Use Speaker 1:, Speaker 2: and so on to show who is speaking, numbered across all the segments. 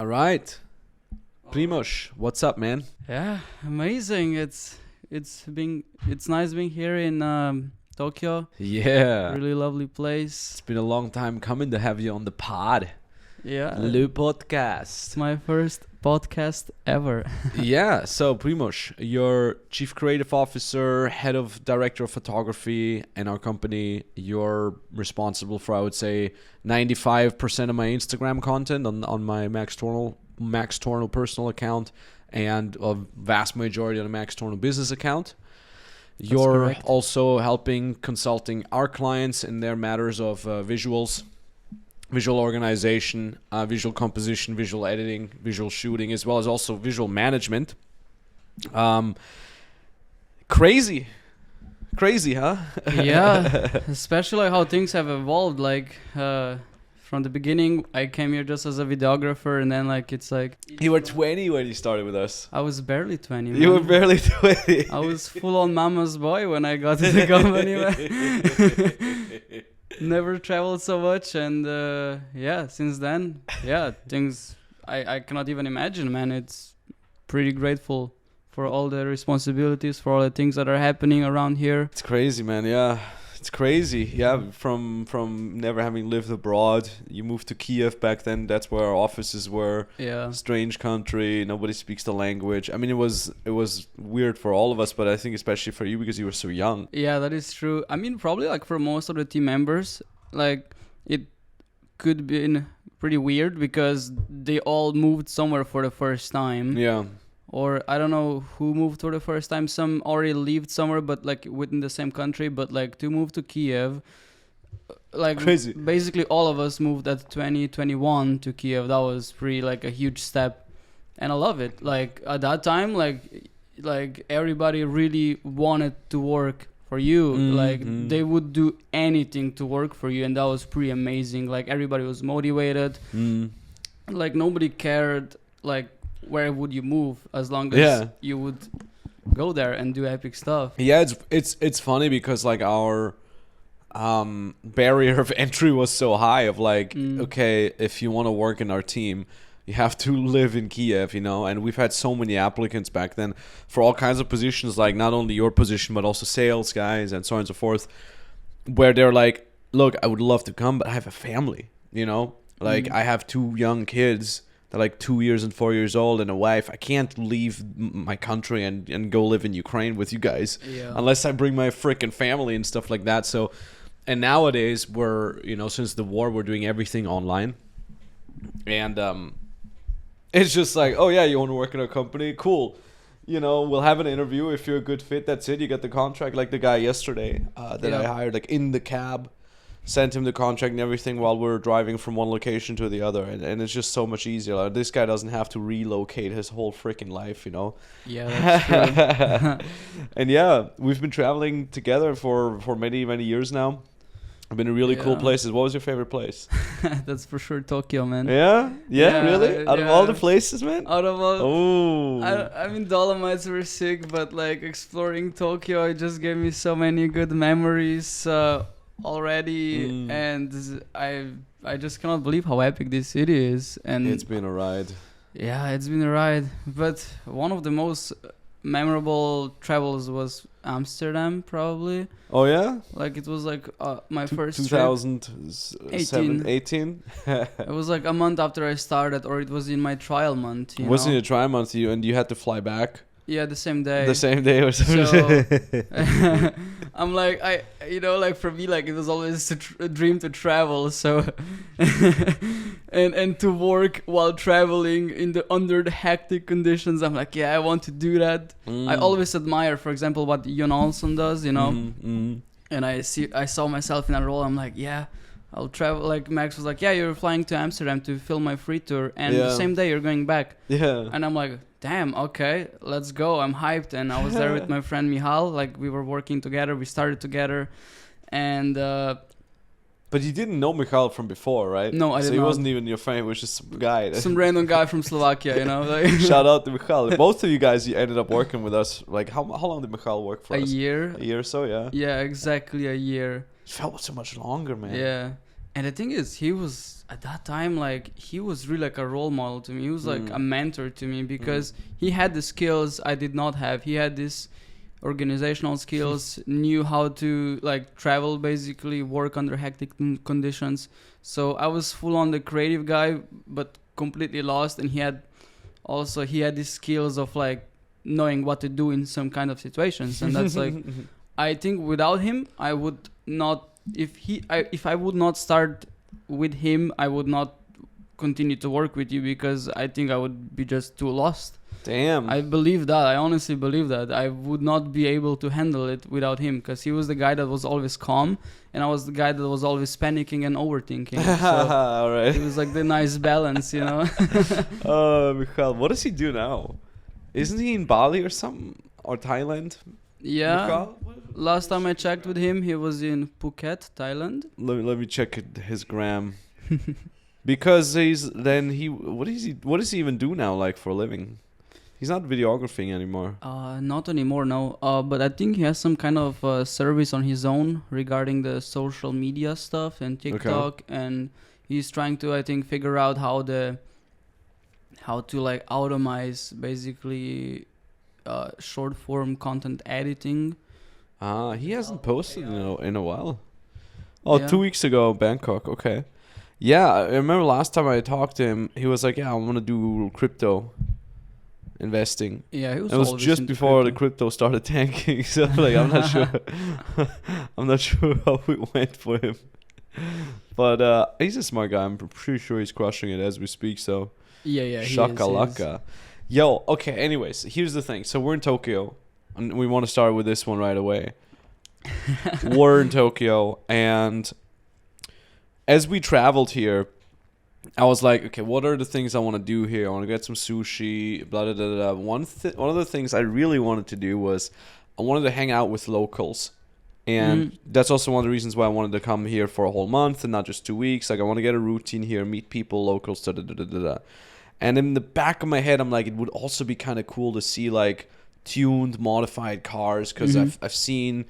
Speaker 1: right. Primoz, what's up, man?
Speaker 2: Yeah, amazing. It's nice being here in Tokyo.
Speaker 1: Yeah.
Speaker 2: Really lovely place.
Speaker 1: It's been a long time coming to have you on the pod.
Speaker 2: Yeah.
Speaker 1: Le
Speaker 2: It's
Speaker 1: podcast.
Speaker 2: my first podcast ever.
Speaker 1: Yeah, so Primoz, you're Chief Creative Officer, Head of Director of Photography in our company. You're responsible for, I would say, 95% of my Instagram content on my Max Tornow personal account and a vast majority on the Max Tornow business account. You're
Speaker 2: correct.
Speaker 1: also helping consulting our clients in their matters of visuals, visual organization, visual composition, visual editing, visual shooting, as well as also visual management. Crazy, huh?
Speaker 2: Yeah, especially how things have evolved. From the beginning, I came here just as a videographer, and then it's like
Speaker 1: You were 20 when you started with us.
Speaker 2: I was barely 20.
Speaker 1: You were
Speaker 2: man.
Speaker 1: barely 20.
Speaker 2: I was full on mama's boy when I got to the company. Man. Never traveled so much, and since then, things I cannot even imagine, man. It's pretty grateful for all the responsibilities, for all the things that are happening around here.
Speaker 1: It's crazy, man. Yeah, it's crazy. Yeah, from never having lived abroad, you moved to Kiev back then. That's where our offices were.
Speaker 2: Yeah,
Speaker 1: Strange country. Nobody speaks the language. I mean, it was weird for all of us, but I think especially for you because you were so young.
Speaker 2: yeah, that is true. I mean, probably for most of the team members, it could be pretty weird because they all moved somewhere for the first time.
Speaker 1: Yeah.
Speaker 2: Or I don't know who moved for the first time. Some already lived somewhere, but within the same country. But to move to Kiev,
Speaker 1: Crazy.
Speaker 2: Basically all of us moved at 2021 to Kiev. That was pretty a huge step, and I love it. At that time, everybody really wanted to work for you. They would do anything to work for you, and that was pretty amazing. Everybody was motivated. Nobody cared. Where would you move as long as you would go there and do epic stuff.
Speaker 1: Yeah, it's funny because our barrier of entry was so high of okay, if you want to work in our team, you have to live in Kiev, and we've had so many applicants back then for all kinds of positions, not only your position but also sales guys and so on and so forth, where they're like, look, I would love to come, but I have a family, I have two young kids. They're 2 years and 4 years old and a wife. I can't leave my country and go live in Ukraine with you guys unless I bring my freaking family and stuff like that. So, and nowadays we're, since the war, we're doing everything online. And it's just oh yeah, you want to work in our company? Cool. We'll have an interview. If you're a good fit, that's it. You get the contract. Like the guy yesterday that I hired in the cab. Sent him the contract and everything while we're driving from one location to the other, and it's just so much easier. This guy doesn't have to relocate his whole freaking life,
Speaker 2: Yeah, that's true.
Speaker 1: And yeah, we've been traveling together for many years now. I've been in really cool places. What was your favorite place?
Speaker 2: That's for sure Tokyo, man.
Speaker 1: Yeah, really? Out of all the places, man?
Speaker 2: Out of all...
Speaker 1: Oh.
Speaker 2: I mean, Dolomites were sick, but exploring Tokyo, it just gave me so many good memories already, and I just cannot believe how epic this city is. And
Speaker 1: it's been a ride.
Speaker 2: Yeah, it's been a ride. But one of the most memorable travels was Amsterdam, probably.
Speaker 1: Oh yeah?
Speaker 2: It was my first
Speaker 1: 2007, 18?
Speaker 2: It was a month after I started, or it was in my trial month.
Speaker 1: Wasn't it a trial month and you had to fly back?
Speaker 2: Yeah, the same day.
Speaker 1: The same day or something.
Speaker 2: So I'm for me, it was always a dream to travel. So and to work while traveling under the hectic conditions. I'm I want to do that. I always admire, for example, what Jon Olsson does, And I saw myself in that role. I'm I'll travel. Max was yeah, you're flying to Amsterdam to film my free tour, and the same day you're going back.
Speaker 1: Yeah.
Speaker 2: And I'm damn, okay, let's go. I'm hyped. And I was there with my friend Michal. We were working together. We started together, and.
Speaker 1: But you didn't know Michal from before, right?
Speaker 2: No, I didn't.
Speaker 1: So he wasn't even your friend. He was just some guy.
Speaker 2: Some random guy from Slovakia,
Speaker 1: Shout out to Michal. Both of you guys, you ended up working with us. How long did Michal work for us?
Speaker 2: A year.
Speaker 1: A year or so, yeah.
Speaker 2: Yeah, exactly a year.
Speaker 1: It felt so much longer, man.
Speaker 2: Yeah. And the thing is, he was at that time like he was really like a role model to me. He was like a mentor to me because he had the skills I did not have. He had this organizational skills, knew how to like travel, basically work under hectic conditions. So I was full on the creative guy, but completely lost. And he had these skills of like knowing what to do in some kind of situations. And that's like, I think without him, I would not. If I would not start with him, I would not continue to work with you because I think I would be just too lost.
Speaker 1: Damn.
Speaker 2: I believe that. I honestly believe that. I would not be able to handle it without him because he was the guy that was always calm and I was the guy that was always panicking and overthinking. So
Speaker 1: all right.
Speaker 2: it was like the nice balance, you know.
Speaker 1: Michal, what does he do now? Isn't he in Bali or something? Or Thailand?
Speaker 2: Yeah.
Speaker 1: Michal?
Speaker 2: Last time I checked with him, he was in Phuket, Thailand.
Speaker 1: Let me check his gram. Because what does he even do now, like, for a living? He's not videographing anymore.
Speaker 2: Not anymore, no. But I think he has some kind of service on his own regarding the social media stuff and TikTok, and he's trying to, I think, figure out how to like automate basically short form content editing.
Speaker 1: He hasn't posted in a while. Oh, yeah. 2 weeks ago, Bangkok. Okay. Yeah, I remember last time I talked to him, he was like, "Yeah, I want to do crypto investing."
Speaker 2: Yeah,
Speaker 1: it was just before the crypto started tanking, so like I'm not sure. I'm not sure how it went for him, but he's a smart guy. I'm pretty sure he's crushing it as we speak. So
Speaker 2: yeah,
Speaker 1: shakalaka. Yo, okay. Anyways, here's the thing. So we're in Tokyo, and we want to start with this one right away. We're in Tokyo, and as we traveled here, I was like, okay, what are the things I want to do here? I want to get some sushi, blah, blah, blah, blah. One of the things I really wanted to do was I wanted to hang out with locals. And that's also one of the reasons why I wanted to come here for a whole month and not just 2 weeks. Like, I want to get a routine here, meet people, locals, da, da, da, da, da, da. And in the back of my head, I'm like, it would also be kind of cool to see, like, tuned, modified cars. Because I've seen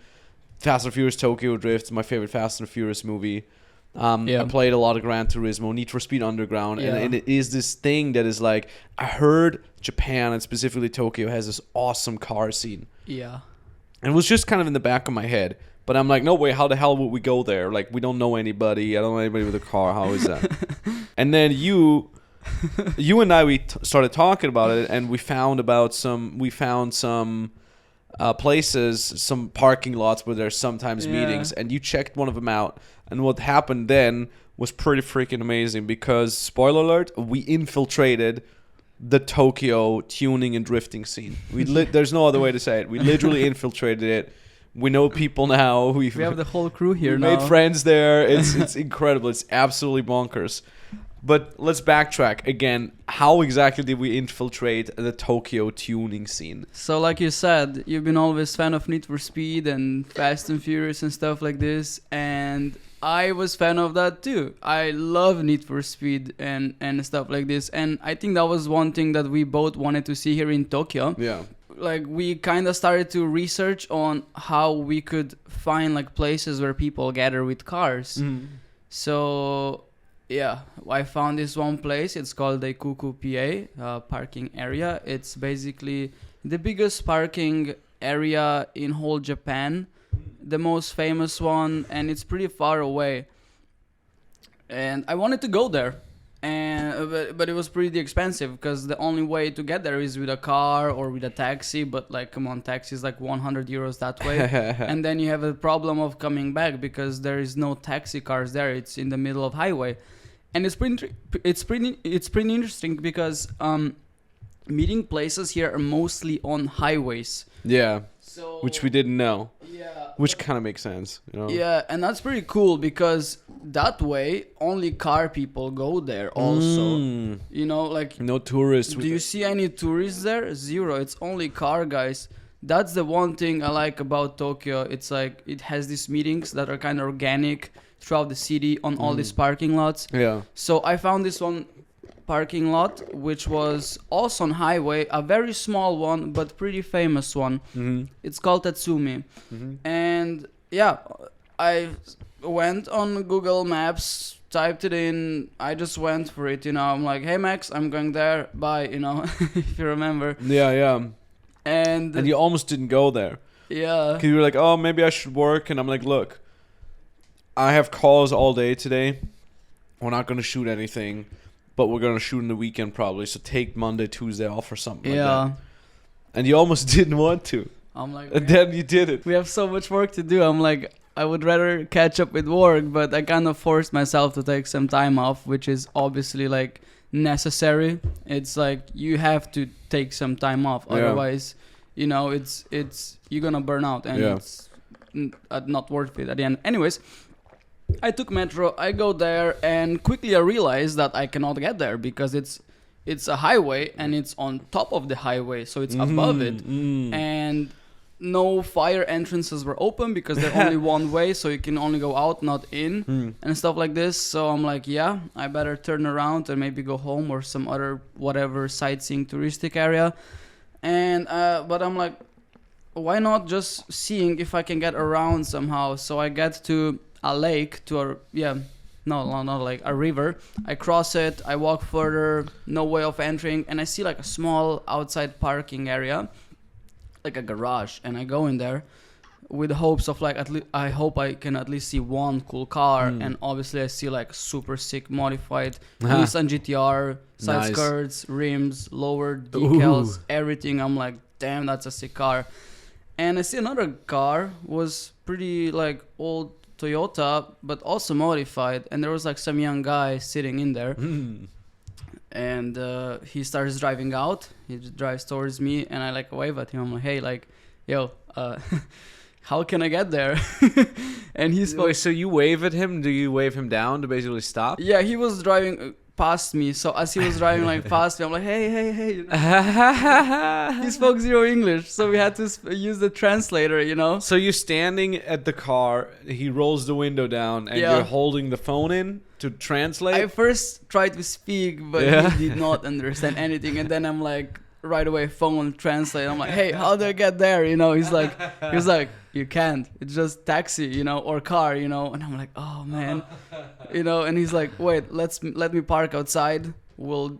Speaker 1: Fast and Furious Tokyo Drift, my favorite Fast and Furious movie. I played a lot of Gran Turismo, Need for Speed Underground, and it is this thing that is like, I heard Japan and specifically Tokyo has this awesome car scene.
Speaker 2: Yeah.
Speaker 1: And it was just kind of in the back of my head. But I'm like, no way, how the hell would we go there? Like, we don't know anybody. I don't know anybody with a car. How is that? And then you and I, started talking about it, and we found some places, some parking lots where there's sometimes meetings, and you checked one of them out. And what happened then was pretty freaking amazing because, spoiler alert, we infiltrated the Tokyo tuning and drifting scene. There's no other way to say it. We literally infiltrated it. We know people now. We
Speaker 2: have the whole crew here now.
Speaker 1: Made friends there. It's incredible. It's absolutely bonkers. But let's backtrack again. How exactly did we infiltrate the Tokyo tuning scene?
Speaker 2: So like you said, you've been always fan of Need for Speed and Fast and Furious and stuff like this. And I was fan of that too. I love Need for Speed and stuff like this. And I think that was one thing that we both wanted to see here in Tokyo.
Speaker 1: Yeah.
Speaker 2: Like we kind of started to research on how we could find like places where people gather with cars. So yeah, I found this one place. It's called the Kuku PA parking area. It's basically the biggest parking area in whole Japan, the most famous one, and it's pretty far away. And I wanted to go there, and but it was pretty expensive because the only way to get there is with a car or with a taxi. But like, come on, taxi is like 100 euros that way, and then you have a problem of coming back because there is no taxi cars there. It's in the middle of highway. And it's pretty interesting because meeting places here are mostly on highways.
Speaker 1: Yeah.
Speaker 2: So,
Speaker 1: which we didn't know.
Speaker 2: Yeah.
Speaker 1: Which kind of makes sense, you know?
Speaker 2: Yeah, and that's pretty cool because that way only car people go there also. You know, like
Speaker 1: no tourists.
Speaker 2: Do you see any tourists there? Zero. It's only car guys. That's the one thing I like about Tokyo. It's like it has these meetings that are kind of organic throughout the city on all these parking lots.
Speaker 1: Yeah.
Speaker 2: So I found this one parking lot, which was also on highway, a very small one, but pretty famous one. It's called Tatsumi. And yeah, I went on Google Maps, typed it in. I just went for it, I'm like, hey Max, I'm going there. Bye, if you remember.
Speaker 1: Yeah.
Speaker 2: And
Speaker 1: you almost didn't go there.
Speaker 2: Yeah.
Speaker 1: Because you were like, oh, maybe I should work. And I'm like, look, I have calls all day today. We're not going to shoot anything, but we're going to shoot in the weekend probably. So take Monday, Tuesday off or something like that. And you almost didn't want to.
Speaker 2: I'm like,
Speaker 1: and then you did it.
Speaker 2: We have so much work to do. I'm like, I would rather catch up with work, but I kind of forced myself to take some time off, which is obviously like necessary. It's like you have to take some time off, otherwise, it's you're gonna burn out, and it's not worth it at the end. Anyways, I took metro. I go there, and quickly I realized that I cannot get there because it's a highway and it's on top of the highway, so it's above it, and no fire entrances were open because they're only one way, so you can only go out, not in, and stuff like this. So I'm like, yeah, I better turn around and maybe go home or some other whatever sightseeing touristic area. And but I'm like, why not just seeing if I can get around somehow? So I get to a lake, not like a river. I cross it, I walk further, no way of entering, and I see like a small outside parking area, like a garage, and I go in there with the hopes of like I hope I can at least see one cool car, and obviously I see like super sick modified Nissan GTR, side skirts, rims, lower decals, everything. I'm like, damn, that's a sick car. And I see another car, was pretty like old Toyota, but also modified, and there was like some young guy sitting in there. And he starts driving out. He just drives towards me, and I like wave at him. I'm like, hey, like, yo, how can I get there? And he's
Speaker 1: Wait, so you wave at him? Do you wave him down to basically stop?
Speaker 2: Yeah, he was driving past me. So as he was driving like past me, I'm like, hey. He spoke zero English, so we had to use the translator,
Speaker 1: So you're standing at the car. He rolls the window down, and you're holding the phone in to translate.
Speaker 2: I first tried to speak, but he did not understand anything, and then I'm like, right away, phone translate. I'm like, hey, how do I get there? He's like, you can't. It's just taxi, or car, and I'm like, oh man, and he's like, wait, let me park outside. We'll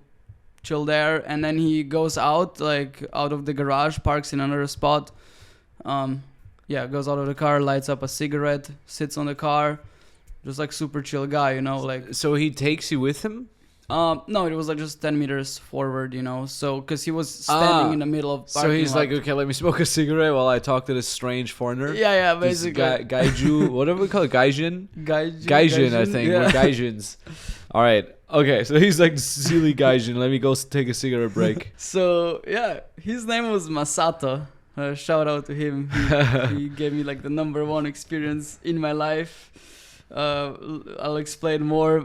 Speaker 2: chill there. And then he goes out, like out of the garage, parks in another spot. Goes out of the car, lights up a cigarette, sits on the car, just like super chill guy, like.
Speaker 1: So he takes you with him?
Speaker 2: No, it was like just 10 meters forward, so because he was standing in the middle of parking
Speaker 1: So he's
Speaker 2: lot.
Speaker 1: like, okay, let me smoke a cigarette while I talk to this strange foreigner.
Speaker 2: Yeah, basically.
Speaker 1: Gaiju, whatever we call it, Gaijin?
Speaker 2: Gaijin,
Speaker 1: I think.
Speaker 2: yeah.
Speaker 1: We're Gaijins. All right. Okay, so he's like silly Gaijin. Let me go take a cigarette break.
Speaker 2: So, yeah, his name was Masato. Shout out to him. He gave me like the number one experience in my life. I'll explain more.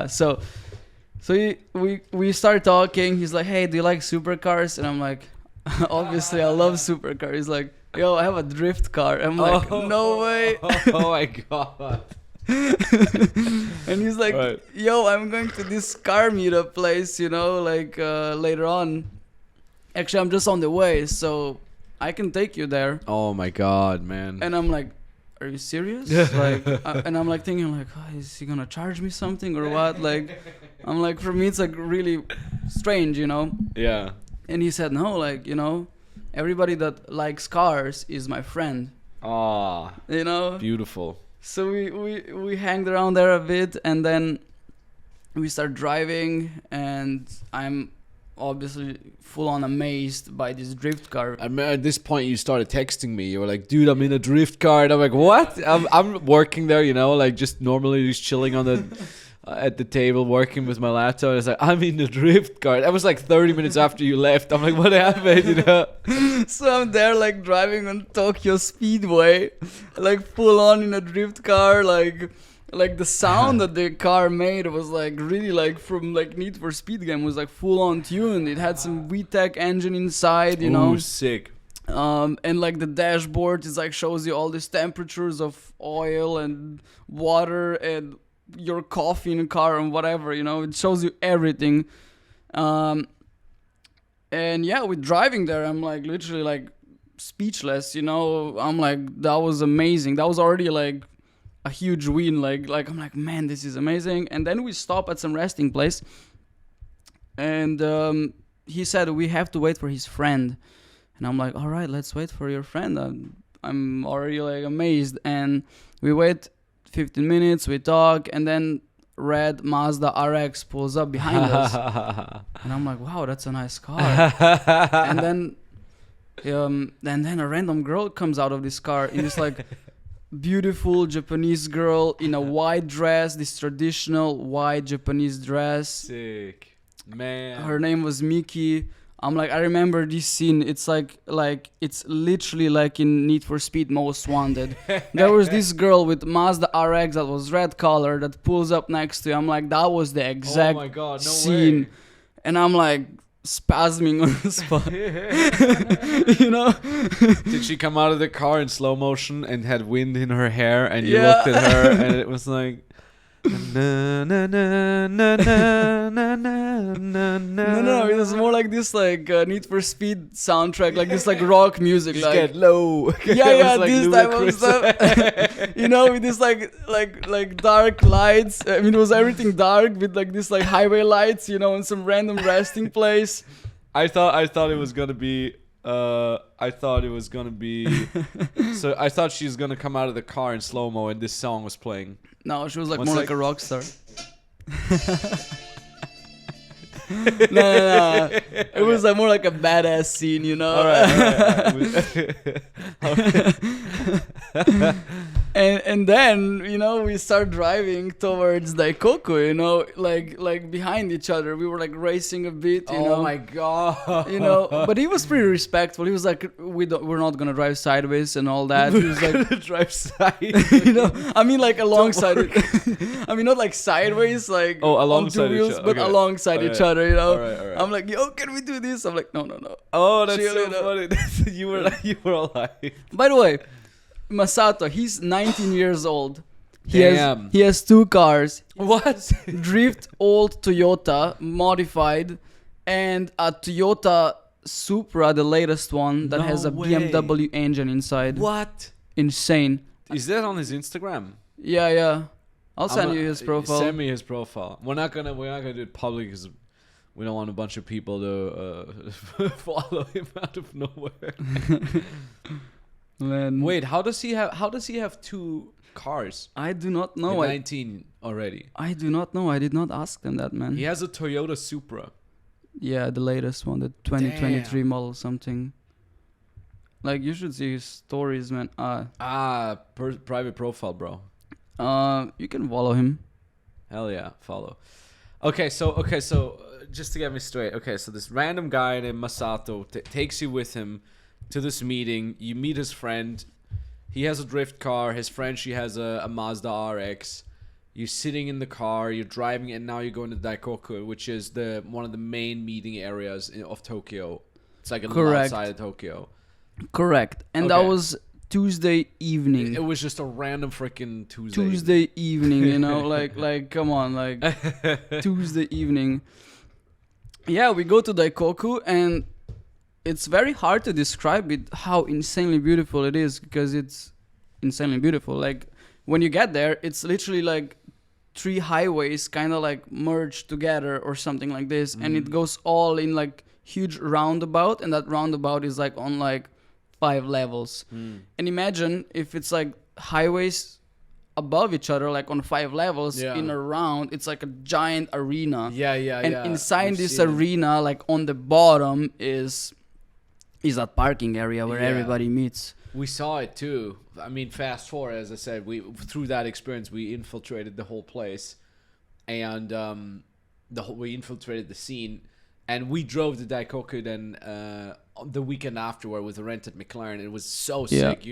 Speaker 2: So we start talking. He's like, hey, do you like supercars? And I'm like, obviously I love supercars. He's like, yo, I have a drift car. I'm like, no way.
Speaker 1: Oh my god.
Speaker 2: And he's like,
Speaker 1: right.
Speaker 2: Yo, I'm going to this car meetup place, later on. Actually, I'm just on the way, so I can take you there.
Speaker 1: Oh my god, man.
Speaker 2: And I'm like, are you serious? And I'm like thinking like, is he gonna charge me something or what? Like, I'm like, for me it's like really strange,
Speaker 1: Yeah.
Speaker 2: And he said, no, like, everybody that likes cars is my friend.
Speaker 1: Ah. Beautiful.
Speaker 2: So we hanged around there a bit, and then we start driving, and I'm obviously full on amazed by this drift car.
Speaker 1: I mean, at this point you started texting me. You were like, dude, I'm in a drift car. And I'm like, what? I'm working there, like just normally just chilling on the at the table working with my laptop. And it's like, I'm in a drift car. That was like 30 minutes after you left. I'm like, what happened?
Speaker 2: So I'm there like driving on Tokyo Speedway, like full on in a drift car, like the sound that the car made was like really like from like Need for Speed game, was like full on tuned. It had some VTEC engine inside,
Speaker 1: Ooh, sick.
Speaker 2: And like the dashboard is like shows you all these temperatures of oil and water and your coffee in a car and whatever, it shows you everything. And yeah, with driving there, I'm like literally like speechless, I'm like, that was amazing. That was already like a huge win. Like I'm like, man, this is amazing. And then we stop at some resting place, and he said we have to wait for his friend, and I'm like, all right, let's wait for your friend. I'm already like amazed, and we wait 15 minutes, we talk, and then red Mazda RX pulls up behind us, and I'm like, wow, that's a nice car. And then a random girl comes out of this car in this like beautiful Japanese girl in a white dress, this traditional white Japanese dress.
Speaker 1: Sick, man.
Speaker 2: Her name was Miki. I'm like, I remember this scene. It's like it's literally like in Need for Speed Most Wanted. There was this girl with Mazda RX that was red color that pulls up next to you. I'm like, that was the exact
Speaker 1: oh my God, no
Speaker 2: scene.
Speaker 1: way.
Speaker 2: And I'm like spasming on the spot. You know?
Speaker 1: Did she come out of the car in slow motion and had wind in her hair, and you
Speaker 2: Yeah.
Speaker 1: looked at her and it was like na na na na na na na na.
Speaker 2: No, it was more like this like Need for Speed soundtrack, like this like rock music,
Speaker 1: Just
Speaker 2: like
Speaker 1: get low.
Speaker 2: yeah,
Speaker 1: It was like
Speaker 2: this type of
Speaker 1: ludicrous.
Speaker 2: stuff. You know, with this like dark lights. I mean, it was everything dark with like this like highway lights, you know, in some random resting place.
Speaker 1: I thought it was gonna be. I thought it was gonna be. So I thought she was gonna come out of the car in slow mo, and this song was playing.
Speaker 2: No, she was like
Speaker 1: One
Speaker 2: more
Speaker 1: sec.
Speaker 2: like a rock star. No. It was like more like a badass scene, you know.
Speaker 1: All right.
Speaker 2: And then, you know, we start driving towards Daikoku, you know, like behind each other. We were like racing a bit, you know.
Speaker 1: Oh my God.
Speaker 2: You know, but he was pretty respectful. He was like, we're not gonna drive sideways and all that. He was like,
Speaker 1: drive side.
Speaker 2: you know, I mean like alongside it. I mean not like sideways, like
Speaker 1: alongside
Speaker 2: on two
Speaker 1: each
Speaker 2: wheels,
Speaker 1: other.
Speaker 2: but
Speaker 1: Okay.
Speaker 2: alongside
Speaker 1: Alright.
Speaker 2: each other, you know.
Speaker 1: Alright.
Speaker 2: I'm like, yo, can we do this? I'm like, no.
Speaker 1: Oh, that's
Speaker 2: Chill,
Speaker 1: so
Speaker 2: you know.
Speaker 1: funny. You were alive.
Speaker 2: By the way, Masato, he's 19 years old.
Speaker 1: Damn.
Speaker 2: He has two cars.
Speaker 1: What?
Speaker 2: Drift old Toyota modified and a Toyota Supra, the latest one that
Speaker 1: No
Speaker 2: has a
Speaker 1: way.
Speaker 2: BMW engine inside.
Speaker 1: What?
Speaker 2: Insane.
Speaker 1: Is that on his Instagram?
Speaker 2: Yeah. I'll send you his profile.
Speaker 1: Send me his profile. We're not gonna do it public because we don't want a bunch of people to follow him out of nowhere.
Speaker 2: Man.
Speaker 1: Wait, how does he have two cars?
Speaker 2: I do not know.
Speaker 1: At 19 already.
Speaker 2: I do not know. I did not ask them that, man.
Speaker 1: He has a Toyota Supra.
Speaker 2: Yeah, the latest one, the 2023 model something. Like, you should see his stories, man.
Speaker 1: Private profile, bro.
Speaker 2: You can follow him.
Speaker 1: Hell yeah, follow. Okay, so just to get me straight. Okay, so this random guy named Masato takes you with him to this meeting. You meet his friend. He has a drift car. His friend, she has a Mazda RX. You're sitting in the car. You're driving, and now you're going to Daikoku, which is one of the main meeting areas of Tokyo. It's like a little
Speaker 2: Correct.
Speaker 1: outside of Tokyo.
Speaker 2: Correct. And
Speaker 1: Okay.
Speaker 2: that was Tuesday evening.
Speaker 1: It was just a random freaking Tuesday.
Speaker 2: Tuesday evening, you know, like come on, like Tuesday evening. Yeah, we go to Daikoku, and it's very hard to describe it how insanely beautiful it is, because it's insanely beautiful. Like when you get there, it's literally like three highways kind of like merged together or something like this, and it goes all in like huge roundabout, and that roundabout is like on like 5 levels. And imagine if it's like highways above each other, like on 5 levels in a round. It's like a giant arena.
Speaker 1: Yeah.
Speaker 2: And inside this arena, like on the bottom is that parking area where everybody meets.
Speaker 1: We saw it too. I mean, fast forward, as I said, through that experience, we infiltrated the whole place, and we infiltrated the scene, and we drove to Daikoku then the weekend afterward with a rented McLaren. It was so sick.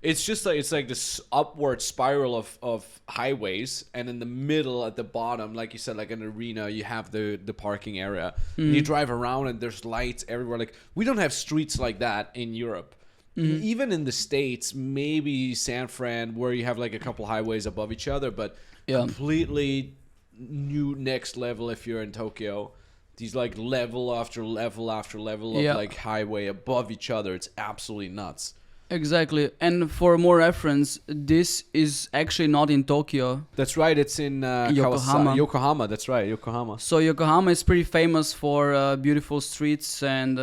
Speaker 1: It's like this upward spiral of highways, and in the middle at the bottom, like you said, like an arena, you have the parking area. And you drive around and there's lights everywhere. Like, we don't have streets like that in Europe. Even in the States, maybe San Fran, where you have like a couple highways above each other, but completely new next level if you're in Tokyo. These like level after level after level of like highway above each other. It's absolutely nuts.
Speaker 2: Exactly. And for more reference, this is actually not in Tokyo.
Speaker 1: That's right. It's in
Speaker 2: Yokohama.
Speaker 1: Yokohama. That's right. Yokohama.
Speaker 2: So Yokohama is pretty famous for beautiful streets, and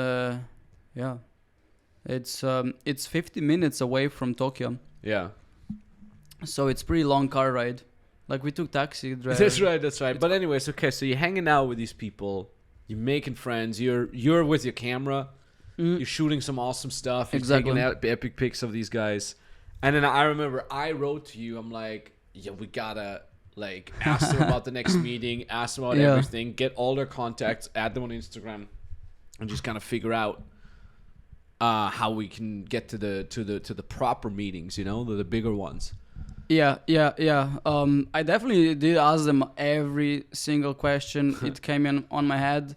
Speaker 2: yeah, it's 50 minutes away from Tokyo.
Speaker 1: Yeah.
Speaker 2: So it's pretty long car ride. Like we took taxi drive.
Speaker 1: That's right. That's right. But anyways, okay. So you're hanging out with these people. You're making friends. You're with your camera. You're shooting some awesome stuff. You're taking out epic pics of these guys. And then I remember I wrote to you. I'm like, yeah, we gotta like ask them about the next meeting, ask them about everything, get all their contacts, add them on Instagram, and just kind of figure out how we can get to the proper meetings. You know, the bigger ones.
Speaker 2: Yeah. I definitely did ask them every single question. It came in on my head.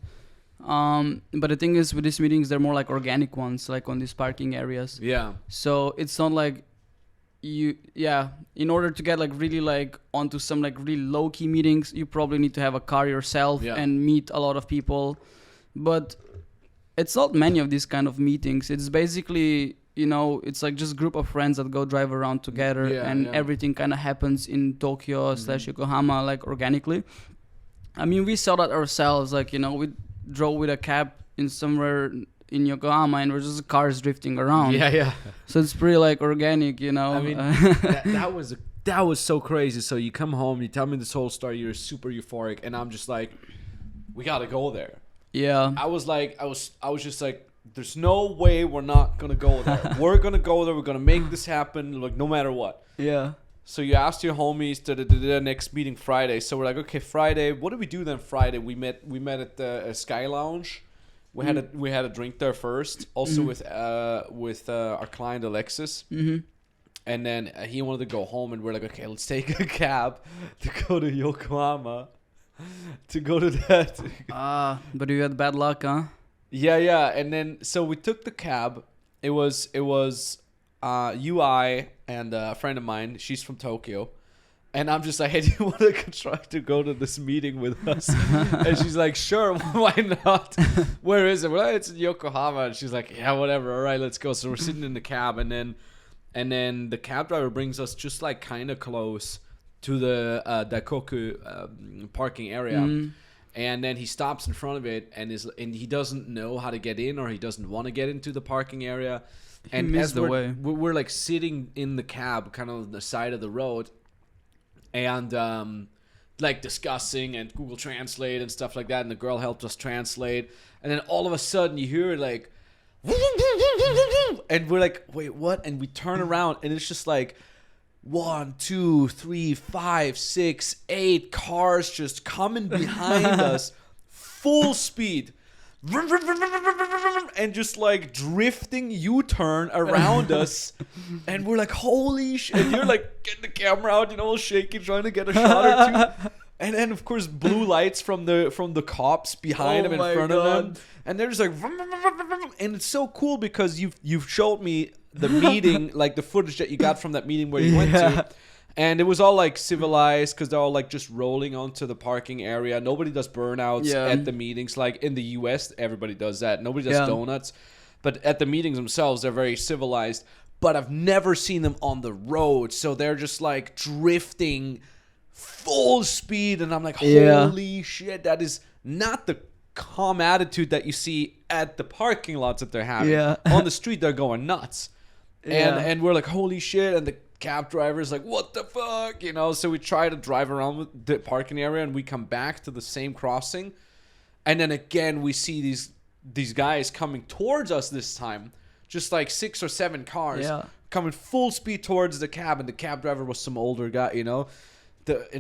Speaker 2: But the thing is, with these meetings, they're more like organic ones, like on these parking areas.
Speaker 1: Yeah.
Speaker 2: So it's not like in order to get like really like onto some like really low key meetings, you probably need to have a car yourself and meet a lot of people. But it's not many of these kind of meetings. It's basically, it's like just group of friends that go drive around together, and everything kind of happens in Tokyo / Yokohama like organically. I mean, we saw that ourselves. Like, we drove with a cab in somewhere in Yokohama, and we're just cars drifting around.
Speaker 1: Yeah.
Speaker 2: So it's pretty like organic, I
Speaker 1: mean, that was so crazy. So you come home, you tell me this whole story, you're super euphoric, and I'm just like, we gotta go there.
Speaker 2: Yeah.
Speaker 1: I was just like, there's no way we're not gonna go there. We're gonna go there. We're gonna make this happen, like no matter what.
Speaker 2: Yeah.
Speaker 1: So you asked your homies to the next meeting Friday. So we're like, okay, Friday. What did we do then? Friday we met at the Sky Lounge. We had a drink there first, also with our client Alexis. And then he wanted to go home, and we're like, okay, let's take a cab to go to Yokohama, to go to that.
Speaker 2: But you had bad luck, huh?
Speaker 1: Yeah. And then so we took the cab. It was UI and a friend of mine. She's from Tokyo. And I'm just like, hey, do you want to try to go to this meeting with us? And she's like, sure, why not? Where is it? Well, it's in Yokohama. And she's like, yeah, whatever. All right, let's go. So we're sitting in the cab, and then the cab driver brings us just like kind of close to the Daikoku parking area. And then he stops in front of it, and he doesn't know how to get in, or he doesn't want to get into the parking area. And as we're like sitting in the cab, kind of on the side of the road, and like discussing and Google Translate and stuff like that, and the girl helped us translate, and then all of a sudden you hear like, and we're like, wait, what? And we turn around, and it's just like 1, 2, 3, 5, 6, 8 cars just coming behind us, full speed. And just like drifting U-turn around us, and we're like, holy shit. And you're like getting the camera out, all shaky, trying to get a shot or two. And then of course blue lights from the cops behind them, in front of them, and they're just like, and it's so cool because you've showed me the meeting, like the footage that you got from that meeting where you went to. And it was all like civilized, because they're all like just rolling onto the parking area. Nobody does burnouts at the meetings. Like in the US, everybody does that. Nobody does donuts. But at the meetings themselves, they're very civilized. But I've never seen them on the road. So they're just like drifting full speed. And I'm like, holy shit, that is not the calm attitude that you see at the parking lots that they're having. On the street, they're going nuts. And we're like, holy shit. And the cab driver's like, what the fuck, so we try to drive around with the parking area, and we come back to the same crossing, and then again we see these guys coming towards us, this time just like 6 or 7 cars coming full speed towards the cab, and the cab driver was some older guy, and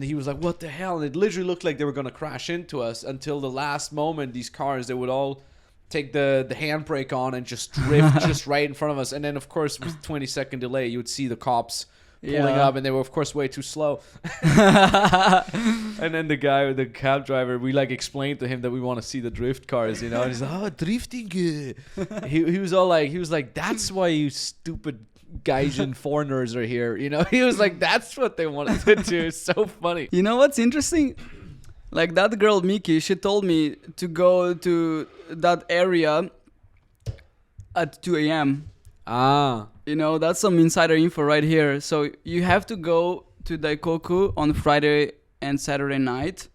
Speaker 1: he was like, what the hell? And it literally looked like they were going to crash into us, until the last moment these cars, they would all take the handbrake on and just drift just right in front of us. And then, of course, with 20-second delay, you would see the cops pulling up, and they were, of course, way too slow. And then the cab driver, we like explained to him that we want to see the drift cars, and he's like, oh, drifting. He was all like, that's why you stupid Gaijin foreigners are here. He was like, that's what they wanted to do. It's so funny.
Speaker 2: You know what's interesting? Like that girl Miki, she told me to go to that area at 2 a.m. That's some insider info right here. So you have to go to Daikoku on Friday and Saturday night,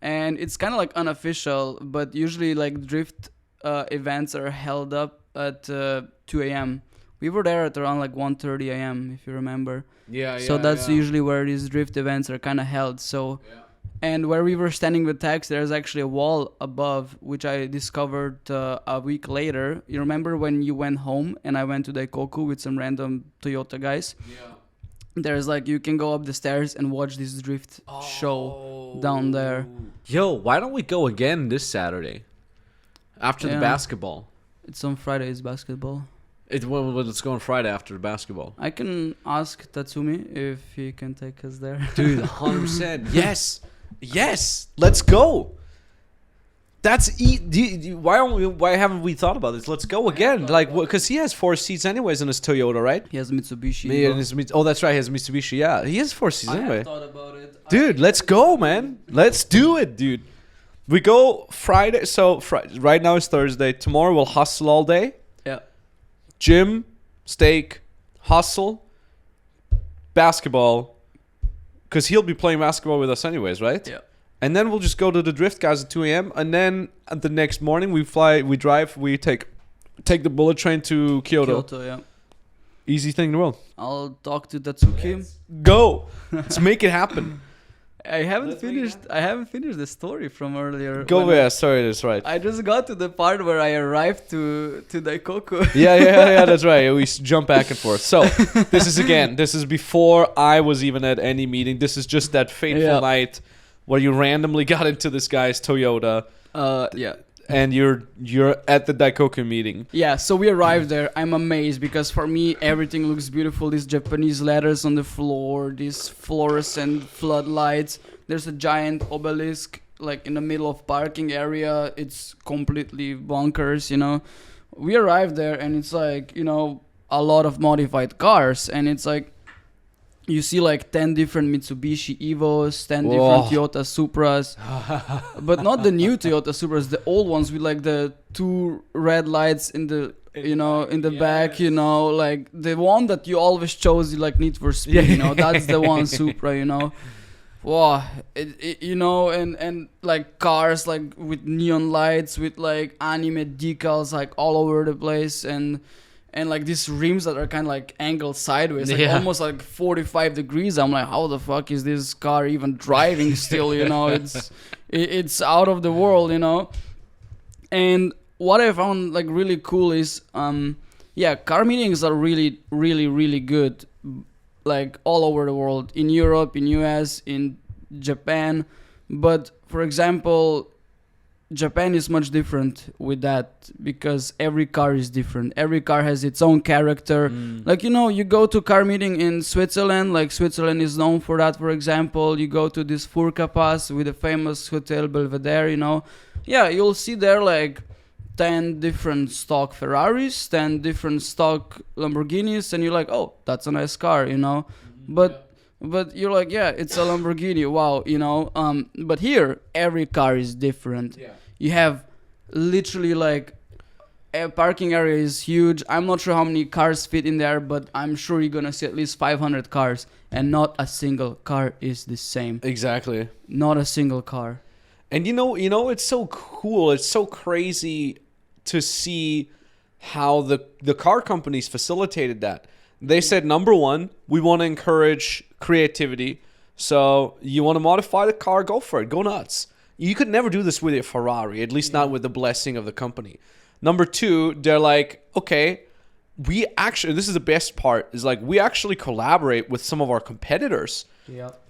Speaker 2: and it's kind of like unofficial, but usually like drift events are held up at 2 a.m. We were there at around like 1:30 a.m. if you remember. So that's usually where these drift events are kind of held. So. Yeah. And where we were standing with Tex, there's actually a wall above, which I discovered a week later. You remember when you went home and I went to Daikoku with some random Toyota guys? Yeah. There's like, you can go up the stairs and watch this drift show down there.
Speaker 1: Yo, why don't we go again this Saturday? After the basketball.
Speaker 2: It's on Friday's basketball.
Speaker 1: Let's go on Friday after the basketball.
Speaker 2: I can ask Tatsumi if he can take us there.
Speaker 1: Dude, 100%. Yes. Yes, let's go. Why haven't we thought about this? Let's go again. Like, because he has 4 seats anyways in his Toyota, right?
Speaker 2: He has Mitsubishi.
Speaker 1: Oh, that's right. He has Mitsubishi. Yeah, he has 4 seats anyway.
Speaker 2: I thought about it.
Speaker 1: Dude, let's go, man. Let's do it, dude. We go Friday. So right now it's Thursday. Tomorrow we'll hustle all day.
Speaker 2: Yeah.
Speaker 1: Gym, steak, hustle, basketball. Because he'll be playing basketball with us anyways, right?
Speaker 2: Yeah.
Speaker 1: And then we'll just go to the drift guys at 2 a.m. And then the next morning we take the bullet train to Kyoto.
Speaker 2: Yeah.
Speaker 1: Easy thing in the world.
Speaker 2: I'll talk to Tatsuki.
Speaker 1: Go. Let's make it happen.
Speaker 2: I haven't finished the story from earlier.
Speaker 1: Sorry, that's right.
Speaker 2: I just got to the part where I arrived to Daikoku.
Speaker 1: Yeah, that's right. We jump back and forth. So this is before I was even at any meeting. This is just that fateful night where you randomly got into this guy's Toyota.
Speaker 2: Yeah.
Speaker 1: And you're at the Daikoku meeting.
Speaker 2: Yeah, so we arrived there. I'm amazed because for me everything looks beautiful. These Japanese letters on the floor, these fluorescent floodlights. There's a giant obelisk like in the middle of parking area. It's completely bonkers, We arrived there and it's like, a lot of modified cars, and it's like you see like 10 different Mitsubishi Evos, 10 different Toyota Supras, but not the new Toyota Supras, the old ones with like the 2 red lights in the back, like the one that you always chose, like Need for Speed, that's the one Supra, Wow, and like cars like with neon lights, with like anime decals like all over the place, and like these rims that are kind of like angled sideways, like almost like 45 degrees. I'm like, how the fuck is this car even driving still? It's out of the world, And what I found like really cool is, car meetings are really, really, really good, like all over the world, in Europe, in US, in Japan. But for example, Japan is much different with that because every car is different. Every car has its own character. Like, you go to car meeting in Switzerland, like Switzerland is known for that, for example. You go to this Furka Pass with the famous Hotel Belvedere, Yeah, you'll see there like 10 different stock Ferraris, 10 different stock Lamborghinis, and you're like, oh, that's a nice car, But you're like, yeah, it's a Lamborghini, wow, But here, every car is different. Yeah. You have literally like a parking area is huge. I'm not sure how many cars fit in there, but I'm sure you're gonna see at least 500 cars, and not a single car is the same.
Speaker 1: Exactly.
Speaker 2: Not a single car.
Speaker 1: And it's so cool. It's so crazy to see how the car companies facilitated that. They said, number one, we want to encourage creativity. So you want to modify the car, go for it. Go nuts. You could never do this with a Ferrari, at least not with the blessing of the company. Number two, they're like, okay, this is the best part, is like we actually collaborate with some of our competitors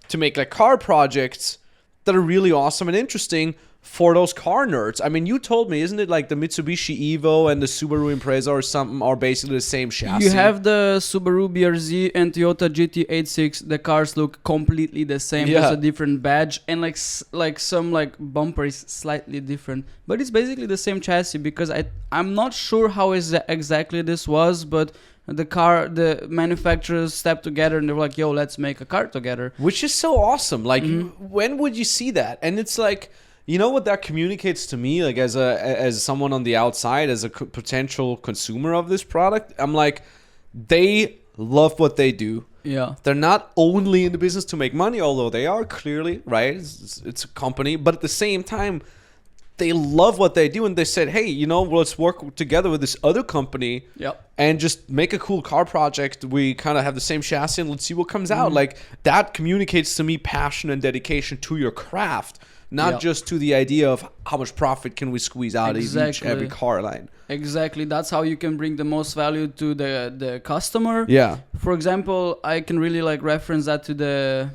Speaker 1: to make like car projects that are really awesome and interesting for those car nerds. I mean, you told me, isn't it like the Mitsubishi Evo and the Subaru Impreza or something are basically the same chassis?
Speaker 2: You have the Subaru BRZ and Toyota GT86. The cars look completely the same.
Speaker 1: Yeah.
Speaker 2: There's a different badge, and like some like bumper is slightly different, but it's basically the same chassis. Because I'm not sure how exactly this was, but the manufacturers stepped together and they were like, yo, let's make a car together,
Speaker 1: which is so awesome. Like, when would you see that? And it's like, you know what that communicates to me, like as someone on the outside, as a potential consumer of this product, I'm like, They love what they do.
Speaker 2: Yeah.
Speaker 1: They're not only in the business to make money, although they are clearly, right? It's a company, but at the same time, they love what they do, and they said, hey, let's work together with this other company and just make a cool car project. We kind of have the same chassis, and let's see what comes out. Like, that communicates to me passion and dedication to your craft, not just to the idea of how much profit can we squeeze out of every car line. Exactly.
Speaker 2: That's how you can bring the most value to the customer.
Speaker 1: Yeah.
Speaker 2: For example, I can really like reference that to the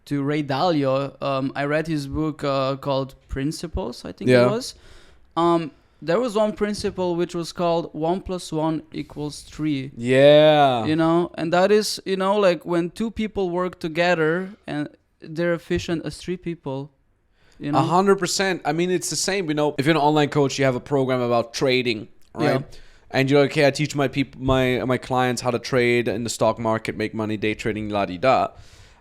Speaker 2: to Ray Dalio. I read his book called Principles, I think it was. There was one principle which was called 1 + 1 = 3.
Speaker 1: Yeah.
Speaker 2: And that is, like when two people work together and they're efficient as three people.
Speaker 1: 100%. I mean, it's the same. If you're an online coach, you have a program about trading, right?
Speaker 2: Yeah.
Speaker 1: And you're like, okay, I teach my people, my clients how to trade in the stock market, make money, day trading, la di da.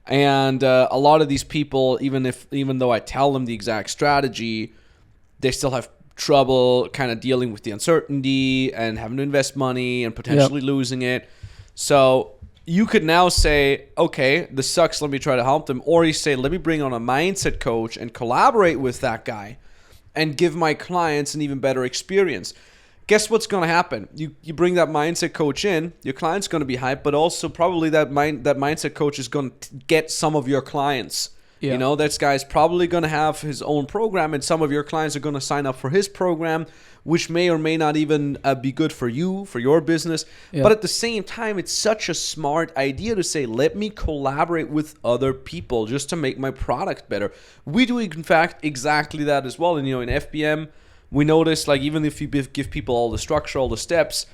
Speaker 1: And a lot of these people, even though I tell them the exact strategy, they still have trouble kind of dealing with the uncertainty and having to invest money and potentially losing it. So you could now say, okay, this sucks, let me try to help them. Or you say, let me bring on a mindset coach and collaborate with that guy and give my clients an even better experience. Guess what's going to happen? You bring that mindset coach in, your client's going to be hyped, but also probably that mindset coach is going to get some of your clients. Yeah. That guy's probably going to have his own program, and some of your clients are going to sign up for his program, which may or may not even be good for you, for your business. Yeah. But at the same time, it's such a smart idea to say, let me collaborate with other people just to make my product better. We do, in fact, exactly that as well. And, in FBM, we notice, like, even if you give people all the structure, all the steps,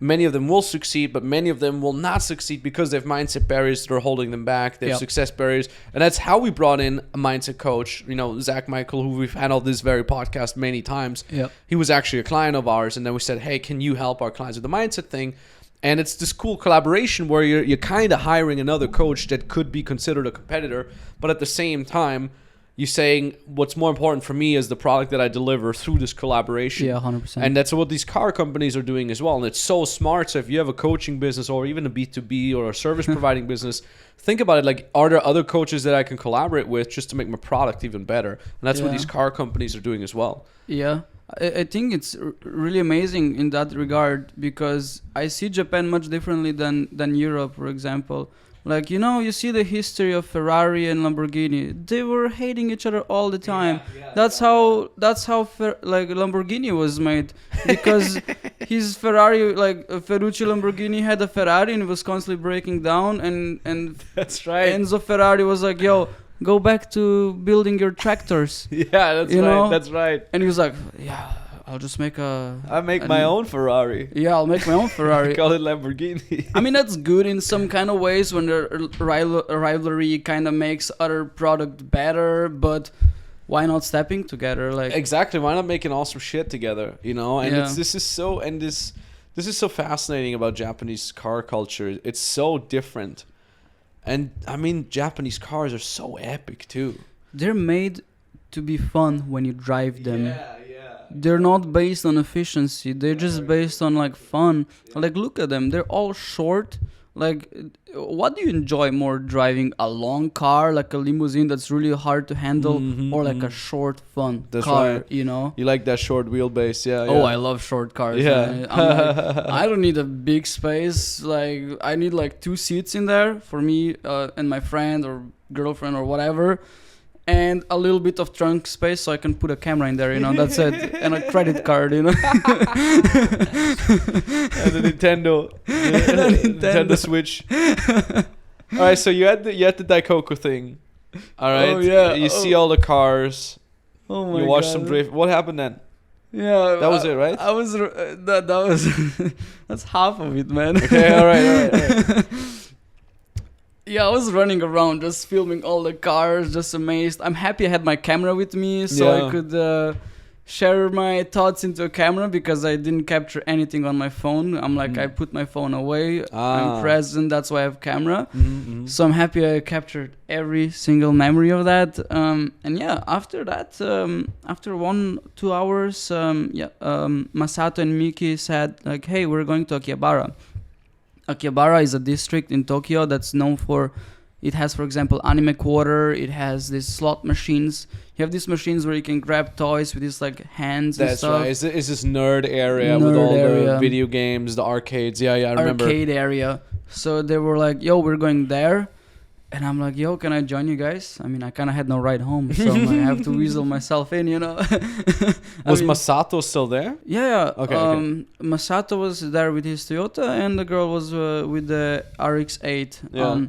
Speaker 1: many of them will succeed, but many of them will not succeed because they have mindset barriers that are holding them back. They have success barriers. And that's how we brought in a mindset coach, Zach Michael, who we've had on this very podcast many times. Yep. He was actually a client of ours. And then we said, hey, can you help our clients with the mindset thing? And it's this cool collaboration where you're kind of hiring another coach that could be considered a competitor, but at the same time, you're saying what's more important for me is the product that I deliver through this collaboration.
Speaker 2: Yeah, 100%.
Speaker 1: And that's what these car companies are doing as well. And it's so smart. So if you have a coaching business or even a B2B or a service providing business, think about it. Like, are there other coaches that I can collaborate with just to make my product even better? And that's what these car companies are doing as well.
Speaker 2: Yeah. I think it's really amazing in that regard, because I see Japan much differently than Europe, for example. Like, you see the history of Ferrari and Lamborghini. They were hating each other all the time. That's how Lamborghini was made, because his Ferrari, like Ferrucci Lamborghini had a Ferrari and it was constantly breaking down, and
Speaker 1: that's right.
Speaker 2: Enzo Ferrari was like, yo, go back to building your tractors.
Speaker 1: Yeah, that's right.
Speaker 2: And he was like, yeah, I'll just make
Speaker 1: my own Ferrari.
Speaker 2: Yeah, I'll make my own Ferrari.
Speaker 1: Call it Lamborghini.
Speaker 2: I mean, that's good in some kind of ways when the rivalry kind of makes other product better, but why not stepping together? Like,
Speaker 1: exactly, why not making awesome shit together? And this is so fascinating about Japanese car culture. It's so different. And I mean, Japanese cars are so epic too.
Speaker 2: They're made to be fun when you drive them. They're not based on efficiency. They're just based on like fun. Like, look at them. They're all short. Like, what do you enjoy more, driving a long car like a limousine that's really hard to handle, or like a short fun car? Right.
Speaker 1: You like that short wheelbase? Yeah.
Speaker 2: Oh, I love short cars. Yeah. I don't need a big space. Like, I need like 2 seats in there for me and my friend or girlfriend or whatever. And a little bit of trunk space so I can put a camera in there, that's it. And a credit card, And a
Speaker 1: Nintendo. Nintendo Switch. All right, so you had the Daikoku thing. All right.
Speaker 2: Oh, yeah.
Speaker 1: You see all the cars.
Speaker 2: Oh my god.
Speaker 1: You watch some drift. What happened then?
Speaker 2: Yeah.
Speaker 1: That was it, right?
Speaker 2: I was that was that's half of it, man.
Speaker 1: Okay, all right.
Speaker 2: Yeah, I was running around just filming all the cars, just amazed. I'm happy I had my camera with me so I could share my thoughts into a camera, because I didn't capture anything on my phone. I'm like, I put my phone away. I'm present. That's why I have camera. So I'm happy I captured every single memory of that. And yeah, after that, after 1-2 hours, Masato and Miki said like, hey, we're going to Akihabara. Akihabara is a district in Tokyo that's known for. It has, for example, anime quarter. It has these slot machines. You have these machines where you can grab toys with these like hands and
Speaker 1: That's
Speaker 2: stuff.
Speaker 1: right. Is this nerd area with all the video games, the arcades? Yeah, I remember.
Speaker 2: Arcade area. So they were like, "Yo, we're going there," and I'm like, "Yo, can I join you guys?" I mean, I kind of had no ride home, so I have to weasel myself in, you know.
Speaker 1: Was Masato still there?
Speaker 2: Yeah.
Speaker 1: Okay.
Speaker 2: Masato was there with his Toyota, and the girl was with the RX-8.
Speaker 1: Yeah.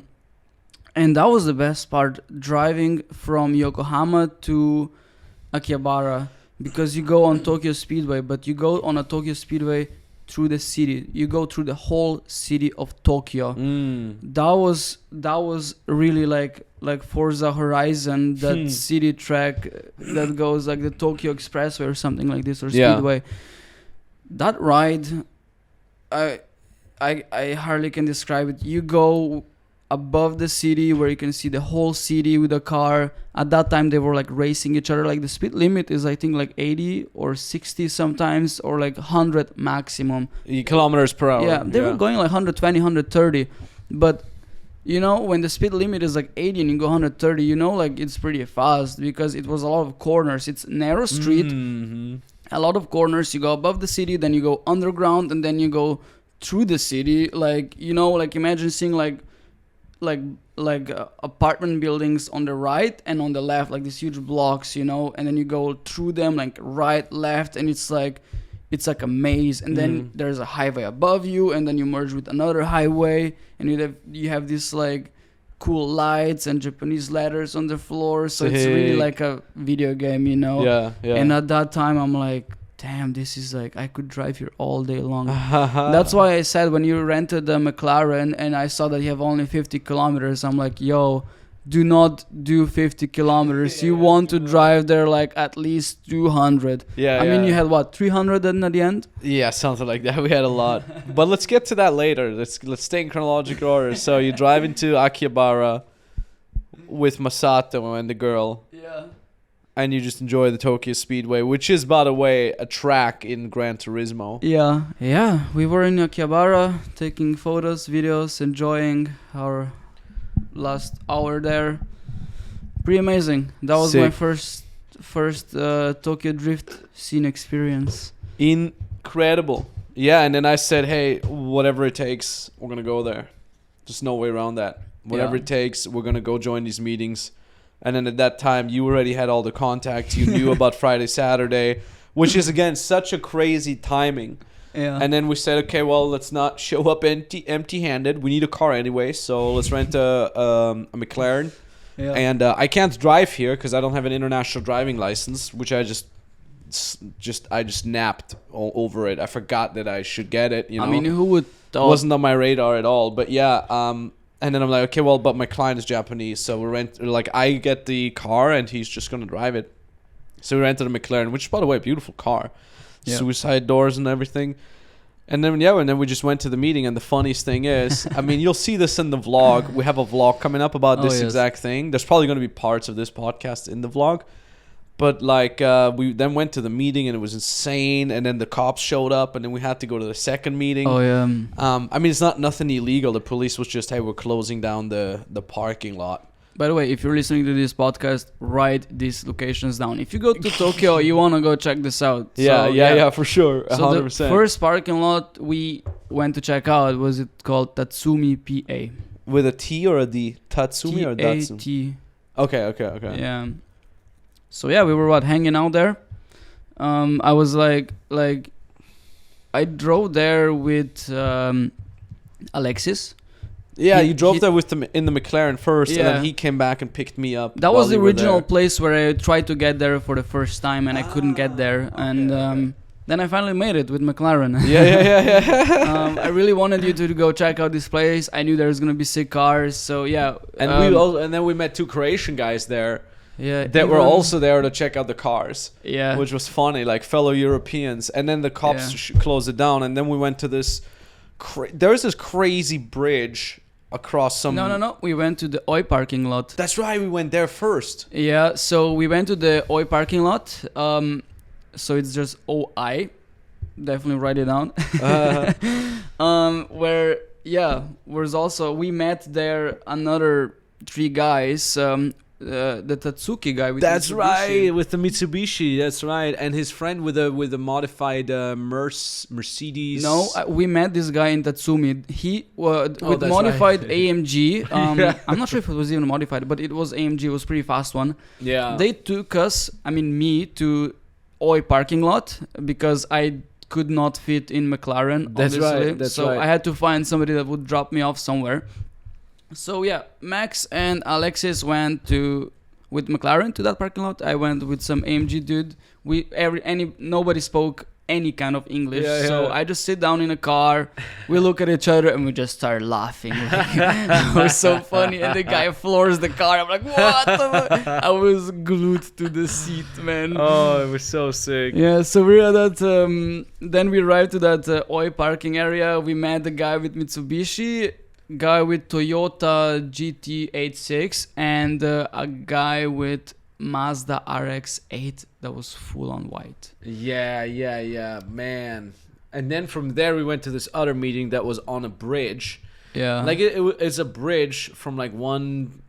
Speaker 2: And that was the best part, driving from Yokohama to Akihabara, because you go on Tokyo Speedway, but you go on a Tokyo Speedway through the city. You go through the whole city of Tokyo. That was really like Forza Horizon, that city track that goes like the Tokyo Expressway or something like this, or Speedway. That ride, I hardly can describe it. You go above the city where you can see the whole city with a car. At that time they were like racing each other. Like the speed limit is I think like 80 or 60 sometimes, or like 100 maximum
Speaker 1: kilometers per hour.
Speaker 2: Yeah, they were going like 120, 130. But you know, when the speed limit is like 80 and you go 130, you know, like it's pretty fast, because it was a lot of corners. It's narrow street, a lot of corners. You go above the city, then you go underground, and then you go through the city. Like, you know, like imagine seeing like apartment buildings on the right and on the left, like these huge blocks, you know, and then you go through them like right, left, and it's like a maze. And then there's a highway above you, and then you merge with another highway, and you have these like cool lights and Japanese letters on the floor. So it's really like a video game, you know.
Speaker 1: Yeah.
Speaker 2: And at that time I'm like, damn, this is like, I could drive here all day long. That's why I said when you rented the McLaren and I saw that you have only 50 kilometers, I'm like, yo, do not do 50 kilometers. You want to drive there like at least 200. I mean, you had what, 300 then at the end?
Speaker 1: Yeah, something like that. We had a lot. But let's get to that later. Let's stay in chronological order. So you drive into Akihabara with Masato and the girl.
Speaker 2: Yeah.
Speaker 1: And you just enjoy the Tokyo Speedway, which is, by the way, a track in Gran Turismo.
Speaker 2: Yeah. We were in Akihabara taking photos, videos, enjoying our last hour there. Pretty amazing. That was my first Tokyo Drift scene experience.
Speaker 1: Incredible. Yeah, and then I said, hey, whatever it takes, we're going to go there. There's no way around that. Whatever it takes, we're going to go join these meetings. And then at that time, you already had all the contacts. You knew about Friday, Saturday, which is, again, such a crazy timing.
Speaker 2: Yeah.
Speaker 1: And then we said, okay, well, let's not show up empty-handed. We need a car anyway, so let's rent a McLaren.
Speaker 2: Yeah.
Speaker 1: And I can't drive here because I don't have an international driving license, which I just napped all over it. I forgot that I should get it. You know?
Speaker 2: I mean, who would?
Speaker 1: It wasn't on my radar at all. But yeah. And then I'm like, okay, well, but my client is Japanese, so I get the car and he's just gonna drive it. So we rented a McLaren, which is, by the way, a beautiful car, suicide doors and everything. And then we just went to the meeting. And the funniest thing is, I mean, you'll see this in the vlog. We have a vlog coming up about this exact thing. There's probably gonna be parts of this podcast in the vlog. But like we then went to the meeting and it was insane, and then the cops showed up, and then we had to go to the second meeting.
Speaker 2: Oh yeah.
Speaker 1: I mean, it's nothing illegal. The police was just, hey, we're closing down the parking lot.
Speaker 2: By the way, if you're listening to this podcast, write these locations down. If you go to Tokyo, you want to go check this out.
Speaker 1: Yeah, for sure. 100%.
Speaker 2: So the first parking lot we went to check out was it called Tatsumi PA.
Speaker 1: With a T or a D? Tatsumi or Datsumi?
Speaker 2: T.
Speaker 1: Okay.
Speaker 2: Yeah. So yeah, we were hanging out there. I was like I drove there with Alexis.
Speaker 1: Yeah, you drove there with in the McLaren first, and then he came back and picked me up.
Speaker 2: That was the original place where I tried to get there for the first time, and I couldn't get there. And then I finally made it with McLaren.
Speaker 1: Yeah.
Speaker 2: I really wanted you to go check out this place. I knew there was gonna be sick cars, so yeah.
Speaker 1: And then we met two Croatian guys there.
Speaker 2: Yeah,
Speaker 1: that were also there to check out the cars.
Speaker 2: Yeah,
Speaker 1: which was funny, like fellow Europeans. And then the cops closed it down, and then we went to this. There's this crazy bridge across some.
Speaker 2: No. We went to the Oi parking lot.
Speaker 1: That's right. We went there first.
Speaker 2: Yeah, so we went to the Oi parking lot. So it's just OI. Definitely write it down. Where yeah, was also we met there another 3 guys. The Tatsuki guy with
Speaker 1: That's
Speaker 2: Mitsubishi.
Speaker 1: right, with the Mitsubishi. That's right, and his friend with a modified Mercedes.
Speaker 2: No, we met this guy in Tatsumi. He with
Speaker 1: that's
Speaker 2: modified
Speaker 1: right.
Speaker 2: AMG.
Speaker 1: Yeah.
Speaker 2: I'm not sure if it was even modified, but it was AMG. It was pretty fast one.
Speaker 1: Yeah.
Speaker 2: They took us, me, to Oi parking lot because I could not fit in McLaren.
Speaker 1: That's
Speaker 2: obviously.
Speaker 1: right, that's
Speaker 2: so
Speaker 1: right.
Speaker 2: I had to find somebody that would drop me off somewhere. So yeah, Max and Alexis went with McLaren to that parking lot. I went with some AMG dude. Nobody spoke any kind of English.
Speaker 1: Yeah,
Speaker 2: So
Speaker 1: yeah.
Speaker 2: I just sit down in a car. We look at each other and we just start laughing. It was so funny. And the guy floors the car. I'm like, what? I was glued to the seat, man.
Speaker 1: Oh, it was so sick.
Speaker 2: Yeah, so we're at that. Then we arrived to that Oi parking area. We met the guy with Mitsubishi, guy with Toyota GT86, and a guy with Mazda RX-8 that was full on white.
Speaker 1: Yeah, man. And then from there we went to this other meeting that was on a bridge.
Speaker 2: Yeah.
Speaker 1: Like it's a bridge from like one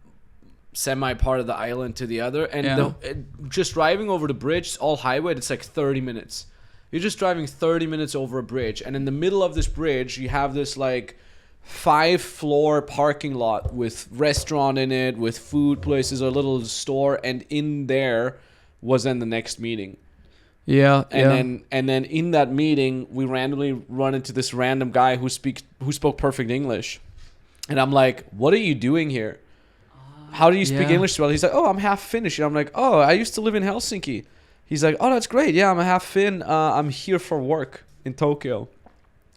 Speaker 1: semi part of the island to the other, and just driving over the bridge, all highway, it's like 30 minutes. You're just driving 30 minutes over a bridge, and in the middle of this bridge you have this like 5-floor parking lot with restaurant in it, with food places, a little store, and in there was then the next meeting.
Speaker 2: Yeah.
Speaker 1: And then in that meeting we randomly run into this random guy who spoke perfect English. And I'm like, what are you doing here? How do you speak English so well? He's like, oh, I'm half Finnish. And I'm like, oh, I used to live in Helsinki. He's like, oh, that's great. Yeah, I'm a half Finn. I'm here for work in Tokyo.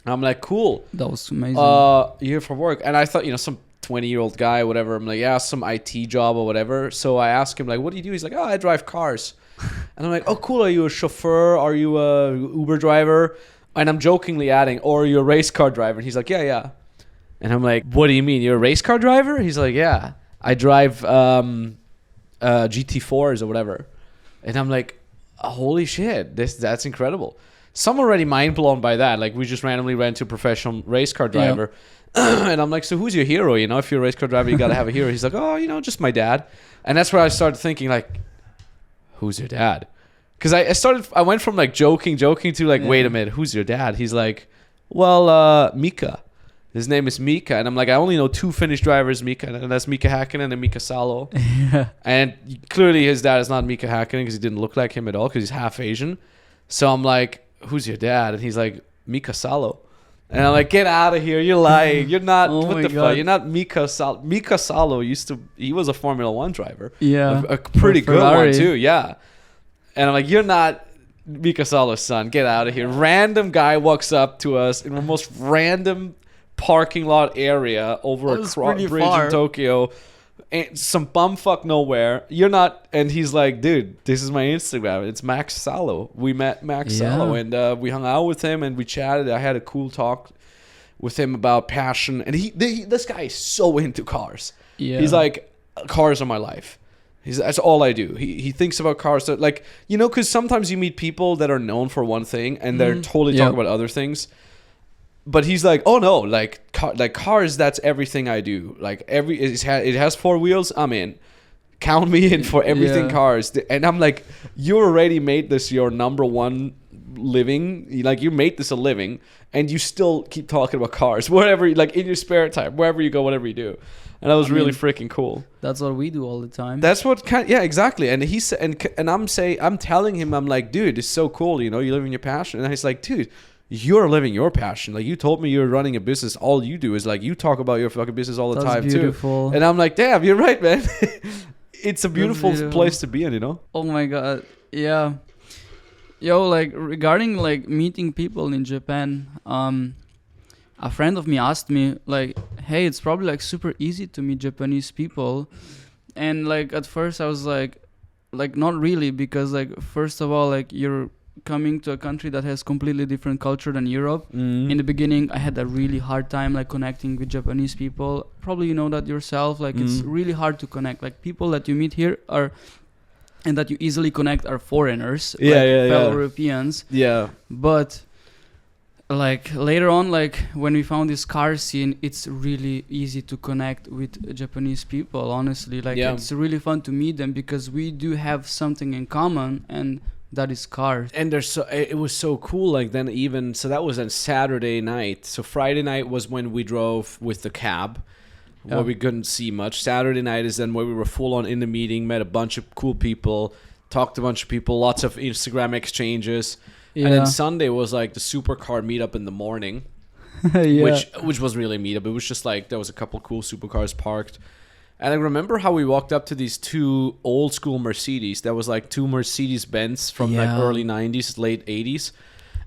Speaker 1: I'm like, cool.
Speaker 2: That was amazing.
Speaker 1: You're here for work. And I thought, some 20-year-old guy, whatever. I'm like, yeah, some IT job or whatever. So I asked him, like, what do you do? He's like, oh, I drive cars. And I'm like, oh, cool. Are you a chauffeur? Are you a Uber driver? And I'm jokingly adding, or are you a race car driver? And he's like, yeah. And I'm like, what do you mean? You're a race car driver? He's like, yeah. I drive GT4s or whatever. And I'm like, holy shit, that's incredible. So I'm already mind blown by that. Like, we just randomly ran to a professional race car driver. Yeah. And I'm like, so who's your hero? If you're a race car driver, you got to have a hero. He's like, oh, just my dad. And that's where I started thinking, like, who's your dad? Because I went from like joking to like, wait a minute, who's your dad? He's like, well, Mika. His name is Mika. And I'm like, I only know 2 Finnish drivers, Mika. And that's Mika Häkkinen and Mika Salo.
Speaker 2: Yeah.
Speaker 1: And clearly his dad is not Mika Häkkinen because he didn't look like him at all because he's half Asian. So I'm like, who's your dad? And he's like, Mika Salo. And I'm like, get out of here. You're lying. You're not. What the fuck? You're not Mika Salo. Mika Salo he was a Formula 1 driver.
Speaker 2: Yeah.
Speaker 1: A pretty good one too. Yeah. And I'm like, you're not Mika Salo's son. Get out of here. Random guy walks up to us in the most random parking lot area over a bridge in Tokyo. And some bumfuck nowhere. You're not. And he's like, dude, this is my Instagram. It's Max Salo. We met Max Salo, and we hung out with him and we chatted. I had a cool talk with him about passion. And this guy is so into cars.
Speaker 2: Yeah.
Speaker 1: He's like, cars are my life. That's all I do. He thinks about cars that, like, because sometimes you meet people that are known for one thing and they're totally talking about other things. But he's like, oh no, like cars, that's everything I do. Like it has 4 wheels, I'm in. Count me in for everything cars. And I'm like, you already made this your number one living. Like, you made this a living, and you still keep talking about cars, whatever, like in your spare time, wherever you go, whatever you do. And that was really freaking cool.
Speaker 2: That's what we do all the time.
Speaker 1: That's what exactly. And he said, and I'm telling him, I'm like, dude, it's so cool. You live in your passion. And he's like, dude, you're living your passion. Like, you told me you're running a business. All you do is, like, you talk about your fucking business all the time
Speaker 2: beautiful.
Speaker 1: Too. And I'm like, damn, you're right, man. It's a beautiful place to be in,
Speaker 2: Oh my God. Yeah. Yo, like, regarding like meeting people in Japan, a friend of me asked me, like, hey, it's probably like super easy to meet Japanese people. And like at first I was like not really, because like, first of all, like, you're coming to a country that has completely different culture than Europe. In the beginning I had a really hard time like connecting with Japanese people. Probably you know that yourself. Like, it's really hard to connect. Like, people that you meet here and that you easily connect are foreigners, fellow Europeans.
Speaker 1: Yeah.
Speaker 2: But like later on, like when we found this car scene, it's really easy to connect with Japanese people, honestly. Like it's really fun to meet them because we do have something in common, and that is cars.
Speaker 1: And it was so cool. Like then even so that was on Saturday night. So Friday night was when we drove with the cab, where we couldn't see much. Saturday night is then where we were full on in the meeting, met a bunch of cool people, talked to a bunch of people, lots of Instagram exchanges. Yeah. And then Sunday was like the supercar meetup in the morning, which was really a meetup. It was just like there was a couple cool supercars parked. And I remember how we walked up to these two old school Mercedes. That was like two Mercedes-Benz from like early 90s, late 80s.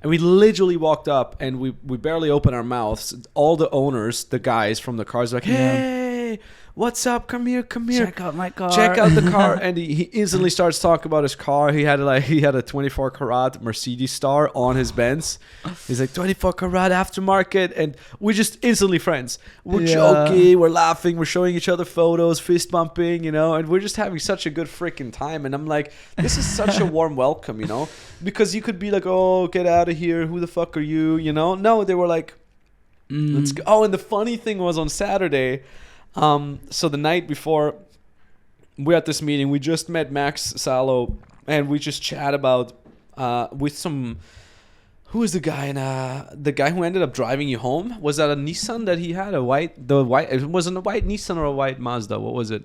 Speaker 1: And we literally walked up and we barely opened our mouths. All the owners, the guys from the cars, were like, hey, what's up? Come here.
Speaker 2: Check out my car.
Speaker 1: Check out the car. And he instantly starts talking about his car. He had a 24 karat Mercedes Star on his Benz. He's like 24 karat aftermarket, and we're just instantly friends. We're joking, we're laughing, we're showing each other photos, fist bumping, and we're just having such a good freaking time. And I'm like, this is such a warm welcome, because you could be like, oh, get out of here. Who the fuck are you? No, they were like, let's go. Oh, and the funny thing was on Saturday. So the night before we're at this meeting, we just met Max Salo, and we just chat about with some. Who is the guy? The guy who ended up driving you home? Was that a Nissan that he had? It wasn't a white Nissan or a white Mazda. What was it?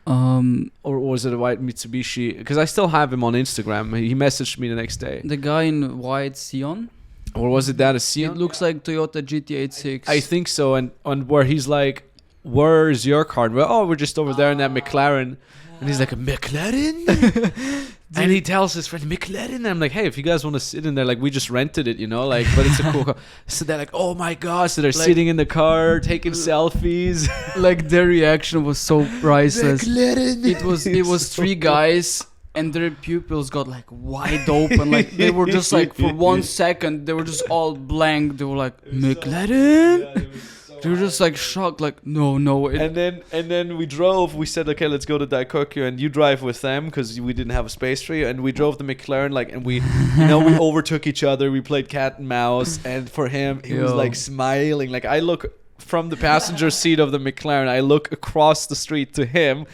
Speaker 1: Or was it a white Mitsubishi? Because I still have him on Instagram. He messaged me the next day.
Speaker 2: The guy in white Sion.
Speaker 1: Or was it that a Sion?
Speaker 2: It looks like Toyota GT86.
Speaker 1: I think so. And where he's like, where's your car? We're just over there in that McLaren. And he's like, a McLaren? And he tells his friend, McLaren? And I'm like, hey, if you guys want to sit in there, like, we just rented it, but it's a cool car. So they're like, oh my gosh. So they're sitting in the car, taking selfies.
Speaker 2: Like, their reaction was so priceless.
Speaker 1: McLaren.
Speaker 2: It was three guys, and their pupils got like wide open. Like, they were just like, for 1 second, they were just all blank. They were like, McLaren? They were just like shocked, like no.
Speaker 1: And then we drove. We said, okay, let's go to Daikokyo, and you drive with them because we didn't have a space for you. And we drove the McLaren, and we, we overtook each other. We played cat and mouse, and for him, he was like smiling. Like I look from the passenger seat of the McLaren, I look across the street to him.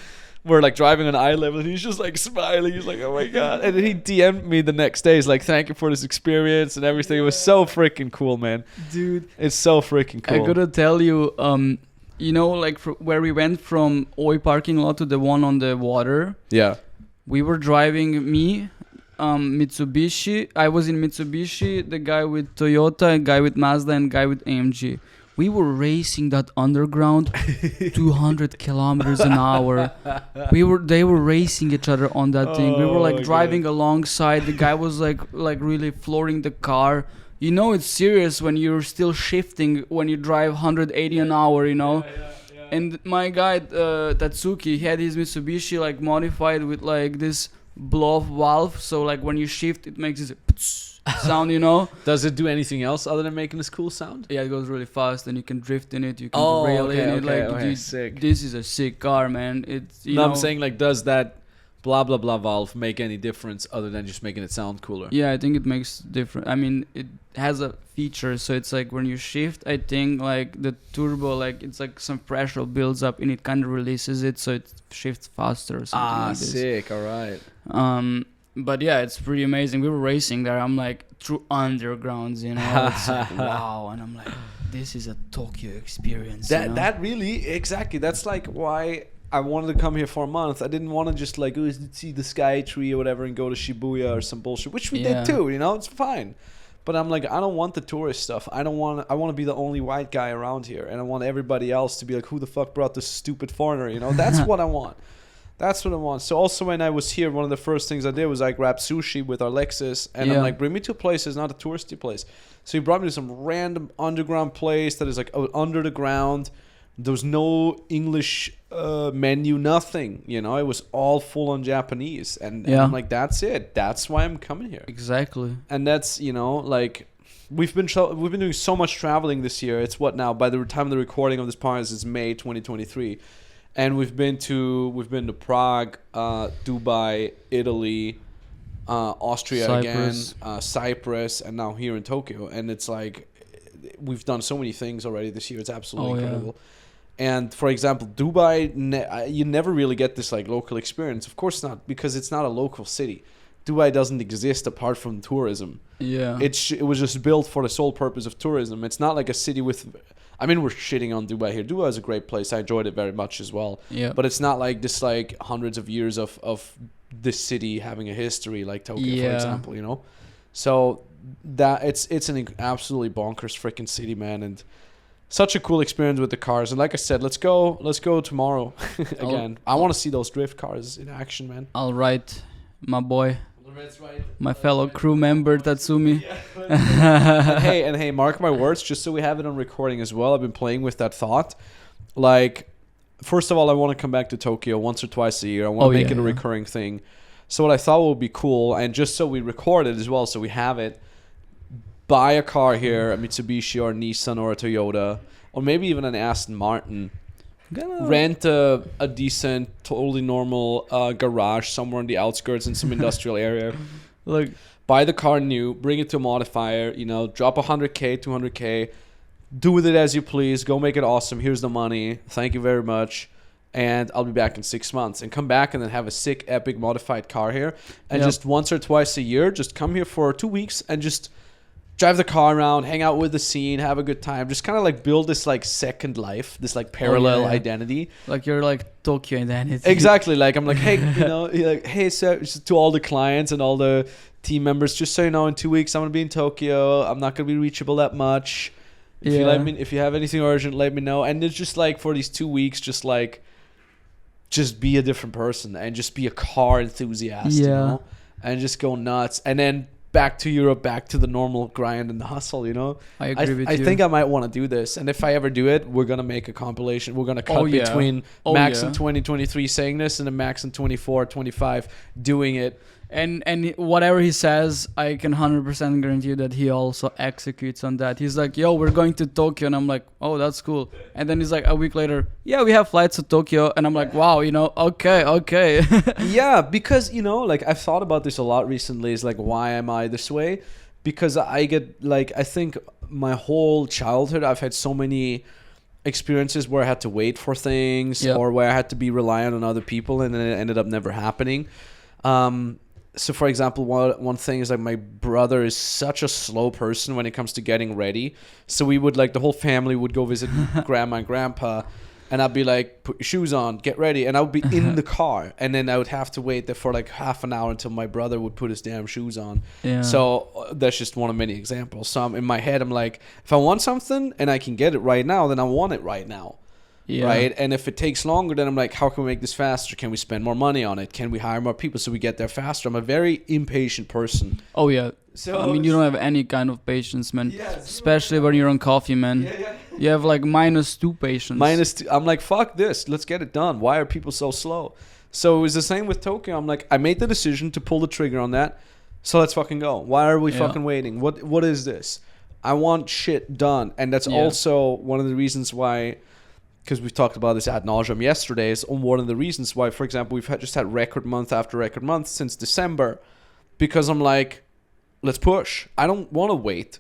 Speaker 1: We're like driving on eye level, and he's just like smiling. He's like, oh my god. And then he DM'd me the next day. He's like, thank you for this experience and everything. It was so freaking cool, man.
Speaker 2: Dude,
Speaker 1: it's so freaking cool.
Speaker 2: I gotta tell you, where we went from Oi parking lot to the one on the water.
Speaker 1: Yeah.
Speaker 2: We were driving Mitsubishi. I was in Mitsubishi, the guy with Toyota, a guy with Mazda, and guy with AMG. We were racing that underground 200 kilometers an hour. They were racing each other on that thing. We were like driving alongside. The guy was like really flooring the car. It's serious when you're still shifting when you drive 180 an hour, Yeah. And my guy Tatsuki, he had his Mitsubishi like modified with like this blow-off valve. So like when you shift, it makes this sound,
Speaker 1: Does it do anything else other than making this cool sound?
Speaker 2: Yeah, it goes really fast, and you can drift in it. You can rail in it.
Speaker 1: Sick.
Speaker 2: This is a sick car, man. It's
Speaker 1: I'm saying, like, does that blah blah blah valve make any difference other than just making it sound cooler?
Speaker 2: Yeah, I think it makes different. I mean, it has a feature, so it's like when you shift, I think like the turbo, like it's like some pressure builds up and it kind of releases it, so it shifts faster or something like this.
Speaker 1: Sick. All right.
Speaker 2: But yeah, it's pretty amazing. We were racing there. I'm like through undergrounds, It's like, wow, and I'm like, this is a Tokyo experience.
Speaker 1: That really exactly. That's like why I wanted to come here for a month. I didn't want to just like see the Sky Tree or whatever and go to Shibuya or some bullshit, which we did too. It's fine. But I'm like, I don't want the tourist stuff. I want to be the only white guy around here, and I want everybody else to be like, who the fuck brought this stupid foreigner? That's what I want. That's what I want. So also when I was here, one of the first things I did was I grabbed sushi with our Lexus, and I'm like, bring me to a place that's not a touristy place. So he brought me to some random underground place that is like under the ground. There was no English menu, nothing. It was all full on Japanese, and I'm like, that's it. That's why I'm coming here.
Speaker 2: Exactly.
Speaker 1: And that's like we've been doing so much traveling this year. It's what now? By the time of the recording of this podcast, it's May 2023. And we've been to Prague, Dubai, Italy, Austria
Speaker 2: Cyprus.
Speaker 1: again, Cyprus, and now here in Tokyo. And it's like we've done so many things already this year. It's absolutely incredible. And for example, Dubai, you never really get this like local experience. Of course not, because it's not a local city. Dubai doesn't exist apart from tourism.
Speaker 2: Yeah.
Speaker 1: It was just built for the sole purpose of tourism. It's not like a city with... I mean, we're shitting on Dubai here. Dubai is a great place. I enjoyed it very much as well.
Speaker 2: Yeah.
Speaker 1: But it's not like this like hundreds of years of this city having a history like Tokyo, for example, you know? So that it's an absolutely bonkers freaking city, man. And such a cool experience with the cars. And like I said, let's go tomorrow again. I want to see those drift cars in action, man.
Speaker 2: I'll write my boy. My fellow crew member Tatsumi.
Speaker 1: and hey, mark my words, just so we have it on recording as well. I've been playing with that thought. Like, first of all, I want to come back to Tokyo once or twice a year. I want to make it a recurring thing. So what I thought would be cool, and just so we record it as well, so we have it, buy a car here, a Mitsubishi or a Nissan or a Toyota, or maybe even an Aston Martin. Rent a decent, totally normal garage somewhere on the outskirts in some industrial area. Like, buy the car new, bring it to a modifier, you know, drop 100K, 200K, do with it as you please, go make it awesome. Here's the money. Thank you very much. And I'll be back in 6 months. And come back and then have a sick, epic, modified car here. And just once or twice a year, just come here for 2 weeks and just drive the car around, hang out with the scene, have a good time. Just kind of like build this like second life, this like parallel identity.
Speaker 2: Like you're like Tokyo identity.
Speaker 1: Exactly. Like I'm like, hey, you know, like, hey, so to all the clients and all the team members, just so you know, in 2 weeks I'm gonna be in Tokyo. I'm not gonna be reachable that much. If you have anything urgent, let me know. And it's just like for these 2 weeks, just be a different person and just be a car enthusiast, you know, and just go nuts. And then back to Europe, back to the normal grind and the hustle, you know.
Speaker 2: I agree with you.
Speaker 1: I think I might want to do this. And if I ever do it, we're going to make a compilation. We're going to cut between Max in 2023 saying this and then Max in 24, 25 doing it.
Speaker 2: And whatever he says, I can 100% guarantee you that he also executes on that. He's like, yo, we're going to Tokyo. And I'm like, oh, that's cool. And then he's like, a week later, yeah, we have flights to Tokyo. And I'm like, wow, you know, okay.
Speaker 1: Yeah, because, you know, like I've thought about this a lot recently. Is like, why am I this way? Because I get like, I think my whole childhood, I've had so many experiences where I had to wait for things or where I had to be reliant on other people and then it ended up never happening. So, for example, one thing is like my brother is such a slow person when it comes to getting ready. So we would like the whole family would go visit grandma and grandpa, and I'd be like, put your shoes on, get ready. And I would be in the car, and then I would have to wait there for like half an hour until my brother would put his damn shoes on. Yeah. So that's just one of many examples. So in my head, I'm like, if I want something and I can get it right now, then I want it right now. Yeah. Right. And if it takes longer, then I'm like, how can we make this faster? Can we spend more money on it? Can we hire more people so we get there faster? I'm a very impatient person.
Speaker 2: Oh, yeah. So I mean, you don't have any kind of patience, man. Yeah, especially when you're on coffee, man. Yeah. You have like -2 patience.
Speaker 1: -2. I'm like, fuck this. Let's get it done. Why are people so slow? So it was the same with Tokyo. I'm like, I made the decision to pull the trigger on that. So let's fucking go. Why are we fucking waiting? What is this? I want shit done. And that's also one of the reasons why... Because we've talked about this ad nauseum yesterday, is one of the reasons why, for example, we've just had record month after record month since December. Because I'm like, let's push. I don't want to wait.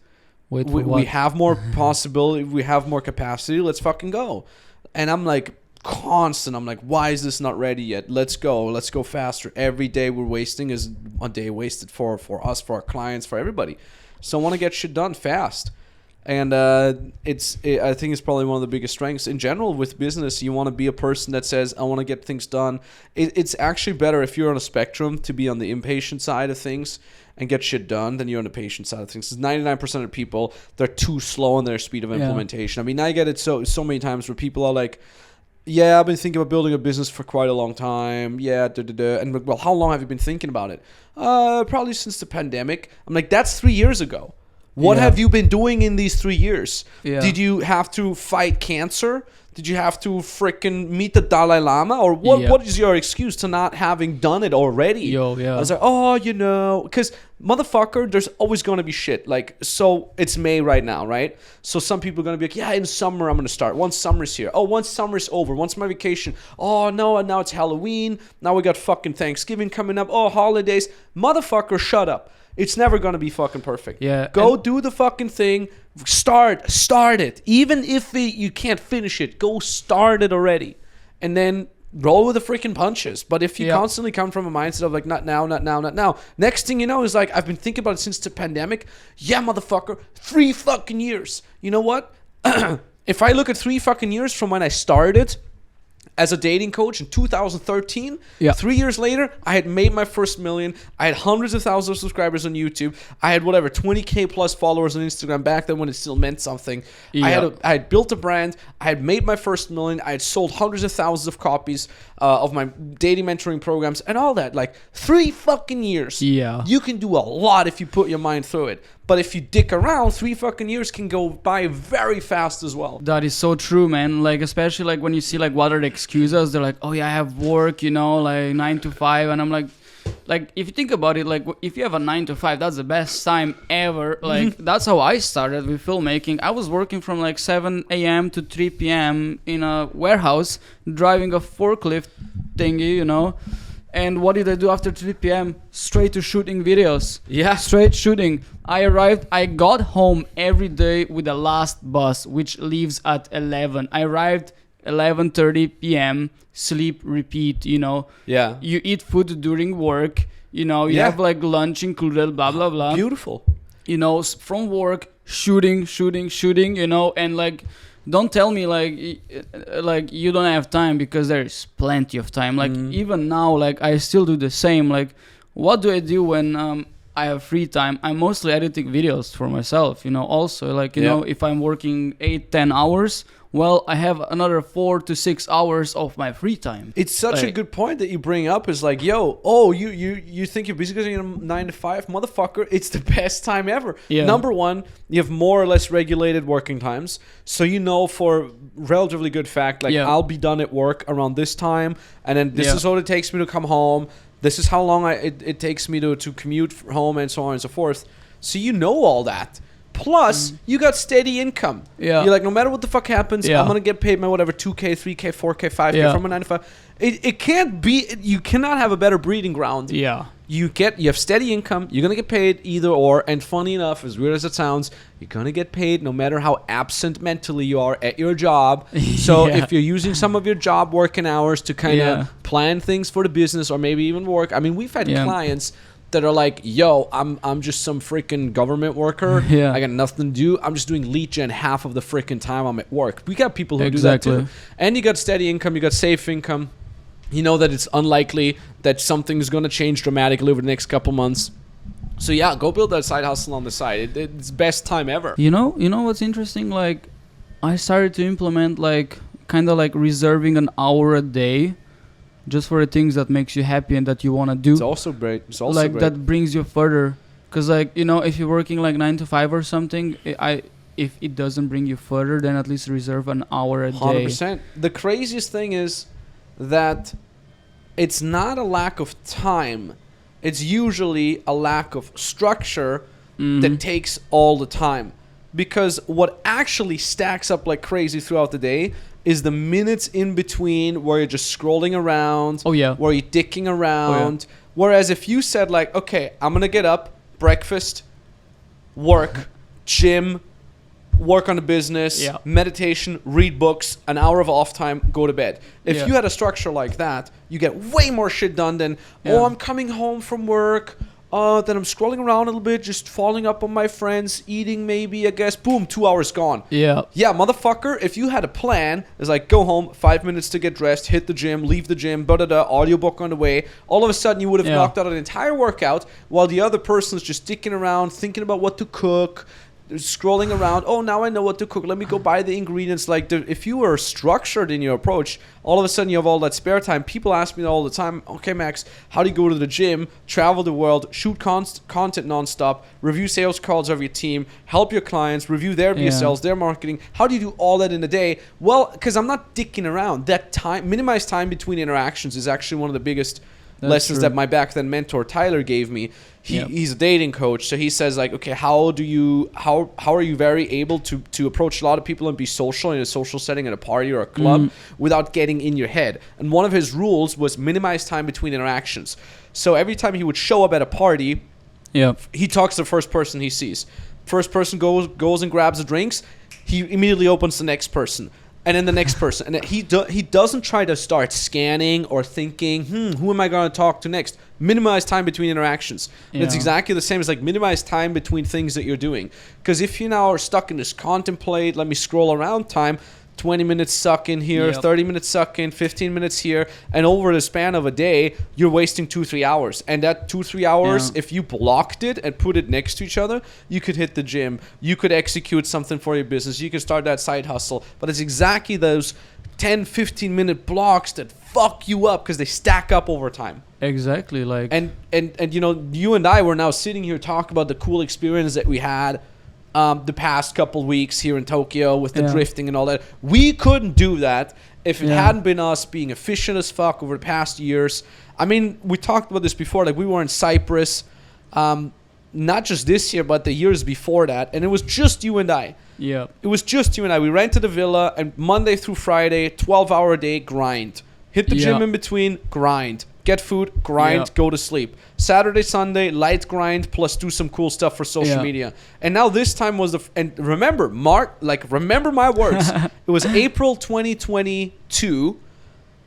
Speaker 1: We have more possibility. We have more capacity. Let's fucking go. And I'm like constant. I'm like, why is this not ready yet? Let's go. Let's go faster. Every day we're wasting is a day wasted for us, for our clients, for everybody. So I want to get shit done fast. And I think it's probably one of the biggest strengths in general with business. You want to be a person that says, I want to get things done. It's actually better if you're on a spectrum to be on the impatient side of things and get shit done than you're on the patient side of things. Because 99% of people, they're too slow in their speed of implementation. I mean, I get it so many times where people are like, yeah, I've been thinking about building a business for quite a long time. Yeah, And well, how long have you been thinking about it? Probably since the pandemic. I'm like, that's 3 years ago. What
Speaker 2: Yeah.
Speaker 1: have you been doing in these 3 years?
Speaker 2: Yeah.
Speaker 1: Did you have to fight cancer? Did you have to freaking meet the Dalai Lama? Or what?
Speaker 2: Yeah.
Speaker 1: What is your excuse to not having done it already?
Speaker 2: Yeah.
Speaker 1: I was like, oh, because motherfucker, there's always going to be shit. Like, so it's May right now, right? So some people are going to be like, yeah, in summer I'm going to start. Once summer's here. Oh, once summer's over. Once my vacation. Oh, no, and now it's Halloween. Now we got fucking Thanksgiving coming up. Oh, holidays. Motherfucker, shut up. It's never going to be fucking perfect.
Speaker 2: Yeah,
Speaker 1: Go do the fucking thing. Start it. Even if you can't finish it, go start it already. And then roll with the freaking punches. But if you constantly come from a mindset of like, not now, not now, not now. Next thing you know is like, I've been thinking about it since the pandemic. Yeah, motherfucker. 3 fucking years. You know what? If I look at 3 fucking years from when I started as a dating coach in 2013, 3 years later, I had made my first million. I had hundreds of thousands of subscribers on YouTube. I had 20K plus followers on Instagram back then when it still meant something. I had built a brand. I had made my first million. I had sold hundreds of thousands of copies of my dating mentoring programs and all that. Like 3 fucking years.
Speaker 2: Yeah.
Speaker 1: You can do a lot if you put your mind through it. But if you dick around, 3 fucking years can go by very fast as well.
Speaker 2: That is so true, man. Like, especially like when you see like what are the excuses, they're like, oh yeah, I have work, like 9 to 5, and I'm like if you think about it, like if you have a 9 to 5, that's the best time ever. Like that's how I started with filmmaking. I was working from like 7 a.m. to 3 p.m. in a warehouse, driving a forklift thingy, And what did I do after 3 p.m.? Straight to shooting videos.
Speaker 1: Yeah.
Speaker 2: Straight shooting. I got home every day with the last bus, which leaves at 11. I arrived 11:30 p.m., sleep, repeat,
Speaker 1: Yeah.
Speaker 2: You eat food during work, you have like lunch included, blah, blah, blah.
Speaker 1: Beautiful.
Speaker 2: From work, shooting, and like, don't tell me like you don't have time, because there is plenty of time. Like even now, like I still do the same. Like what do I do when I have free time? I'm mostly editing videos for myself, also like, if I'm working 8-10 hours, well, I have another 4 to 6 hours of my free time.
Speaker 1: It's such a good point that you bring up. Is like, you think you're busy because you're 9 to 5, motherfucker. It's the best time ever.
Speaker 2: Yeah.
Speaker 1: Number one, you have more or less regulated working times, so for relatively good fact, like I'll be done at work around this time, and then this is what it takes me to come home. This is how long it takes me to commute home, and so on and so forth. So all that. Plus, you got steady income.
Speaker 2: Yeah.
Speaker 1: You're like, no matter what the fuck happens, I'm going to get paid my 2K, 3K, 4K, 5K from a 9 to 5. It can't be, you cannot have a better breeding ground.
Speaker 2: Yeah.
Speaker 1: You have steady income. You're going to get paid either or. And funny enough, as weird as it sounds, you're going to get paid no matter how absent mentally you are at your job. So if you're using some of your job working hours to kind of plan things for the business or maybe even work. I mean, we've had clients that are like, I'm just some freaking government worker. Yeah. I got nothing to do. I'm just doing lead gen half of the freaking time I'm at work. We got people who do that too. And you got steady income, you got safe income. You know that it's unlikely that something's going to change dramatically over the next couple months. So go build that side hustle on the side. It's best time ever.
Speaker 2: You know what's interesting? Like, I started to implement like kind of like reserving an hour a day just for the things that makes you happy and that you want to do.
Speaker 1: It's also great.
Speaker 2: That brings you further. Because like, if you're working like 9 to 5 or something, if it doesn't bring you further, then at least reserve an hour a day.
Speaker 1: 100%. The craziest thing is that it's not a lack of time. It's usually a lack of structure that takes all the time. Because what actually stacks up like crazy throughout the day is the minutes in between where you're just scrolling around, where you're dicking around. Whereas if you said like, okay, I'm going to get up, breakfast, work, gym, work on the business, meditation, read books, an hour of off time, go to bed. If you had a structure like that, you get way more shit done than, I'm coming home from work, then I'm scrolling around a little bit, just following up on my friends, eating maybe, I guess, boom, 2 hours gone. Yeah, motherfucker, if you had a plan, it's like, go home, 5 minutes to get dressed, hit the gym, leave the gym, audiobook on the way, all of a sudden you would have knocked out an entire workout while the other person's just dicking around, thinking about what to cook, scrolling around. Oh, now I know what to cook. Let me go buy the ingredients. Like, if you were structured in your approach, all of a sudden you have all that spare time. People ask me all the time, okay, Max, how do you go to the gym, travel the world, shoot content nonstop, review sales calls of your team, help your clients, review their VSLs, their marketing? How do you do all that in a day? Well, because I'm not dicking around. That time, minimized time between interactions is actually one of the biggest lessons that my back then mentor Tyler gave me. He's a dating coach, so he says like, okay, how are you very able to approach a lot of people and be social in a social setting at a party or a club without getting in your head? And one of his rules was minimize time between interactions. So every time he would show up at a party, he talks to the first person he sees. First person goes and grabs the drinks. He immediately opens the next person. And then the next person. And he doesn't try to start scanning or thinking, who am I going to talk to next? Minimize time between interactions. And it's exactly the same as like minimize time between things that you're doing. Because if you now are stuck in this contemplate, let me scroll around time, 20 minutes suck in here, 30 minutes suck in, 15 minutes here, and over the span of a day, you're wasting 2-3 hours. And that 2-3 hours, if you blocked it and put it next to each other, you could hit the gym, you could execute something for your business, you could start that side hustle. But it's exactly those 10-15 minute blocks that fuck you up because they stack up over time.
Speaker 2: Exactly. Like
Speaker 1: and you know, you and I were now sitting here talking about the cool experience that we had the past couple weeks here in Tokyo with the drifting and all that. We couldn't do that if it hadn't been us being efficient as fuck over the past years. I mean, we talked about this before. Like, we were in Cyprus, not just this year, but the years before that. And it was just you and I.
Speaker 2: Yeah.
Speaker 1: It was just you and I. We rented a villa, and Monday through Friday, 12-hour a day, grind. Hit the gym in between, grind. Get food, grind, go to sleep. Saturday, Sunday, light grind, plus do some cool stuff for social media. And now this time was and remember, remember my words. It was April 2022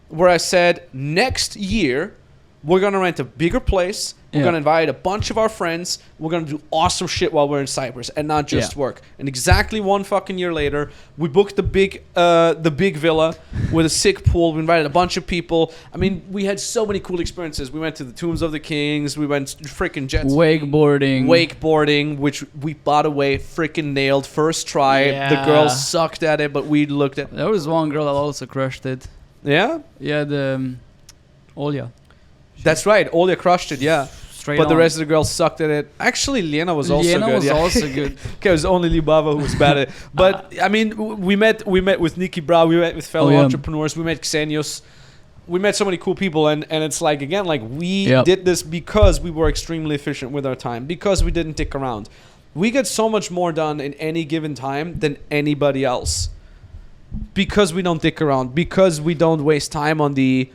Speaker 1: where I said, next year, we're going to rent a bigger place. We're going to invite a bunch of our friends. We're going to do awesome shit while we're in Cyprus and not just work. And exactly 1 fucking year later, we booked the big villa with a sick pool. We invited a bunch of people. I mean, we had so many cool experiences. We went to the Tombs of the Kings. We went freaking jet wakeboarding, which we, by the way, freaking nailed first try. The girls sucked at it, but we looked at.
Speaker 2: There was one girl that also crushed it.
Speaker 1: Yeah?
Speaker 2: Yeah, the Olya.
Speaker 1: That's right. Olya crushed it, but the rest of the girls sucked at it. Actually, Lena was also good.
Speaker 2: Also good.
Speaker 1: Okay, it was only Libava who was bad at it. But, I mean, we met with Nikki Brau. We met with fellow entrepreneurs. We met Xenios. We met so many cool people. And it's like, again, like we did this because we were extremely efficient with our time. Because we didn't dick around. We get so much more done in any given time than anybody else. Because we don't dick around. Because we don't waste time on these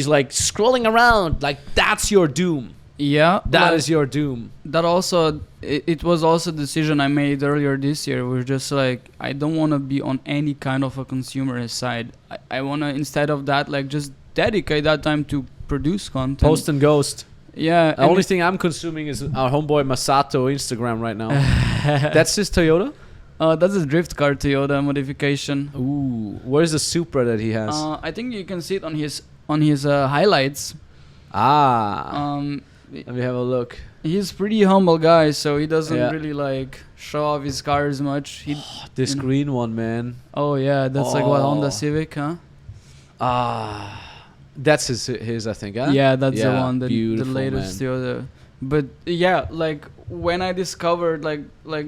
Speaker 1: like scrolling around. Like, that's your doom. That is your doom.
Speaker 2: That also, it was also a decision I made earlier this year. We're just like, I don't want to be on any kind of a consumer side. I want to, instead of that, like, just dedicate that time to produce content.
Speaker 1: Post and ghost.
Speaker 2: Yeah.
Speaker 1: The only thing I'm consuming is our homeboy Masato Instagram right now. That's his Toyota?
Speaker 2: That's a drift car Toyota modification.
Speaker 1: Ooh, where's the Supra that he has?
Speaker 2: I think you can see it on his highlights.
Speaker 1: Let me have a look.
Speaker 2: He's pretty humble guy, so he doesn't really like show off his cars much.
Speaker 1: This green one, man.
Speaker 2: Oh yeah, that's like what, Honda Civic, huh?
Speaker 1: That's his I think, huh?
Speaker 2: Yeah, that's the one, the latest Toyota. But yeah, like when I discovered like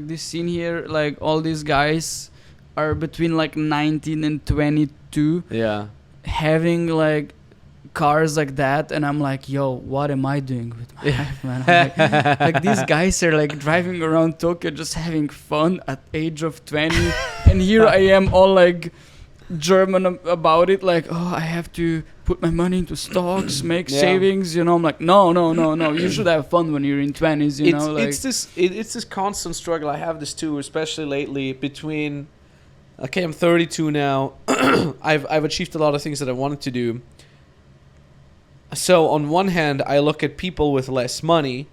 Speaker 2: this scene here, like all these guys are between like 19 and 22.
Speaker 1: Yeah.
Speaker 2: Having like cars like that, and I'm like, yo, what am I doing with my life, man? Like these guys are like driving around Tokyo just having fun at age of 20, and here I am all like German about it, like, oh, I have to put my money into stocks, make savings, you know. I'm like, no, you should have fun when you're in 20s, you know. Like,
Speaker 1: it's this constant struggle. I have this too, especially lately, between okay, I'm 32 now. I've achieved a lot of things that I wanted to do. So on one hand, I look at people with less money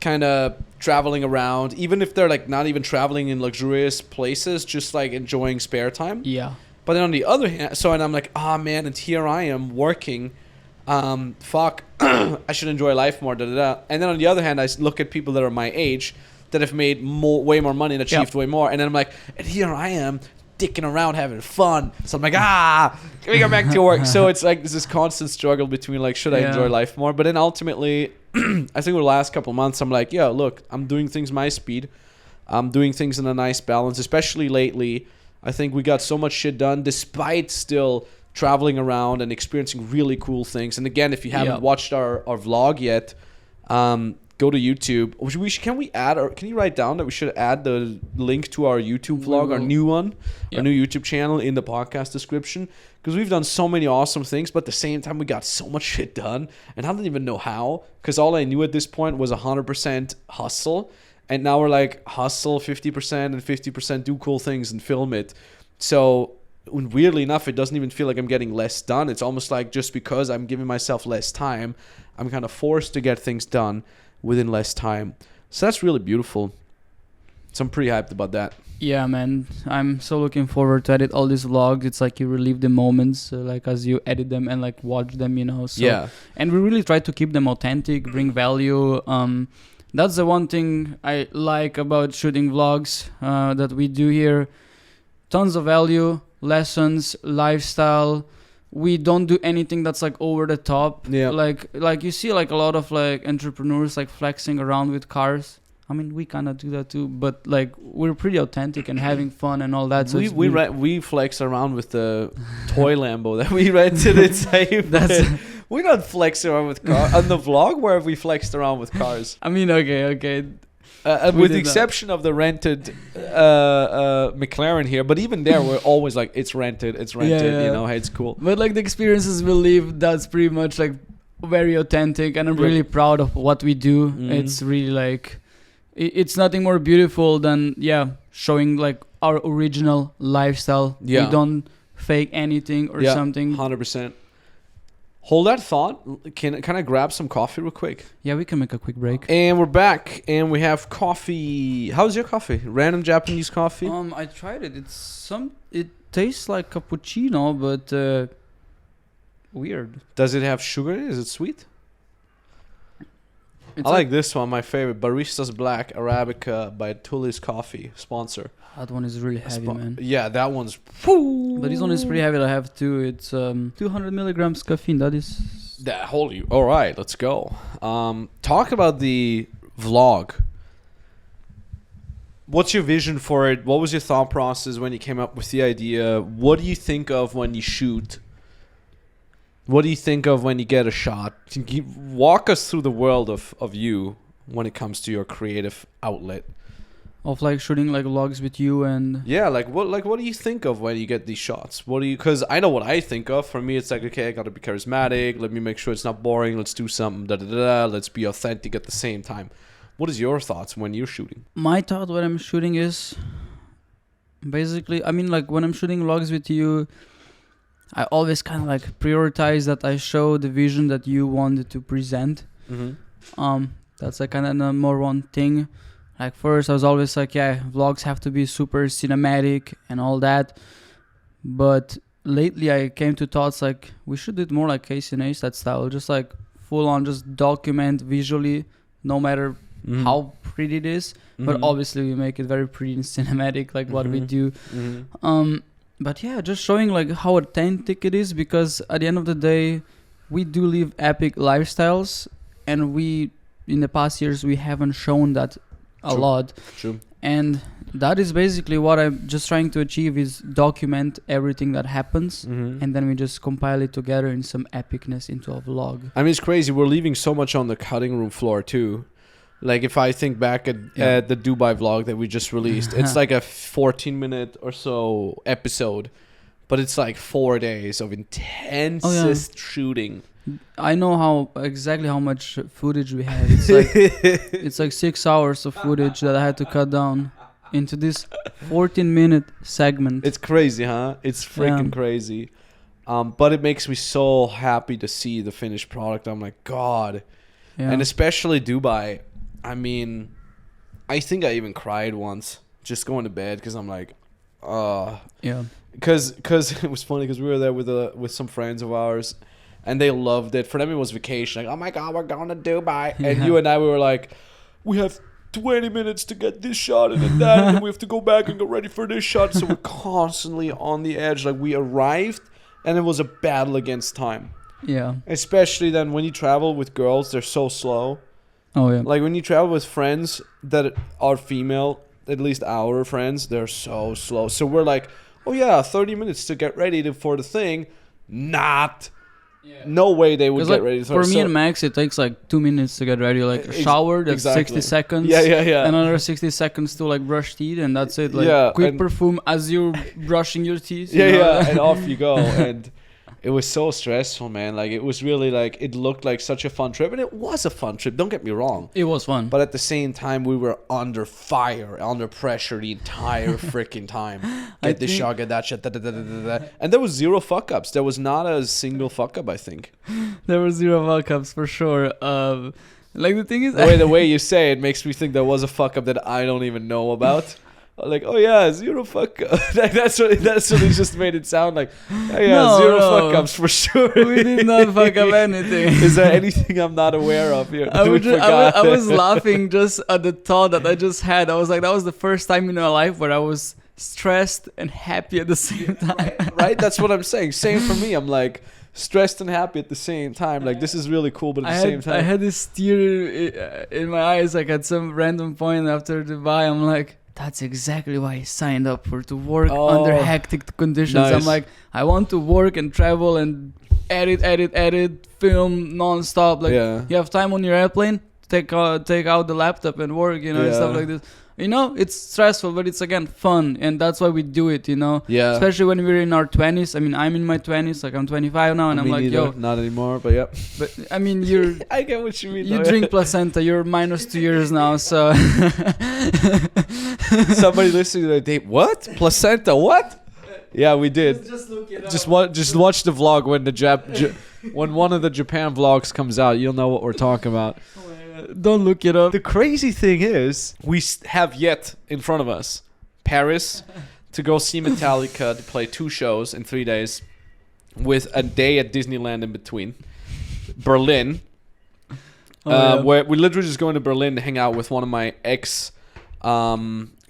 Speaker 1: kind of traveling around, even if they're like not even traveling in luxurious places, just like enjoying spare time.
Speaker 2: Yeah.
Speaker 1: But then on the other hand, and I'm like, man, and here I am working. Fuck, I should enjoy life more. And then on the other hand, I look at people that are my age that have made way more money and achieved way more. And then I'm like, and here I am dicking around having fun. So I'm like, let me go back to work. So it's like this constant struggle between like, should I enjoy life more? But then ultimately, I think over the last couple of months, I'm like, yeah, look, I'm doing things my speed. I'm doing things in a nice balance, especially lately. I think we got so much shit done despite still traveling around and experiencing really cool things. And again, if you haven't watched our vlog yet, go to YouTube. Can you write down that we should add the link to our YouTube vlog, our new one, our new YouTube channel in the podcast description? Because we've done so many awesome things, but at the same time, we got so much shit done. And I didn't even know how, because all I knew at this point was 100% hustle. And now we're like, hustle 50% and 50% do cool things and film it. So weirdly enough, it doesn't even feel like I'm getting less done. It's almost like just because I'm giving myself less time, I'm kind of forced to get things done within less time. So that's really beautiful. So I'm pretty hyped about that.
Speaker 2: Yeah, man. I'm so looking forward to edit all these vlogs. It's like you relive the moments like as you edit them and like watch them, you know. So, and we really try to keep them authentic, bring value. That's the one thing I like about shooting vlogs that we do here. Tons of value, lessons, lifestyle. We don't do anything that's like over the top. Yeah. Like you see like a lot of like entrepreneurs like flexing around with cars. I mean, we kind of do that too, but like we're pretty authentic and having fun and all that. So
Speaker 1: we flex around with the toy Lambo that we rented. We don't flex around with cars. On the vlog, where have we flexed around with cars?
Speaker 2: I mean, okay.
Speaker 1: With the exception of the rented McLaren here, but even there we're always like, it's rented, you know, hey, it's cool.
Speaker 2: But like the experiences we live, that's pretty much like very authentic, and I'm really proud of what we do. It's really like, it's nothing more beautiful than showing like our original lifestyle. We don't fake anything or something.
Speaker 1: 100%. Hold that thought. Can I grab some coffee real quick?
Speaker 2: Yeah, we can make a quick break.
Speaker 1: And we're back, and we have coffee. How's your coffee? Random Japanese coffee?
Speaker 2: I tried it. It tastes like cappuccino, but weird.
Speaker 1: Does it have sugar in it? Is it sweet? I like this one, my favorite. Barista's Black Arabica by Tully's Coffee. Sponsor.
Speaker 2: That one is really heavy, man.
Speaker 1: Yeah, that one's...
Speaker 2: But this one is pretty heavy. I have two. It's 200 milligrams caffeine. That is...
Speaker 1: All right, let's go. Talk about the vlog. What's your vision for it? What was your thought process when you came up with the idea? What do you think of when you shoot? What do you think of when you get a shot? Can you walk us through the world of you when it comes to your creative outlet?
Speaker 2: Of like shooting like vlogs with you and...
Speaker 1: Yeah, what do you think of when you get these shots? Because I know what I think of. For me, it's like, okay, I got to be charismatic. Let me make sure it's not boring. Let's do something. Let's be authentic at the same time. What is your thoughts when you're shooting?
Speaker 2: My thought when I'm shooting is basically, I mean, like when I'm shooting vlogs with you, I always kind of like prioritize that I show the vision that you wanted to present. That's like kind of the more one thing. Like first I was always like, vlogs have to be super cinematic and all that. But lately I came to thoughts like we should do it more like Casey Neistat style. Just like full on just document visually, no matter how pretty it is. But obviously we make it very pretty and cinematic like what we do. But yeah, just showing like how authentic it is, because at the end of the day, we do live epic lifestyles, and we, in the past years, we haven't shown that a lot.
Speaker 1: True.
Speaker 2: And that is basically what I'm just trying to achieve, is document everything that happens, and then we just compile it together in some epicness into a vlog.
Speaker 1: I mean, it's crazy. We're leaving so much on the cutting room floor too. Like if I think back at the Dubai vlog that we just released, it's like a 14-minute or so episode, but it's like 4 days of intensest shooting.
Speaker 2: I know exactly how much footage we have. It's like it's like 6 hours of footage that I had to cut down into this 14-minute segment.
Speaker 1: It's crazy, huh? It's freaking crazy. But it makes me so happy to see the finished product. I'm like, God. Yeah. And especially Dubai. I mean, I think I even cried once just going to bed because I'm like,
Speaker 2: yeah.
Speaker 1: Because it was funny because we were there with some friends of ours, and they loved it. For them, it was vacation. Like, oh my God, we're going to Dubai. And you and I, we were like, we have 20 minutes to get this shot and then that, and then we have to go back and get ready for this shot. So we're constantly on the edge. Like, we arrived and it was a battle against time.
Speaker 2: Yeah.
Speaker 1: Especially then when you travel with girls, they're so slow.
Speaker 2: Oh yeah.
Speaker 1: Like, when you travel with friends that are female, at least our friends, they're so slow. So we're like, oh yeah, 30 minutes to get ready for the thing. Not. Yeah. No way they would get ready.
Speaker 2: For me and Max, it takes like 2 minutes to get ready. Like a shower, that's 60 seconds.
Speaker 1: Yeah.
Speaker 2: Another 60 seconds to like brush teeth, and that's it. Like quick perfume as you're brushing your teeth.
Speaker 1: And off you go. And it was so stressful, man. Like, it was really like, it looked like such a fun trip, and it was a fun trip. Don't get me wrong.
Speaker 2: It was fun.
Speaker 1: But at the same time, we were under fire, under pressure the entire freaking time. Get this shot, get that shot, and there was zero fuck ups. There was not a single fuck up, I think.
Speaker 2: There were zero fuck ups for sure. Like, the thing is,
Speaker 1: the way you say it makes me think there was a fuck up that I don't even know about. Like, oh yeah, zero fuck up. That's what he just made it sound like. Oh yeah, zero fuck ups for sure.
Speaker 2: We did not fuck up anything.
Speaker 1: Is there anything I'm not aware of here?
Speaker 2: I was laughing just at the thought that I just had. I was like, that was the first time in my life where I was stressed and happy at the same time.
Speaker 1: Right? That's what I'm saying. Same for me. I'm like stressed and happy at the same time. Like, this is really cool, but at the same time,
Speaker 2: I had this tear in my eyes, like at some random point after Dubai. I'm like, that's exactly why I signed up to work under hectic conditions. Nice. I'm like, I want to work and travel and edit, film non-stop. Like, you have time on your airplane, take out the laptop and work, and stuff like this. It's stressful, but it's, again, fun, and that's why we do it,
Speaker 1: Yeah.
Speaker 2: Especially when we're in our 20s. I mean, I'm in my 20s, like I'm 25 now, and I'm like, yo.
Speaker 1: Not anymore, but yeah.
Speaker 2: But, I mean, you're...
Speaker 1: I get what you mean.
Speaker 2: You drink placenta, you're minus 2 years now, so...
Speaker 1: Somebody listening to the date, what? Placenta, what? Yeah, we did.
Speaker 2: Just look it up.
Speaker 1: Just watch the vlog when when one of the Japan vlogs comes out. You'll know what we're talking about.
Speaker 2: Don't look it up.
Speaker 1: The crazy thing is, we have yet in front of us Paris to go see Metallica, to play 2 shows in 3 days, with a day at Disneyland in between. Berlin, where we're literally just going to Berlin to hang out with one of my ex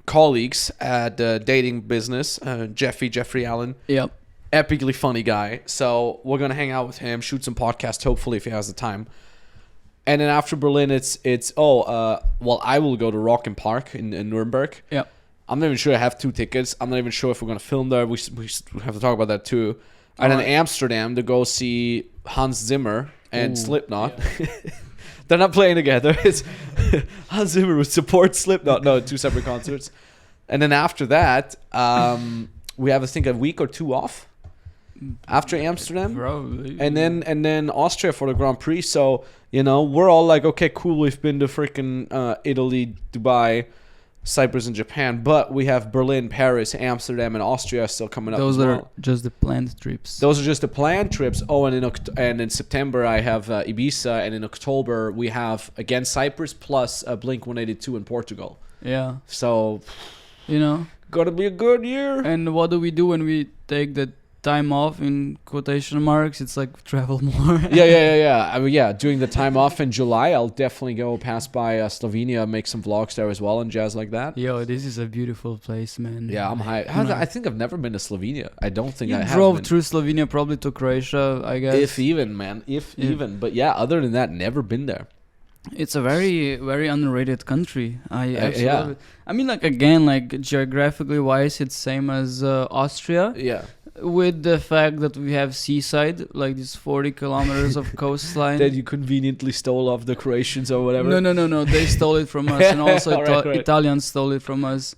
Speaker 1: colleagues at the dating business, Jeffrey Allen.
Speaker 2: Yep.
Speaker 1: Epically funny guy. So we're gonna hang out with him, shoot some podcasts, hopefully, if he has the time. And then after Berlin, I will go to Rock and Park in Nuremberg.
Speaker 2: Yeah.
Speaker 1: I'm not even sure I have 2 tickets. I'm not even sure if we're going to film there. We have to talk about that too. And then Amsterdam to go see Hans Zimmer and Slipknot. Yeah. They're not playing together. It's Hans Zimmer would support Slipknot. No, 2 separate concerts. And then after that, we have, I think, a week or 2 off after Amsterdam.
Speaker 2: Probably.
Speaker 1: And then Austria for the Grand Prix. So, we're all like, okay, cool. We've been to freaking Italy, Dubai, Cyprus, and Japan. But we have Berlin, Paris, Amsterdam, and Austria still coming up.
Speaker 2: Those are just the planned trips.
Speaker 1: Those are just the planned trips. Oh, and in September, I have Ibiza. And in October, we have, again, Cyprus plus Blink-182 in Portugal.
Speaker 2: Yeah.
Speaker 1: So, gonna be a good year.
Speaker 2: And what do we do when we take the time off, in quotation marks? It's like travel more.
Speaker 1: Yeah. I mean, during the time off in July, I'll definitely go pass by Slovenia, make some vlogs there as well, and jazz like that.
Speaker 2: Yo, this is a beautiful place, man.
Speaker 1: Yeah, I'm high. I think I've never been to Slovenia. I don't think I have.
Speaker 2: Drove through Slovenia, probably to Croatia, I guess.
Speaker 1: If even. But yeah, other than that, never been there.
Speaker 2: It's a very, very underrated country. I absolutely love it. I mean, like, again, like, geographically wise, it's same as Austria.
Speaker 1: Yeah.
Speaker 2: With the fact that we have seaside, like these 40 kilometers of coastline.
Speaker 1: That you conveniently stole off the Croatians or whatever.
Speaker 2: No. They stole it from us. And also right. Italians stole it from us.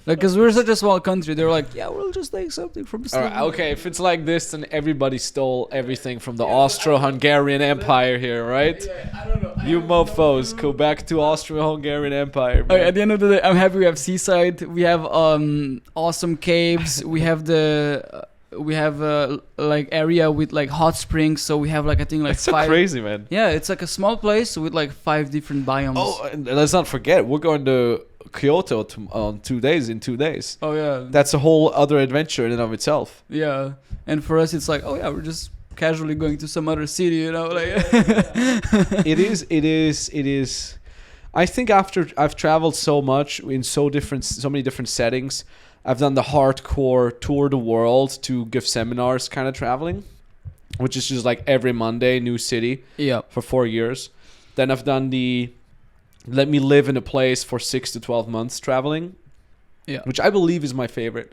Speaker 2: Like, because we're such a small country, they're like, yeah, we'll just take something from Slovenia.
Speaker 1: Right, okay, if it's like this, then everybody stole everything from the Austro-Hungarian Empire here, right?
Speaker 2: Yeah, I don't know.
Speaker 1: You mofos, go back to Austro-Hungarian Empire.
Speaker 2: Okay, at the end of the day, I'm happy we have seaside. We have awesome caves. We have like area with like hot springs. So we have like, I think, like
Speaker 1: That's
Speaker 2: 5.
Speaker 1: So crazy, man.
Speaker 2: Yeah, it's like a small place with like 5 different biomes.
Speaker 1: Oh, and let's not forget, we're going to Kyoto in 2 days.
Speaker 2: Oh yeah,
Speaker 1: that's a whole other adventure in and of itself.
Speaker 2: Yeah, and for us it's like, oh yeah, we're just casually going to some other city, like.
Speaker 1: It is. I think after I've traveled so much in so many different settings, I've done the hardcore tour the world to give seminars kind of traveling, which is just like every Monday, new city for 4 years. Then I've done the let me live in a place for 6 to 12 months traveling, which I believe is my favorite.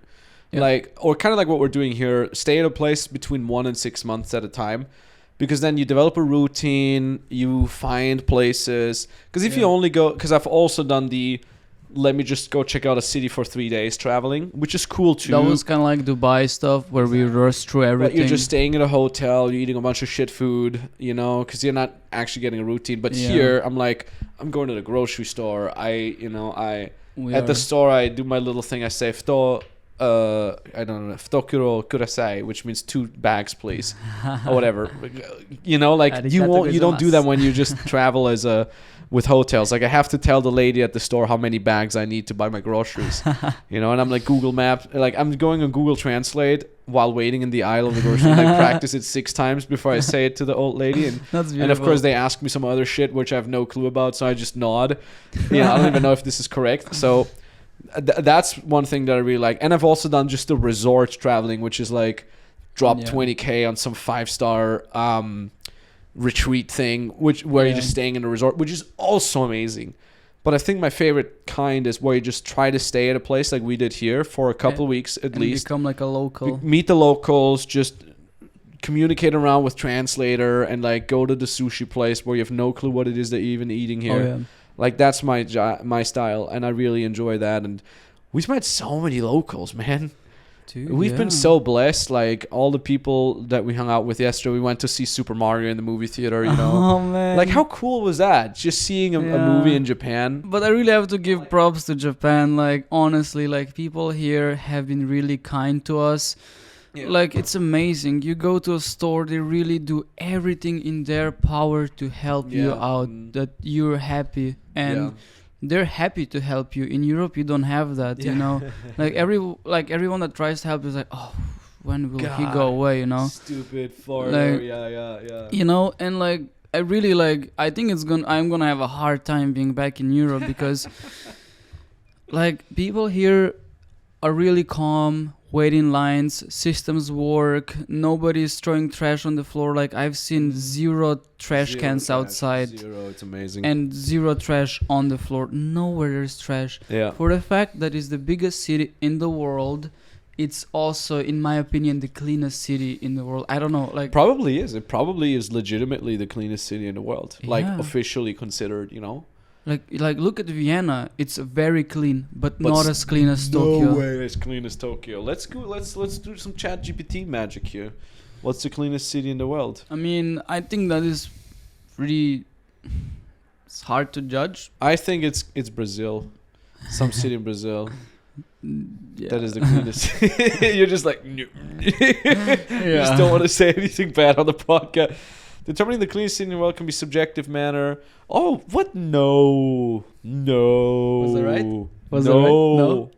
Speaker 1: Like, or kind of like what we're doing here, stay at a place between 1 and 6 months at a time. Because then you develop a routine, you find places. Because if you only go, because I've also done the, let me just go check out a city for 3 days traveling, which is cool too.
Speaker 2: That was kind of like Dubai stuff where we rushed through everything.
Speaker 1: But you're just staying in a hotel, you're eating a bunch of shit food, you know, because you're not actually getting a routine. But here, I'm like, I'm going to the grocery store. At the store, I do my little thing. I say, I don't know, ftokuro kurasai, which means 2 bags, please, or whatever. You know, like you don't do that when you just travel with hotels. Like I have to tell the lady at the store how many bags I need to buy my groceries. You know, and I'm like Google Maps, like I'm going on Google Translate while waiting in the aisle of the grocery. Like practice it 6 times before I say it to the old lady, and of course they ask me some other shit which I have no clue about, so I just nod. You know, I don't even know if this is correct. So. That's one thing that I really like. And I've also done just the resort traveling, which is like drop 20K on some 5-star retreat thing, where you're just staying in a resort, which is also amazing. But I think my favorite kind is where you just try to stay at a place like we did here for a couple of weeks at least.
Speaker 2: Become like a local.
Speaker 1: Meet the locals, just communicate around with translator, and like go to the sushi place where you have no clue what it is that you're even eating here. Like that's my style, and I really enjoy that. And we've met so many locals, man. Dude, we've been so blessed. Like all the people that we hung out with yesterday, we went to see Super Mario in the movie theater. You know,
Speaker 2: oh man,
Speaker 1: like how cool was that? Just seeing a movie in Japan.
Speaker 2: But I really have to give props to Japan. Like honestly, like people here have been really kind to us. Yeah. Like it's amazing. You go to a store, they really do everything in their power to help you out, that you're happy, and they're happy to help you. In Europe, you don't have that, you know. Like everyone that tries to help is like, oh, when will he go away, you know?
Speaker 1: Stupid foreigner,
Speaker 2: like, you know, and like I really like. I think I'm gonna have a hard time being back in Europe because, like, people here are really calm. Waiting lines, systems work, nobody's throwing trash on the floor. Like I've seen zero trash cans outside.
Speaker 1: Zero, it's amazing.
Speaker 2: And 0 trash on the floor. Nowhere there's trash.
Speaker 1: Yeah.
Speaker 2: For the fact that it's the biggest city in the world, it's also, in my opinion, the cleanest city in the world. I don't know, like
Speaker 1: probably is. It probably is legitimately the cleanest city in the world. Like officially considered, you know. Like
Speaker 2: look at Vienna. It's very clean, but not as clean as Tokyo.
Speaker 1: No way as clean as Tokyo. Let's go. Let's do some ChatGPT magic here. What's the cleanest city in the world?
Speaker 2: I mean, I think that is really. It's hard to judge.
Speaker 1: I think it's Brazil. Some city in Brazil. That is the cleanest. You're just like. You just don't want to say anything bad on the podcast. Determining the cleanest city in the world can be subjective manner. Oh, what? No.
Speaker 2: Was that right?
Speaker 1: No.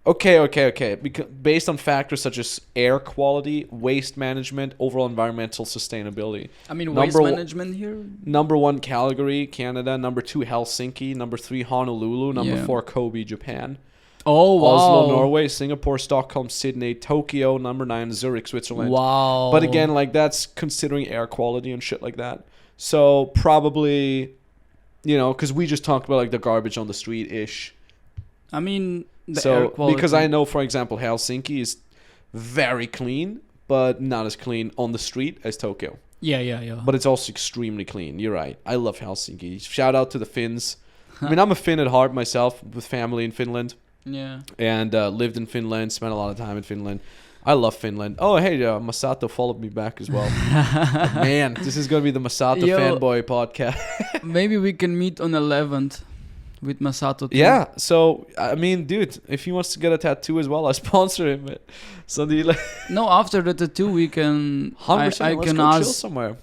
Speaker 1: Okay. Because based on factors such as air quality, waste management, overall environmental sustainability.
Speaker 2: I mean, waste management here?
Speaker 1: Number 1, Calgary, Canada. Number 2, Helsinki. Number 3, Honolulu. Number 4, Kobe, Japan.
Speaker 2: Oh, wow.
Speaker 1: Oslo, Norway, Singapore, Stockholm, Sydney, Tokyo, number 9, Zurich, Switzerland.
Speaker 2: Wow.
Speaker 1: But again, like that's considering air quality and shit like that. So probably, you know, because we just talked about like the garbage on the street-ish.
Speaker 2: I mean, air quality.
Speaker 1: Because I know, for example, Helsinki is very clean, but not as clean on the street as Tokyo.
Speaker 2: Yeah.
Speaker 1: But it's also extremely clean. You're right. I love Helsinki. Shout out to the Finns. I mean, I'm a Finn at heart myself with family in Finland.
Speaker 2: Yeah.
Speaker 1: And lived in Finland, spent a lot of time in Finland. I love Finland. Oh, hey, Masato followed me back as well. Man, this is going to be the Masato fanboy podcast.
Speaker 2: Maybe we can meet on 11th with Masato too.
Speaker 1: Yeah, so, I mean, dude, if he wants to get a tattoo as well, I sponsor him. So
Speaker 2: no, after the tattoo, we can...
Speaker 1: 100%,
Speaker 2: I
Speaker 1: let's
Speaker 2: can
Speaker 1: go
Speaker 2: ask,
Speaker 1: chill somewhere.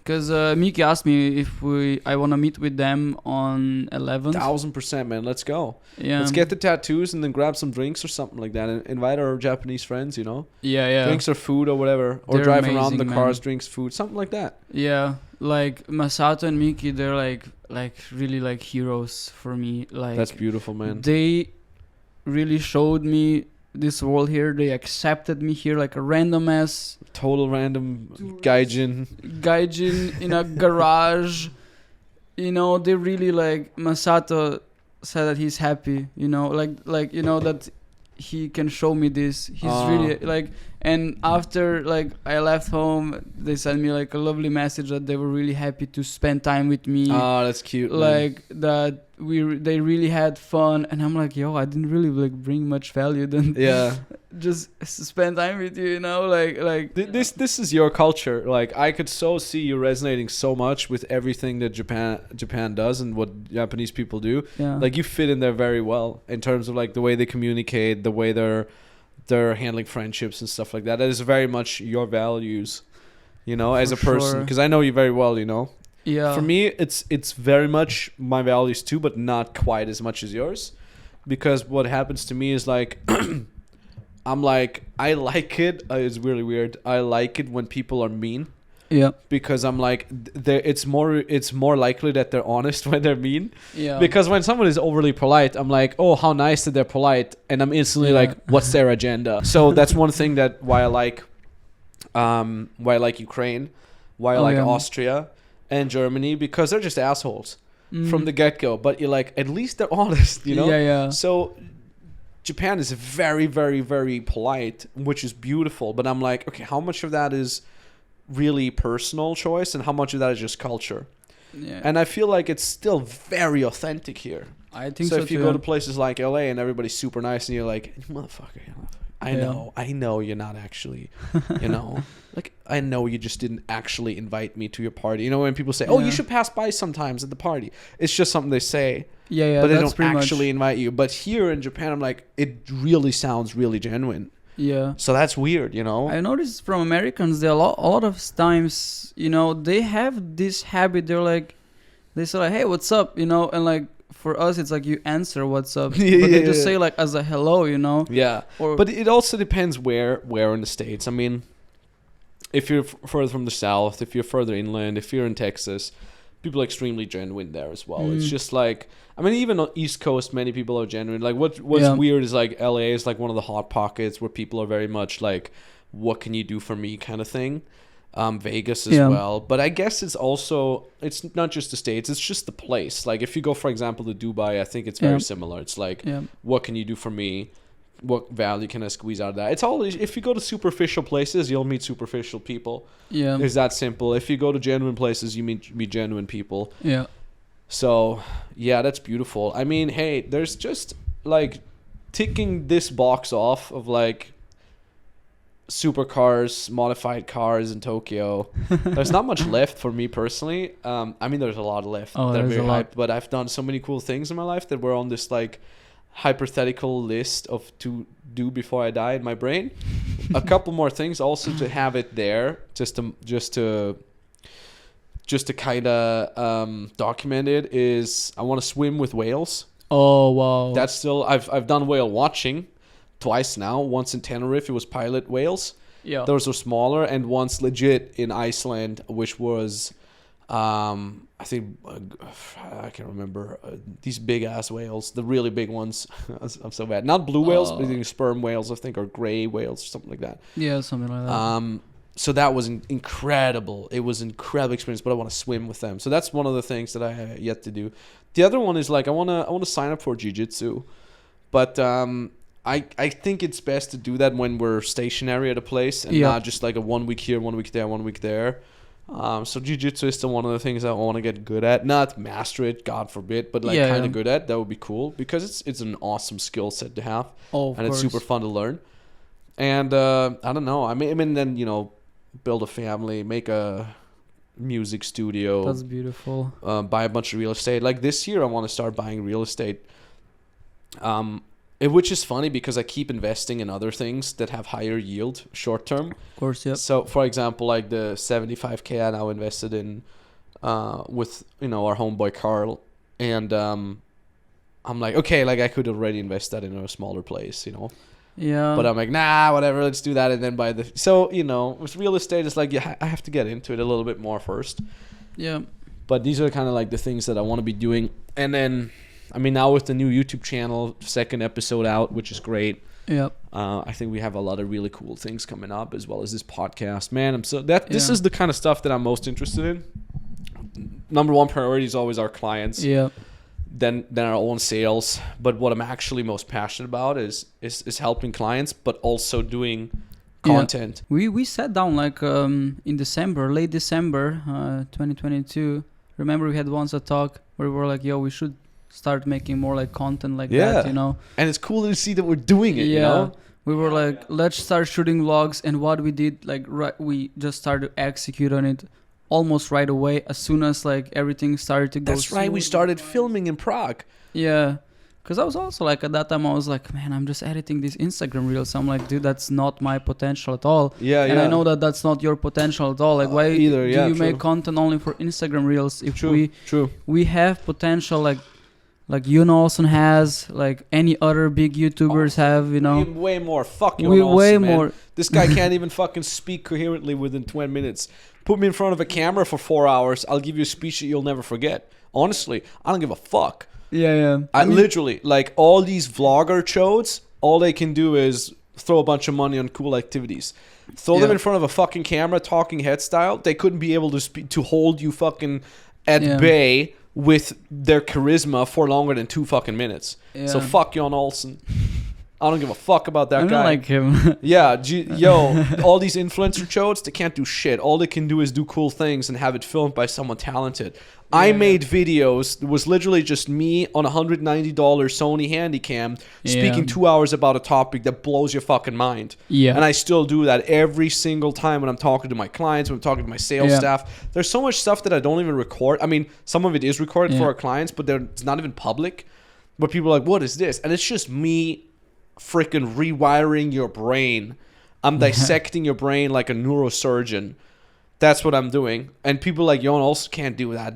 Speaker 2: Because Miki asked me if I want to meet with them on 11th.
Speaker 1: 1000%, man. Let's go.
Speaker 2: Yeah.
Speaker 1: Let's get the tattoos and then grab some drinks or something like that. And invite our Japanese friends, you know?
Speaker 2: Yeah.
Speaker 1: Drinks or food or whatever. Or
Speaker 2: They're
Speaker 1: drive
Speaker 2: amazing,
Speaker 1: around the
Speaker 2: man.
Speaker 1: cars, drinks, food, something like that.
Speaker 2: Yeah. like Masato and Miki, they're like really like heroes for me. Like
Speaker 1: That's beautiful, man.
Speaker 2: they really showed me this world here. They accepted me here like a random ass
Speaker 1: Total random gaijin.
Speaker 2: in a garage. You know, they really like Masato said that he's happy. You know, like you know that he can show me this. He's really like. And after like I left home, they sent me like a lovely message that they were really happy to spend time with me.
Speaker 1: Oh, that's cute.
Speaker 2: Like that they really had fun, and I'm like, yo, I didn't really like bring much value than just spend time with you, you know, like
Speaker 1: this is your culture. Like I could so see you resonating so much with everything that Japan does and what Japanese people do.
Speaker 2: Yeah.
Speaker 1: Like you fit in there very well in terms of like the way they communicate, the way they're handling friendships and stuff like that. That is very much your values, you know, as a person, because I know you very well, you know.
Speaker 2: Yeah.
Speaker 1: For me, it's very much my values too, but not quite as much as yours, because what happens to me is like I'm like, I like it. It's really weird. I like it when people are mean.
Speaker 2: Yeah.
Speaker 1: Because I'm like, it's more likely that they're honest when they're mean.
Speaker 2: Yeah.
Speaker 1: Because when someone is overly polite, I'm like, oh, how nice that they're polite, and I'm instantly like, what's their agenda? So that's one thing that why I like Ukraine, why I like Austria and Germany, because they're just assholes from the get-go. But you're like, at least they're honest, you know?
Speaker 2: Yeah, yeah.
Speaker 1: So Japan is very, very, very polite, which is beautiful. But I'm like, okay, how much of that is really personal choice and how much of that is just culture?
Speaker 2: Yeah.
Speaker 1: And I feel like it's still very authentic here.
Speaker 2: I think so.
Speaker 1: So if you go to places like LA and everybody's super nice and you're like, motherfucker, I know you're not actually, you know, like I know you just didn't actually invite me to your party. You know, when people say, oh, you should pass by sometimes at the party, it's just something they say.
Speaker 2: Yeah,
Speaker 1: but they don't actually invite you. But here in Japan, I'm like, it really sounds really genuine.
Speaker 2: Yeah.
Speaker 1: So that's weird, you know.
Speaker 2: I noticed from Americans, they a lot of times, you know, they have this habit. They're like, they say like, hey, what's up, you know, and like for us, it's like you answer what's up, but they just say like as a hello, you know.
Speaker 1: Yeah. But it also depends where in the States. I mean, if you're further from the South, if you're further inland, if you're in Texas, people are extremely genuine there as well. It's just like, I mean, even on East Coast, many people are genuine. Like what's weird is like LA is like one of the hot pockets where people are very much like, what can you do for me kind of thing. Vegas as well. But I guess it's not just the States, it's just the place. Like if you go, for example, to Dubai, I think it's very similar. It's like, what can you do for me? What value can I squeeze out of that? It's all, if you go to superficial places, you'll meet superficial people. Yeah. It's that simple. If you go to genuine places, you meet genuine people.
Speaker 2: Yeah.
Speaker 1: So, yeah, that's beautiful. I mean, hey, there's just like ticking this box off of like supercars, modified cars in Tokyo. There's not much left for me personally. I mean, there's a lot left.
Speaker 2: Oh,
Speaker 1: that are
Speaker 2: there's
Speaker 1: very
Speaker 2: a lot.
Speaker 1: hyped, but I've done so many cool things in my life that were on this like hypothetical list of to do before I die in my brain. A couple more things also to have it there, just to kind of document it, is I want to swim with whales.
Speaker 2: Oh wow.
Speaker 1: That's still, I've done whale watching twice now. Once in Tenerife, it was pilot whales.
Speaker 2: Yeah.
Speaker 1: Those are smaller, and once legit in Iceland, which was I think I can't remember, these big ass whales, the really big ones. I'm so bad. Not blue whales, but sperm whales, I think, or gray whales or something like that.
Speaker 2: Yeah, something like that.
Speaker 1: So that was incredible. It was an incredible experience, but I want to swim with them. So that's one of the things that I have yet to do. The other one is like I want to sign up for jiu-jitsu, but I think it's best to do that when we're stationary at a place and not just like a 1 week here, 1 week there, 1 week there. So jiu-jitsu is still one of the things that I want to get good at. Not master it, God forbid, but like kind of good at. That would be cool because it's an awesome skill set to have.
Speaker 2: Oh, of
Speaker 1: and
Speaker 2: course.
Speaker 1: It's super fun to learn. And I don't know. I mean, then, you know, build a family, make a music studio.
Speaker 2: That's beautiful.
Speaker 1: Buy a bunch of real estate. Like this year, I want to start buying real estate. Which is funny because I keep investing in other things that have higher yield short term.
Speaker 2: Of course, yeah.
Speaker 1: So, for example, like the 75K I now invested in with, you know, our homeboy Carl. And I'm like, okay, like I could already invest that in a smaller place, you know.
Speaker 2: Yeah.
Speaker 1: But I'm like, nah, whatever, let's do that and then buy the... So, you know, with real estate, it's like I have to get into it a little bit more first.
Speaker 2: Yeah.
Speaker 1: But these are kind of like the things that I want to be doing. And then, I mean, now with the new YouTube channel, second episode out, which is great.
Speaker 2: Yeah.
Speaker 1: I think we have a lot of really cool things coming up, as well as this podcast. Man, this is the kind of stuff that I'm most interested in. Number one priority is always our clients.
Speaker 2: Yeah.
Speaker 1: Then our own sales. But what I'm actually most passionate about is helping clients, but also doing content.
Speaker 2: Yeah. We sat down like in December, late December, 2022. Remember we had once a talk where we were like, yo, we should start making more like content like that, you know?
Speaker 1: And it's cool to see that we're doing it, you know?
Speaker 2: We were like, let's start shooting vlogs. And what we did, like, we just started to execute on it almost right away as soon as like everything started to go.
Speaker 1: That's right. We started filming in Prague.
Speaker 2: Yeah. Because I was also like, at that time, I was like, man, I'm just editing these Instagram reels. I'm like, dude, that's not my potential at all.
Speaker 1: Yeah,
Speaker 2: and I know that that's not your potential at all. Like, why do you make content only for Instagram reels if we have potential like Olsen has, like any other big YouTubers have, you know?
Speaker 1: Way more. Fuck Olsen,
Speaker 2: way
Speaker 1: man.
Speaker 2: more.
Speaker 1: This guy can't even fucking speak coherently within 20 minutes. Put me in front of a camera for 4 hours. I'll give you a speech that you'll never forget. Honestly, I don't give a fuck.
Speaker 2: Yeah.
Speaker 1: I mean, literally, like all these vlogger chodes, all they can do is throw a bunch of money on cool activities. Throw them in front of a fucking camera, talking head style. They couldn't be able to hold you fucking at bay with their charisma for longer than 2 fucking minutes. Yeah. So fuck Jon Olsen. I don't give a fuck about that guy.
Speaker 2: I don't like him.
Speaker 1: Yeah, all these influencer chodes, they can't do shit. All they can do is do cool things and have it filmed by someone talented. I made videos. It was literally just me on a $190 Sony Handycam speaking 2 hours about a topic that blows your fucking mind. Yeah. And I still do that every single time when I'm talking to my clients, when I'm talking to my sales staff. There's so much stuff that I don't even record. I mean, some of it is recorded for our clients, but it's not even public. But people are like, what is this? And it's just me freaking rewiring your brain. I'm dissecting your brain like a neurosurgeon. That's what I'm doing. And people like Jon Olsen can't do that.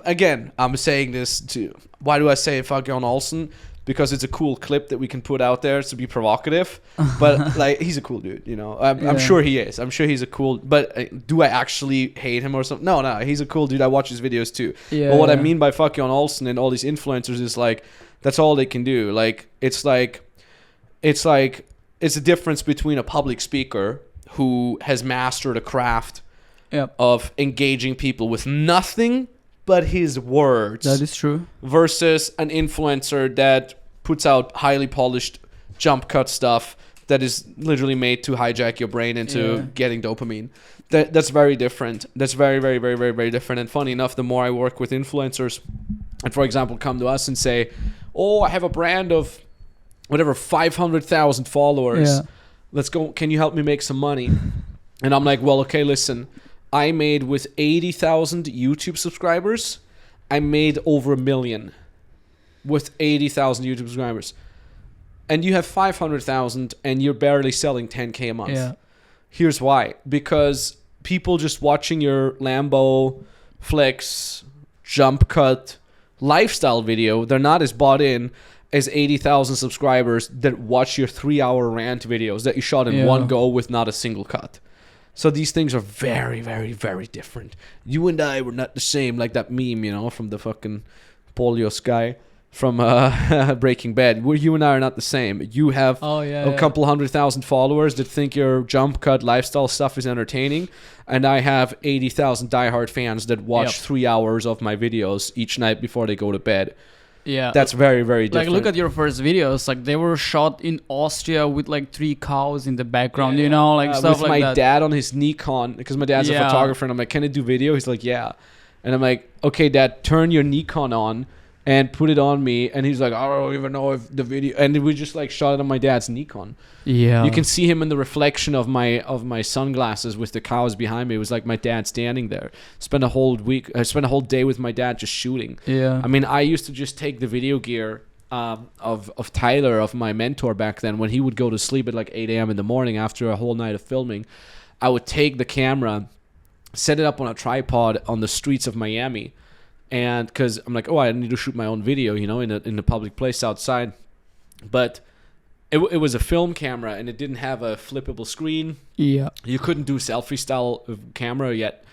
Speaker 1: Again, I'm saying this to... Why do I say fuck Jon Olsen? Because it's a cool clip that we can put out there to be provocative. But like, he's a cool dude, you know. I'm sure he is. I'm sure he's a cool... But do I actually hate him or something? No, he's a cool dude. I watch his videos too. Yeah, but what I mean by fuck Jon Olsen and all these influencers is like, that's all they can do. Like, it's a difference between a public speaker who has mastered a craft of engaging people with nothing but his words.
Speaker 2: That is true.
Speaker 1: Versus an influencer that puts out highly polished jump cut stuff that is literally made to hijack your brain into getting dopamine. That's very different. That's very, very, very, very, very different. And funny enough, the more I work with influencers and, for example, come to us and say, oh, I have a brand of whatever, 500,000 followers. Yeah. Let's go. Can you help me make some money? And I'm like, well, okay, listen. I made with 80,000 YouTube subscribers. I made over 1 million with 80,000 YouTube subscribers. And you have 500,000 and you're barely selling 10K a month. Yeah. Here's why. Because people just watching your Lambo, Flex, jump cut, lifestyle video, they're not as bought in as 80,000 subscribers that watch your 3-hour rant videos that you shot in one go with not a single cut. So these things are very, very, very different. You and I were not the same, like that meme, you know, from the fucking Polios guy from Breaking Bad. Where you and I are not the same. You have a couple 100,000 followers that think your jump cut lifestyle stuff is entertaining, and I have 80,000 diehard fans that watch 3 hours of my videos each night before they go to bed. Yeah, that's very, very different.
Speaker 2: Like, look at your first videos. Like, they were shot in Austria with like 3 cows in the background, you know, like stuff like that.
Speaker 1: With my dad on his Nikon, because my dad's a photographer, and I'm like, can I do video? He's like, yeah. And I'm like, okay, Dad, turn your Nikon on and put it on me. And he's like, I don't even know if the video... And we just like shot it on my dad's Nikon. Yeah. You can see him in the reflection of my sunglasses with the cows behind me. It was like my dad standing there. Spent a whole day with my dad just shooting. Yeah. I mean, I used to just take the video gear of Tyler, of my mentor back then, when he would go to sleep at like 8 a.m. in the morning after a whole night of filming. I would take the camera, set it up on a tripod on the streets of Miami. And because I'm like, oh, I need to shoot my own video, you know, in a public place outside. But it was a film camera, and it didn't have a flippable screen. Yeah. You couldn't do selfie style camera yet.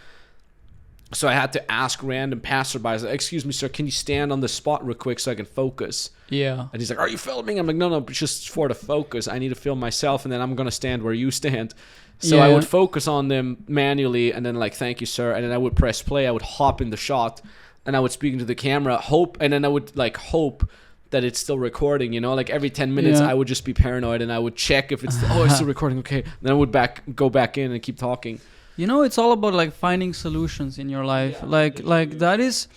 Speaker 1: So I had to ask random passerbys, like, excuse me, sir, can you stand on the spot real quick so I can focus?
Speaker 2: Yeah.
Speaker 1: And he's like, are you filming? I'm like, no, just for the focus. I need to film myself, and then I'm going to stand where you stand. So I would focus on them manually, and then like, thank you, sir. And then I would press play. I would hop in the shot, and I would speak into the camera, and then I would like hope that it's still recording, you know, like every 10 minutes I would just be paranoid, and I would check if it's it's still recording. Okay. Then I would go back in and keep talking.
Speaker 2: You know, it's all about like finding solutions in your life. Like that is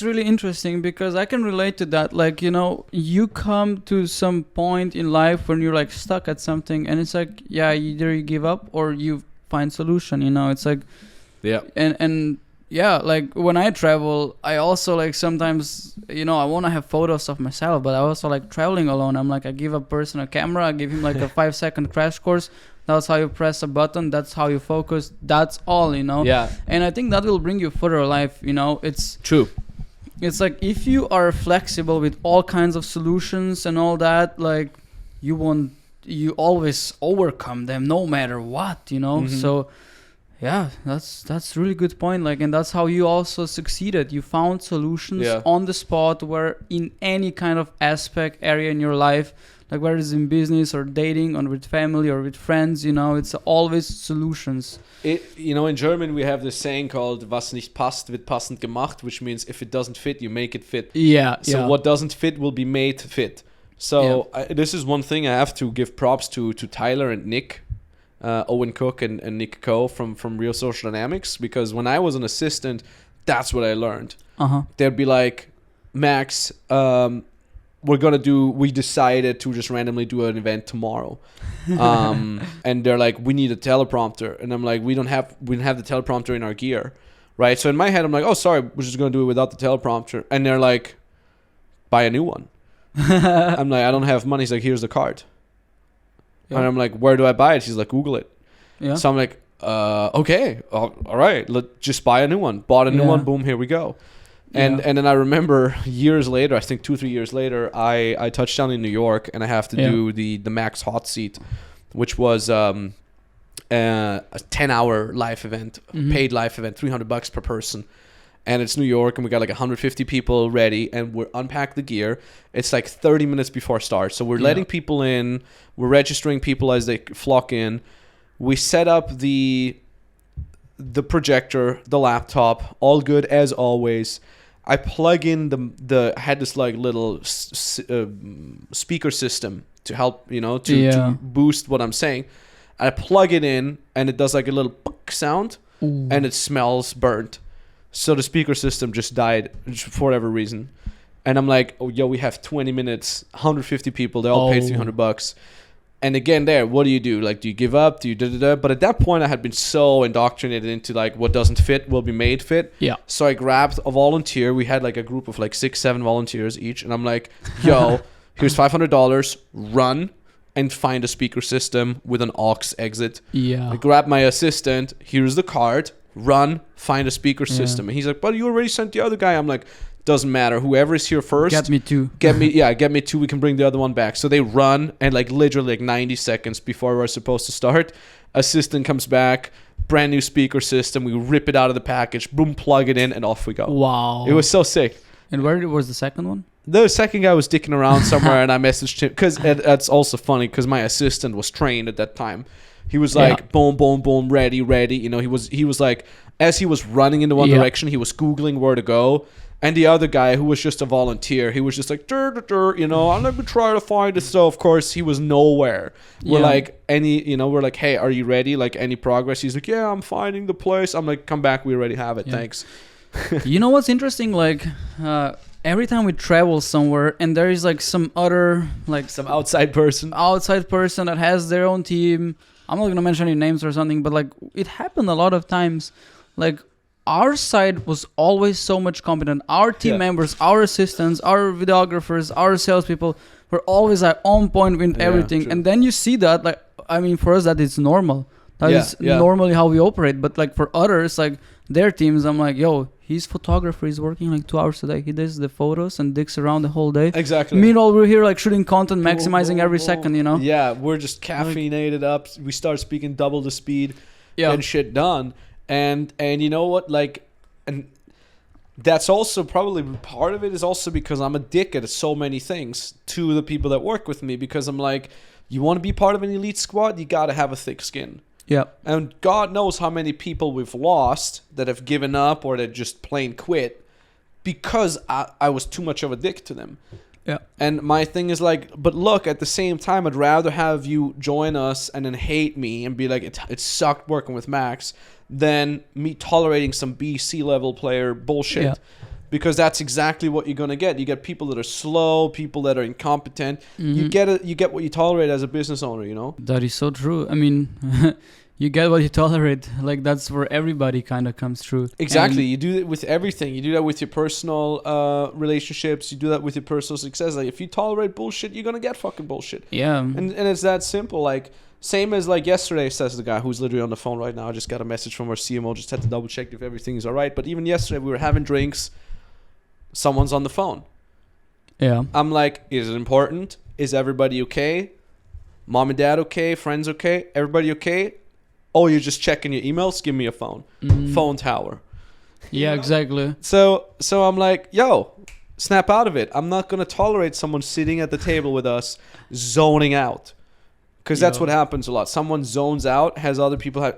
Speaker 2: really interesting, because I can relate to that. Like, you know, you come to some point in life when you're like stuck at something, and it's like, either you give up or you find solution, you know. It's like, and like when I travel, I also like sometimes, you know, I want to have photos of myself, but I also like traveling alone. I'm like, I give a person a camera, I give him like a 5-second crash course. That's how you press a button. That's how you focus. That's all, you know. Yeah. And I think that will bring you further in life. You know, it's
Speaker 1: true.
Speaker 2: It's like if you are flexible with all kinds of solutions and all that, like you always overcome them no matter what, you know. Mm-hmm. So yeah, that's really good point. Like, and that's how you also succeeded. You found solutions on the spot, where in any kind of aspect area in your life, like whether it's in business or dating or with family or with friends, you know, it's always solutions.
Speaker 1: You know, in German we have this saying called "Was nicht passt, wird passend gemacht," which means if it doesn't fit, you make it fit.
Speaker 2: Yeah.
Speaker 1: So what doesn't fit will be made fit. So this is one thing I have to give props to Tyler and Nick, Owen Cook and Nick Coe from Real Social Dynamics, because when I was an assistant, that's what I learned. They'd be like, Max, we decided to just randomly do an event tomorrow. And they're like, we need a teleprompter. And I'm like, we don't have the teleprompter in our gear. Right. So in my head, I'm like, oh, sorry, we're just going to do it without the teleprompter. And they're like, buy a new one. I'm like, I don't have money. He's like, here's the card. Yeah. And I'm like, where do I buy it? He's like, Google it. Yeah. So I'm like, okay, all right, let's just buy a new one. Bought a new one. Boom, here we go. And then I remember years later, I think 2-3 years later, I touched down in New York, and I have to do the Max Hot Seat, which was a 10-hour live event, paid live event, $300 per person. And it's New York, and we got like 150 people ready, and we're unpack the gear. It's like 30 minutes before start. So we're letting people in, we're registering people as they flock in. We set up the projector, the laptop, all good as always. I plug in I had this like little speaker system to help, you know, to boost what I'm saying. I plug it in, and it does like a little sound, and it smells burnt. So the speaker system just died for whatever reason. And I'm like, oh, yo, we have 20 minutes, 150 people. They all paid $300. And again, what do you do? Like, do you give up? Do you da-da-da? But at that point, I had been so indoctrinated into like what doesn't fit will be made fit. Yeah. So I grabbed a volunteer. We had like a group of like 6-7 volunteers each. And I'm like, yo, here's $500. Run and find a speaker system with an aux exit. Yeah. I grabbed my assistant. Here's the card. Run, find a speaker system. And he's like, but you already sent the other guy. I'm like, doesn't matter. Whoever is here first.
Speaker 2: Get me two.
Speaker 1: Get me two. We can bring the other one back. So they run, and like literally like 90 seconds before we're supposed to start, assistant comes back, brand new speaker system. We rip it out of the package, boom, plug it in, and off we go.
Speaker 2: Wow.
Speaker 1: It was so sick.
Speaker 2: And where was the second one?
Speaker 1: The second guy was dicking around somewhere, and I messaged him because that's also funny because my assistant was trained at that time. He was like, boom, boom, boom, ready. You know, he was like, as he was running in the one direction, he was Googling where to go. And the other guy, who was just a volunteer, he was just like, you know, I'm going to try to find it. So, of course, he was nowhere. We're like, we're like, hey, are you ready? Like, any progress? He's like, yeah, I'm finding the place. I'm like, come back. We already have it. Thanks.
Speaker 2: You know what's interesting? Like, every time we travel somewhere and there is like some other, like,
Speaker 1: some outside person
Speaker 2: that has their own team. I'm not going to mention any names or something, but like, it happened a lot of times. Like, our side was always so much competent. Our team members, our assistants, our videographers, our salespeople were always like on point with everything. True. And then you see that, like, I mean, for us, that is normal. That is normally how we operate. But like for others, like their teams, I'm like, yo, he's photographer. He's working like 2 hours a day. He does the photos and dicks around the whole day. Exactly. Meanwhile, we're here like shooting content, maximizing every second, you know?
Speaker 1: Yeah, we're just caffeinated up. We start speaking double the speed and shit done. And you know what, like, and that's also probably part of it is also because I'm a dick at so many things to the people that work with me, because I'm like, you want to be part of an elite squad, you got to have a thick skin.
Speaker 2: Yeah.
Speaker 1: And God knows how many people we've lost that have given up or that just plain quit because I was too much of a dick to them.
Speaker 2: Yeah.
Speaker 1: And my thing is like, but look, at the same time, I'd rather have you join us and then hate me and be like, it sucked working with Max, than me tolerating some BC level player bullshit.
Speaker 2: Yeah.
Speaker 1: Because that's exactly what you're gonna get. You get people that are slow, people that are incompetent. You get what you tolerate as a business owner, you know?
Speaker 2: That is so true. I mean, you get what you tolerate. Like, that's where everybody kind of comes through.
Speaker 1: Exactly.
Speaker 2: And
Speaker 1: You do it with everything. You do that with your personal relationships. You do that with your personal success. Like, if you tolerate bullshit, you're gonna get fucking bullshit.
Speaker 2: yeah.
Speaker 1: And it's that simple. Like, same as like yesterday, says the guy who's literally on the phone right now. I just got a message from our CMO. Just had to double check if everything's all right. But even yesterday, we were having drinks. Someone's on the phone.
Speaker 2: Yeah.
Speaker 1: I'm like, is it important? Is everybody okay? Mom and dad okay? Friends okay? Everybody okay? Oh, you're just checking your emails? Give me a phone. Phone tower.
Speaker 2: Yeah, exactly.
Speaker 1: So I'm like, yo, snap out of it. I'm not going to tolerate someone sitting at the table with us zoning out. Because that's what happens a lot. Someone zones out, has other people have...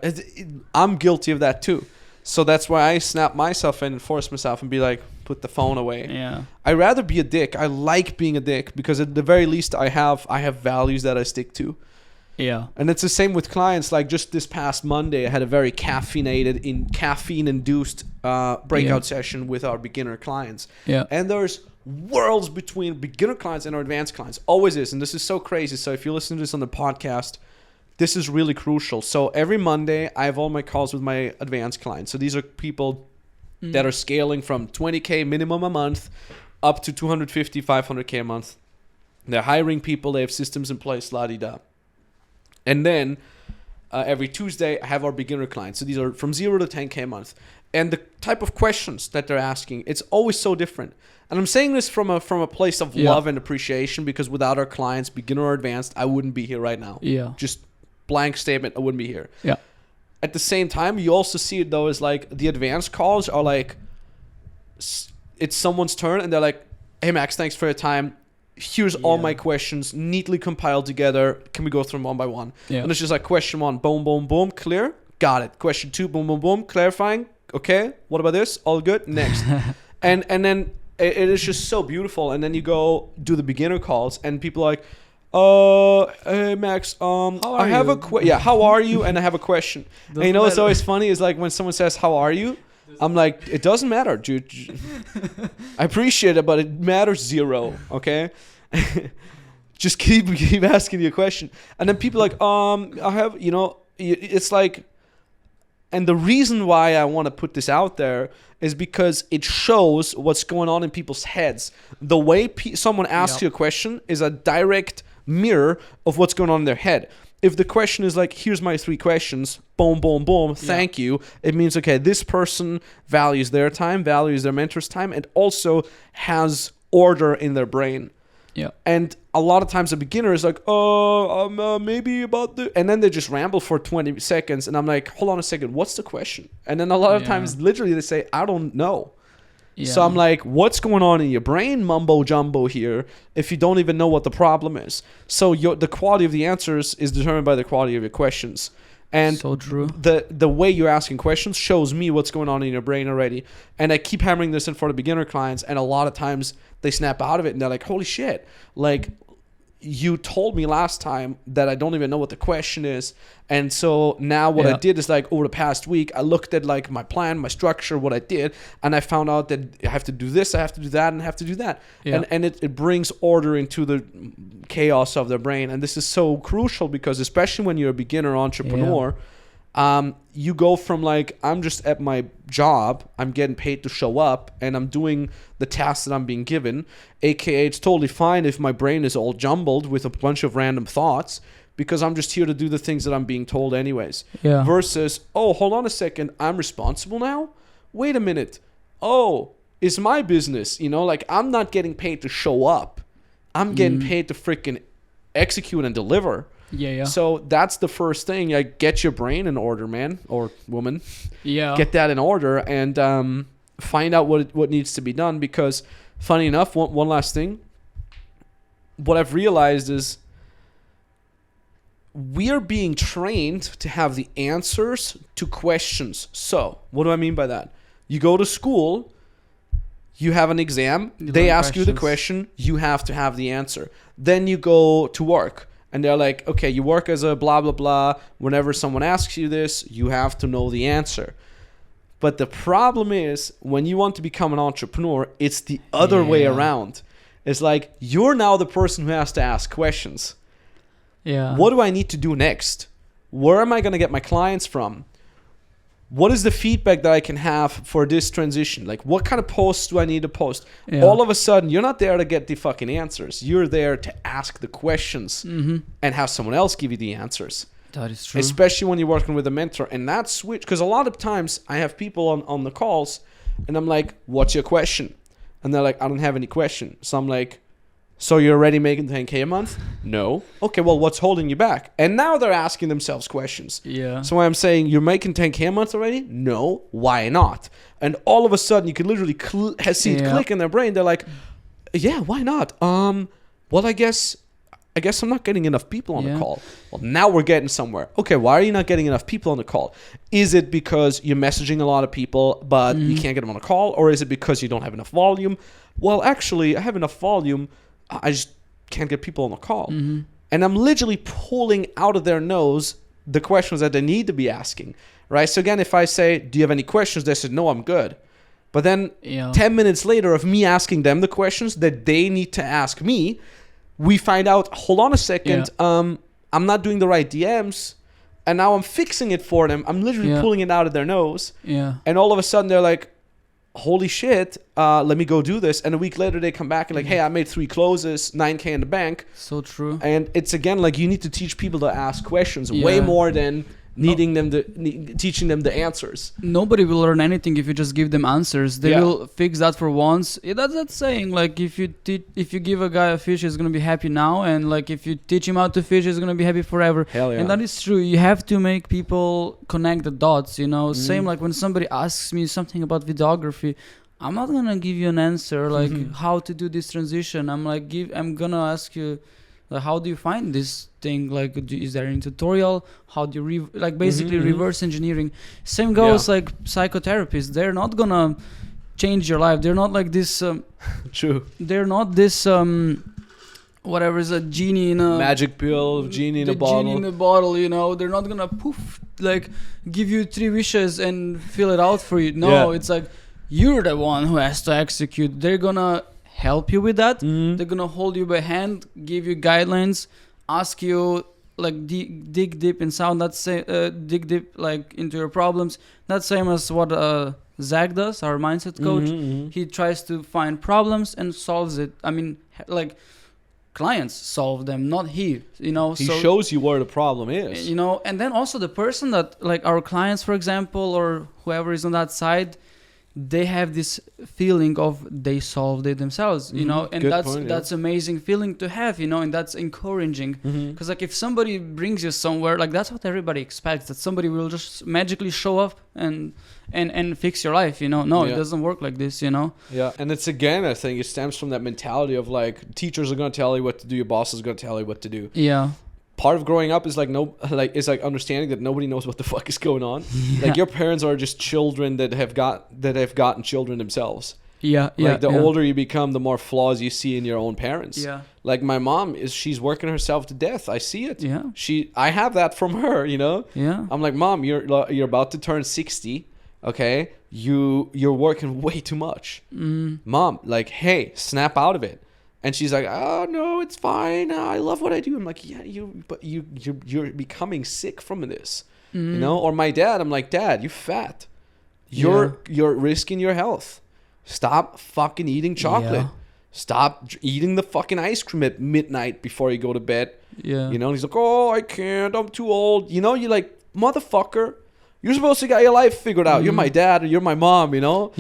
Speaker 1: I'm guilty of that too. So that's why I snap myself in and force myself and be like, put the phone away.
Speaker 2: Yeah.
Speaker 1: I'd rather be a dick. I like being a dick because at the very least I have values that I stick to.
Speaker 2: Yeah.
Speaker 1: And it's the same with clients. Like just this past Monday, I had a very caffeine-induced breakout session with our beginner clients.
Speaker 2: Yeah.
Speaker 1: And there's worlds between beginner clients and our advanced clients. Always is. And this is so crazy. So if you listen to this on the podcast, this is really crucial. So every Monday, I have all my calls with my advanced clients. So these are people that are scaling from 20K minimum a month up to 250, 500K a month. They're hiring people. They have systems in place, la-di-da. And then every Tuesday, I have our beginner clients. So these are from 0 to 10K a month. And the type of questions that they're asking, it's always so different. And I'm saying this from a place of love and appreciation, because without our clients, beginner or advanced, I wouldn't be here right now.
Speaker 2: Yeah.
Speaker 1: Just blank statement, I wouldn't be here.
Speaker 2: Yeah.
Speaker 1: At the same time, you also see it though as like the advanced calls are like, it's someone's turn and they're like, hey Max, thanks for your time. Here's all my questions neatly compiled together. Can we go through them one by one?
Speaker 2: Yeah.
Speaker 1: And it's just like question 1, boom, boom, boom, clear. Got it. Question 2, boom, boom, boom, clarifying. Okay. What about this? All good. Next. and then it is just so beautiful. And then you go do the beginner calls and people are like, hey Max, I have how are you? And I have a question. And you know what's always funny is like when someone says, how are you? I'm like, it doesn't matter, dude. I appreciate it, but it matters zero, okay? Just keep asking you a question. And then people are like, I have, it's like, and the reason why I want to put this out there is because it shows what's going on in people's heads. The way someone asks you a question is a direct mirror of what's going on in their head. If the question is like, here's my 3 questions, boom, boom, boom, thank you, it means, okay, this person values their time, values their mentor's time, and also has order in their brain.
Speaker 2: Yeah.
Speaker 1: And a lot of times a beginner is like, maybe about the... And then they just ramble for 20 seconds, and I'm like, hold on a second, what's the question? And then a lot of times, literally, they say, I don't know. Yeah. So I'm like, what's going on in your brain, mumbo jumbo here, if you don't even know what the problem is? So the quality of the answers is determined by the quality of your questions. And
Speaker 2: so true.
Speaker 1: The way you're asking questions shows me what's going on in your brain already. And I keep hammering this in front of beginner clients, and a lot of times they snap out of it and they're like, holy shit, like you told me last time that I don't even know what the question is. And so now what I did is like over the past week, I looked at like my plan, my structure, what I did, and I found out that I have to do this, I have to do that, and I have to do that. Yeah. And it brings order into the chaos of their brain. And this is so crucial because especially when you're a beginner entrepreneur, you go from like, I'm just at my job, I'm getting paid to show up, and I'm doing the tasks that I'm being given, aka it's totally fine if my brain is all jumbled with a bunch of random thoughts, because I'm just here to do the things that I'm being told anyways. Yeah. Versus, oh, hold on a second, I'm responsible now? Wait a minute. Oh, it's my business, like I'm not getting paid to show up. I'm getting paid to freaking execute and deliver.
Speaker 2: Yeah.
Speaker 1: So that's the first thing. Get your brain in order, man or woman.
Speaker 2: Yeah.
Speaker 1: Get that in order, and
Speaker 3: find out what needs to be done. Because funny enough, one last thing, what I've realized is we are being trained to have the answers to questions. So what do I mean by that? You go to school, you have an exam, they ask you the question, you have to have the answer. Then you go to work and they're like, okay, you work as a blah, blah, blah. Whenever someone asks you this, you have to know the answer. But the problem is when you want to become an entrepreneur, it's the other way around. It's like you're now the person who has to ask questions.
Speaker 2: Yeah.
Speaker 3: What do I need to do next? Where am I going to get my clients from? What is the feedback that I can have for this transition? Like, what kind of posts do I need to post? Yeah. All of a sudden, you're not there to get the fucking answers. You're there to ask the questions and have someone else give you the answers.
Speaker 2: That is true.
Speaker 3: Especially when you're working with a mentor. And that switch, because a lot of times I have people on the calls and I'm like, what's your question? And they're like, I don't have any question. So I'm like, so you're already making 10K a month? No. Okay, well, what's holding you back? And now they're asking themselves questions.
Speaker 2: Yeah.
Speaker 3: So I'm saying, you're making 10K a month already? No. Why not? And all of a sudden, you can literally see it click in their brain. They're like, yeah, why not? Well, I guess I'm not getting enough people on the call. Well, now we're getting somewhere. Okay, why are you not getting enough people on the call? Is it because you're messaging a lot of people, but you can't get them on a call? Or is it because you don't have enough volume? Well, actually, I have enough volume. I just can't get people on the call. And I'm literally pulling out of their nose the questions that they need to be asking, right? So again, if I say, do you have any questions? They said, no, I'm good. But then 10 minutes later of me asking them the questions that they need to ask me, we find out, hold on a second, I'm not doing the right DMs. And now I'm fixing it for them. I'm literally pulling it out of their nose. And all of a sudden they're like, holy shit, let me go do this. And a week later they come back and like, hey, I made 3 closes, 9K in the bank.
Speaker 2: So true.
Speaker 3: And it's again like you need to teach people to ask questions way more than teaching them the answers.
Speaker 2: Nobody will learn anything if you just give them answers. They will fix that for once. That's that saying, like if you give a guy a fish, he's gonna be happy now, and like if you teach him how to fish, he's gonna be happy forever.
Speaker 3: Hell yeah.
Speaker 2: And that is true. You have to make people connect the dots. Same like when somebody asks me something about videography, I'm not gonna give you an answer like how to do this transition. I'm gonna ask you, like, how do you find this thing? Like, is there any tutorial? How do you basically reverse engineering? Same goes like psychotherapists. They're not gonna change your life. They're not like this.
Speaker 3: True.
Speaker 2: They're not this. Whatever is a genie in a
Speaker 3: magic pill, genie in a bottle.
Speaker 2: Genie in a bottle. They're not gonna poof like give you 3 wishes and fill it out for you. No, it's like you're the one who has to execute. They're gonna help you with that. They're gonna hold you by hand, give you guidelines, ask you like dig deep inside. That's dig deep like into your problems. That's same as what Zach does, our mindset coach. He tries to find problems and solves it. I mean, like clients solve them, not he. He
Speaker 3: shows you where the problem is.
Speaker 2: And then also the person that like our clients, for example, or whoever is on that side, they have this feeling of they solved it themselves, and that's amazing feeling to have, and that's encouraging, because like if somebody brings you somewhere, like that's what everybody expects, that somebody will just magically show up and fix your life, it doesn't work like this.
Speaker 3: And it's again, I think it stems from that mentality of like teachers are going to tell you what to do, your boss is going to tell you what to do. Part of growing up is like understanding that nobody knows what the fuck is going on. Like your parents are just children that have gotten children themselves. The older you become, the more flaws you see in your own parents. Like my mom she's working herself to death. I see it. I have that from her. I'm like, Mom, you're about to turn 60. Okay, you're working way too much. Mom, like, hey, snap out of it. And she's like, oh no, it's fine. I love what I do. I'm like, yeah, you're becoming sick from this, Or my dad, I'm like, Dad, you fat. You're risking your health. Stop fucking eating chocolate. Stop eating the fucking ice cream at midnight before you go to bed. And he's like, oh, I can't. I'm too old. You're like, motherfucker. You're supposed to get your life figured out. You're my dad or you're my mom. No,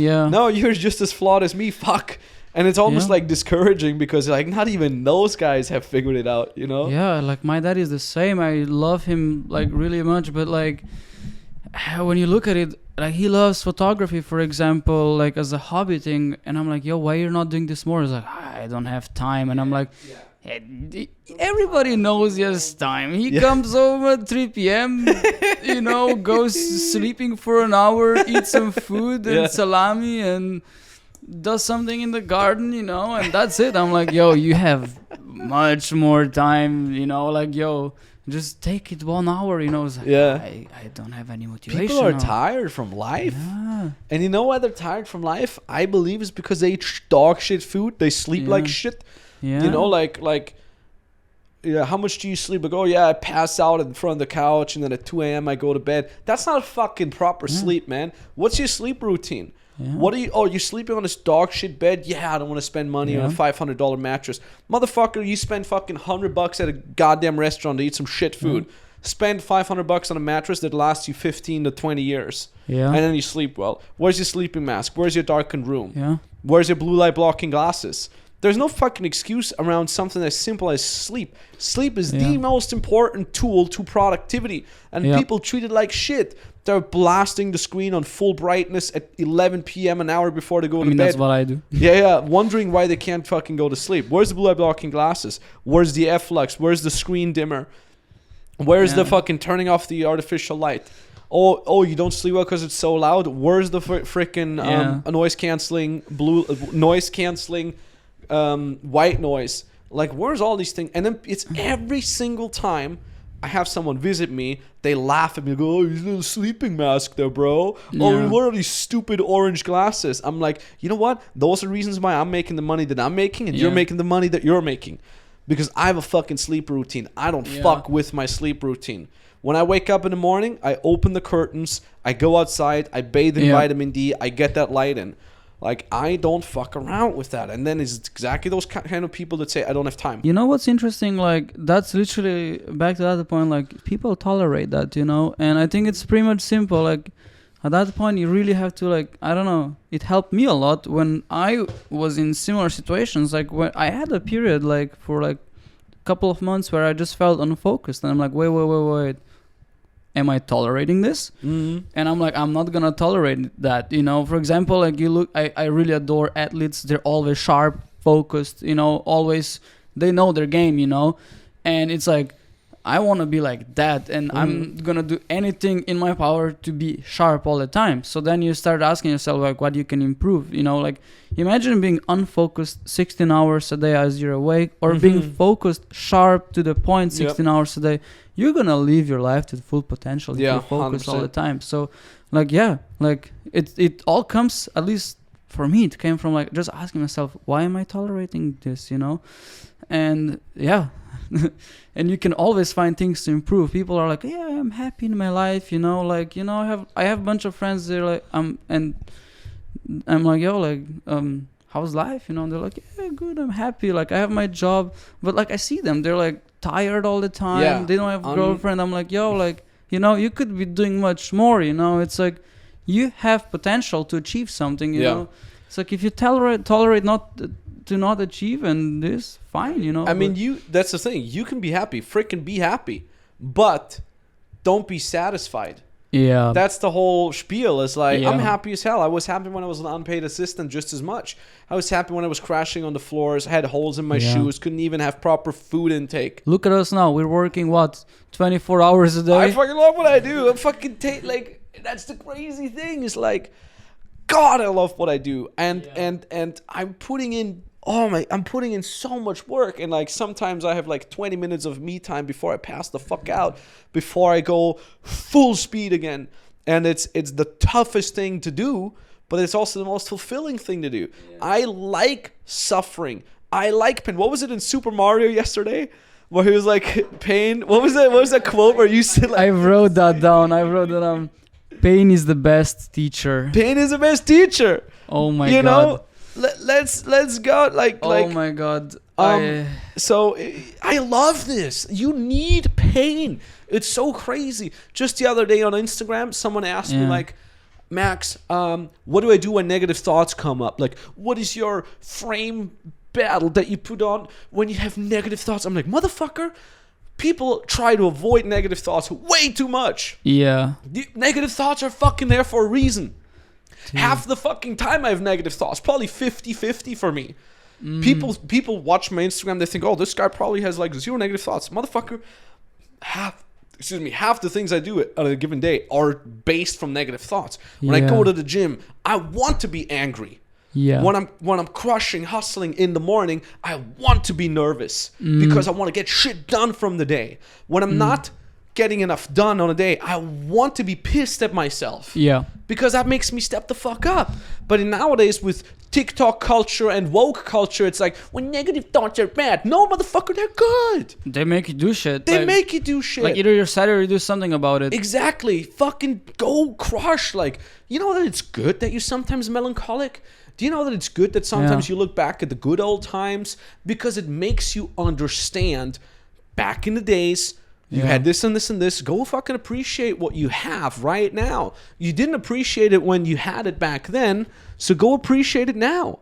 Speaker 3: you're just as flawed as me. Fuck. And it's almost like discouraging because like not even those guys have figured it out,
Speaker 2: Yeah, like my dad is the same. I love him like really much, but like when you look at it, like he loves photography, for example, like as a hobby thing, and I'm like, yo, why you're not doing this more? He's like, I don't have time, and I'm like, hey, everybody knows he has time. He comes home at 3 p.m. You know, goes sleeping for an hour, eats some food and salami, and does something in the garden, you know, and that's it. I'm like, yo, you have much more time, you know, like, yo, just take it 1 hour, you know. It's like, I don't have any motivation.
Speaker 3: People are tired from life. Yeah. And you know why they're tired from life? I believe it's because they eat dog shit food. They sleep like shit. Yeah. You know, like, how much do you sleep? Like, I pass out in front of the couch, and then at 2 a.m. I go to bed. That's not fucking proper sleep, man. What's your sleep routine? Yeah. What are you? Oh, you're sleeping on this dog shit bed? Yeah, I don't want to spend money on a $500 mattress. Motherfucker, you spend fucking $100 at a goddamn restaurant to eat some shit food. Spend $500 on a mattress that lasts you 15 to 20 years. Yeah. And then you sleep well. Where's your sleeping mask? Where's your darkened room? Yeah. Where's your blue light blocking glasses? There's no fucking excuse around something as simple as sleep. Sleep is the most important tool to productivity. And people treat it like shit. They're blasting the screen on full brightness at 11 p.m. an hour before they go to bed.
Speaker 2: That's what I do.
Speaker 3: Wondering why they can't fucking go to sleep. Where's the blue light blocking glasses? Where's the F-Lux? Where's the screen dimmer? Where's the fucking turning off the artificial light? Oh, you don't sleep well because it's so loud? Where's the freaking noise canceling white noise? Like, where's all these things? And then it's every single time I have someone visit me, they laugh at me and go, oh, your little sleeping mask there, bro. Oh, what are these stupid orange glasses? I'm like, you know what? Those are reasons why I'm making the money that I'm making, and you're making the money that you're making. Because I have a fucking sleep routine. I don't fuck with my sleep routine. When I wake up in the morning, I open the curtains, I go outside, I bathe in vitamin D, I get that light in. Like, I don't fuck around with that. And then it's exactly those kind of people that say, I don't have time.
Speaker 2: You know what's interesting? Like, that's literally, back to that point, like, people tolerate that, you know? And I think it's pretty much simple. Like, at that point, you really have to, like, I don't know. It helped me a lot when I was in similar situations. Like, when I had a period, like, for, like, a couple of months where I just felt unfocused. And I'm like, wait. Am I tolerating this? Mm-hmm. And I'm like, I'm not gonna tolerate that, you know. For example, like, you look, I really adore athletes. They're always sharp, focused, you know, always, they know their game, you know. And it's like, I want to be like that, and I'm gonna do anything in my power to be sharp all the time. So then you start asking yourself, like, what you can improve, you know. Like, imagine being unfocused 16 hours a day as you're awake, or being focused, sharp to the point 16 hours a day. You're gonna live your life to the full potential if you focus 100%. All the time. So, like, it all comes, at least for me, it came from, like, just asking myself, why am I tolerating this, you know? And and you can always find things to improve. People are like, I'm happy in my life, you know, like, you know, I have a bunch of friends. They're like, and I'm like, how's life? You know, they're like, yeah, good, I'm happy. Like, I have my job, but, like, I see them, they're like tired all the time. Yeah. They don't have a girlfriend. I'm like, like, you know, you could be doing much more, you know. It's like, you have potential to achieve something, you know. It's like, if you tolerate not to not achieve, and this, fine, you know.
Speaker 3: I mean, that's the thing. You can be happy, freaking be happy, but don't be satisfied. Yeah. That's the whole spiel. Is like, I'm happy as hell. I was happy when I was an unpaid assistant just as much. I was happy when I was crashing on the floors, had holes in my shoes, couldn't even have proper food intake.
Speaker 2: Look at us now. We're working, 24 hours a day?
Speaker 3: I fucking love what I do. I'm fucking like, that's the crazy thing. Is like, God, I love what I do. And I'm putting in I'm putting in so much work, and, like, sometimes I have, like, 20 minutes of me time before I pass the fuck out, before I go full speed again. And it's the toughest thing to do, but it's also the most fulfilling thing to do. Yeah. I like suffering. I like pain. What was it in Super Mario yesterday? Where he was like, pain. What was that quote where you said, like,
Speaker 2: I wrote that down. Pain is the best teacher.
Speaker 3: Pain is the best teacher.
Speaker 2: Oh my God.
Speaker 3: You know? Let's go, like,
Speaker 2: oh my God.
Speaker 3: So I love this. You need pain. It's so crazy. Just the other day on Instagram, someone asked me, like, Max, what do I do when negative thoughts come up? Like, what is your frame battle that you put on when you have negative thoughts? I'm like, motherfucker, People try to avoid negative thoughts way too much.
Speaker 2: Yeah.
Speaker 3: The negative thoughts are fucking there for a reason. Dude. Half the fucking time I have negative thoughts, probably 50-50 for me. People watch my Instagram, they think, oh, this guy probably has like 0 negative thoughts. Motherfucker, half the things I do on a given day are based from negative thoughts. When I go to the gym, I want to be angry.
Speaker 2: Yeah.
Speaker 3: When I'm crushing, hustling in the morning, I want to be nervous because I want to get shit done from the day. When I'm not getting enough done on a day, I want to be pissed at myself.
Speaker 2: Yeah.
Speaker 3: Because that makes me step the fuck up. But nowadays with TikTok culture and woke culture, it's like, when negative thoughts are bad, no, motherfucker, they're good.
Speaker 2: They make you do shit.
Speaker 3: They make you do shit.
Speaker 2: Like either you're sad or you do something about it.
Speaker 3: Exactly. Fucking go crush. Like, you know that it's good that you're sometimes melancholic? Do you know that it's good that sometimes you look back at the good old times? Because it makes you understand back in the days, you had this and this and this. Go fucking appreciate what you have right now. You didn't appreciate it when you had it back then, so go appreciate it now.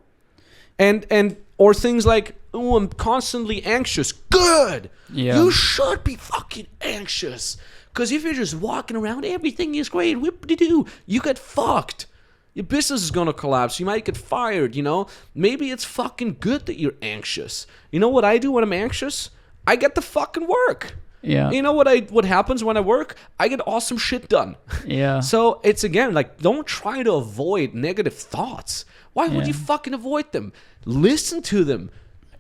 Speaker 3: Or things like, oh, I'm constantly anxious. Good. Yeah. You should be fucking anxious. Because if you're just walking around, everything is great, whip-de-doo, you get fucked. Your business is going to collapse. You might get fired, you know? Maybe it's fucking good that you're anxious. You know what I do when I'm anxious? I get to fucking work.
Speaker 2: Yeah.
Speaker 3: You know what happens when I work? I get awesome shit done.
Speaker 2: Yeah.
Speaker 3: So it's again, like, don't try to avoid negative thoughts. Why would you fucking avoid them? Listen to them.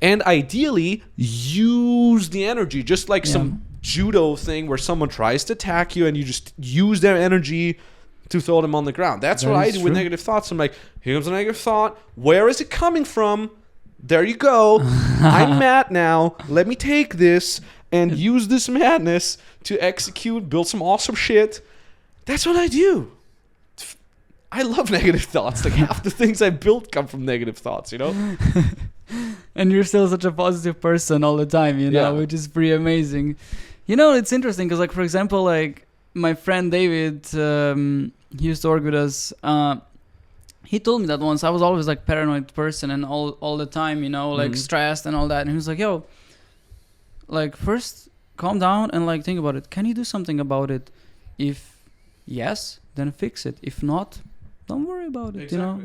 Speaker 3: And ideally, use the energy. Just like some judo thing where someone tries to attack you and you just use their energy to throw them on the ground. That's what I do with negative thoughts. I'm like, here comes a negative thought. Where is it coming from? There you go. I'm mad now. Let me take this and use this madness to execute, build some awesome shit. That's what I do. I love negative thoughts. Like half the things I built come from negative thoughts, you know?
Speaker 2: And you're still such a positive person all the time, you know, which is pretty amazing. You know, it's interesting because, like, for example, like my friend David, he used to work with us. He told me that once. I was always like paranoid person and all the time, you know, like stressed and all that. And he was like, yo, like first calm down and like think about it. Can you do something about it? If yes, then fix it. If not, don't worry about it. You know,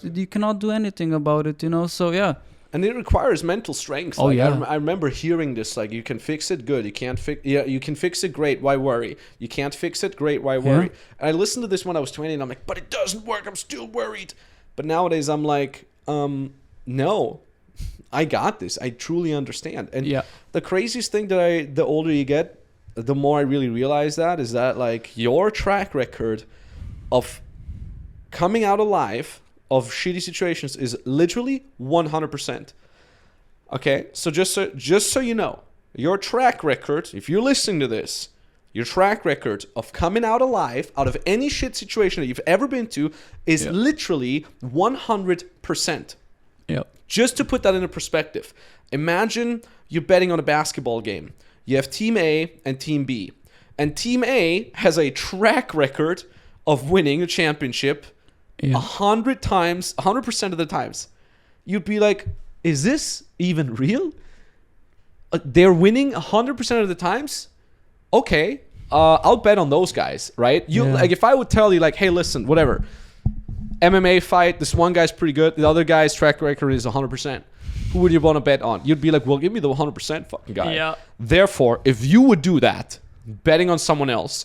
Speaker 2: you cannot do anything about it, you know. So yeah.
Speaker 3: And it requires mental strength.
Speaker 2: Oh,
Speaker 3: like,
Speaker 2: yeah.
Speaker 3: I remember hearing this, like, you can fix it, good. You can't fix, you can fix it, great. Why worry? You can't fix it, great. Why worry? Yeah. And I listened to this when I was 20, and I'm like, but it doesn't work. I'm still worried. But nowadays, I'm like, no, I got this. I truly understand. And the craziest thing the older you get, the more I really realize is that like your track record of coming out alive of shitty situations is literally 100%. Okay, so just so you know, your track record, if you're listening to this, your track record of coming out alive out of any shit situation that you've ever been to is literally 100%.
Speaker 2: Yeah.
Speaker 3: Just to put that into perspective, imagine you're betting on a basketball game. You have Team A and Team B. And Team A has a track record of winning a championship 100 times, 100% of the times. You'd be like, is this even real? They're winning 100% of the times? Okay, I'll bet on those guys, right? Like if I would tell you like, hey, listen, whatever, MMA fight, this one guy's pretty good, the other guy's track record is 100%. Who would you want to bet on? You'd be like, well, give me the 100% fucking guy.
Speaker 2: Yeah.
Speaker 3: Therefore, if you would do that, betting on someone else,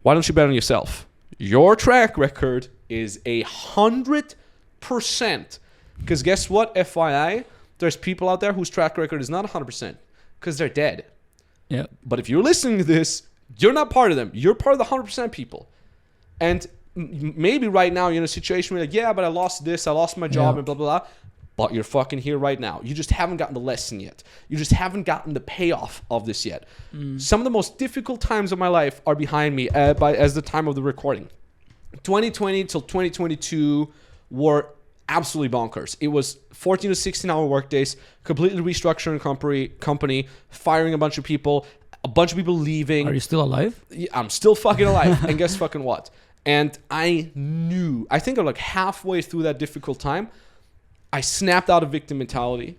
Speaker 3: why don't you bet on yourself? Your track record is 100%. Because guess what? FYI, there's people out there whose track record is not 100% because they're dead.
Speaker 2: Yeah.
Speaker 3: But if you're listening to this, you're not part of them. You're part of the 100% people. And maybe right now you're in a situation where you're like, yeah, but I lost this, I lost my job, and blah, blah, blah. But you're fucking here right now. You just haven't gotten the lesson yet. You just haven't gotten the payoff of this yet. Some of the most difficult times of my life are behind me as the time of the recording. 2020 till 2022 were absolutely bonkers. It was 14 to 16 hour work days, completely restructuring company, firing a bunch of people leaving.
Speaker 2: Are you still alive?
Speaker 3: Yeah, I'm still fucking alive. And guess fucking what? And I think I'm like halfway through that difficult time, I snapped out of victim mentality.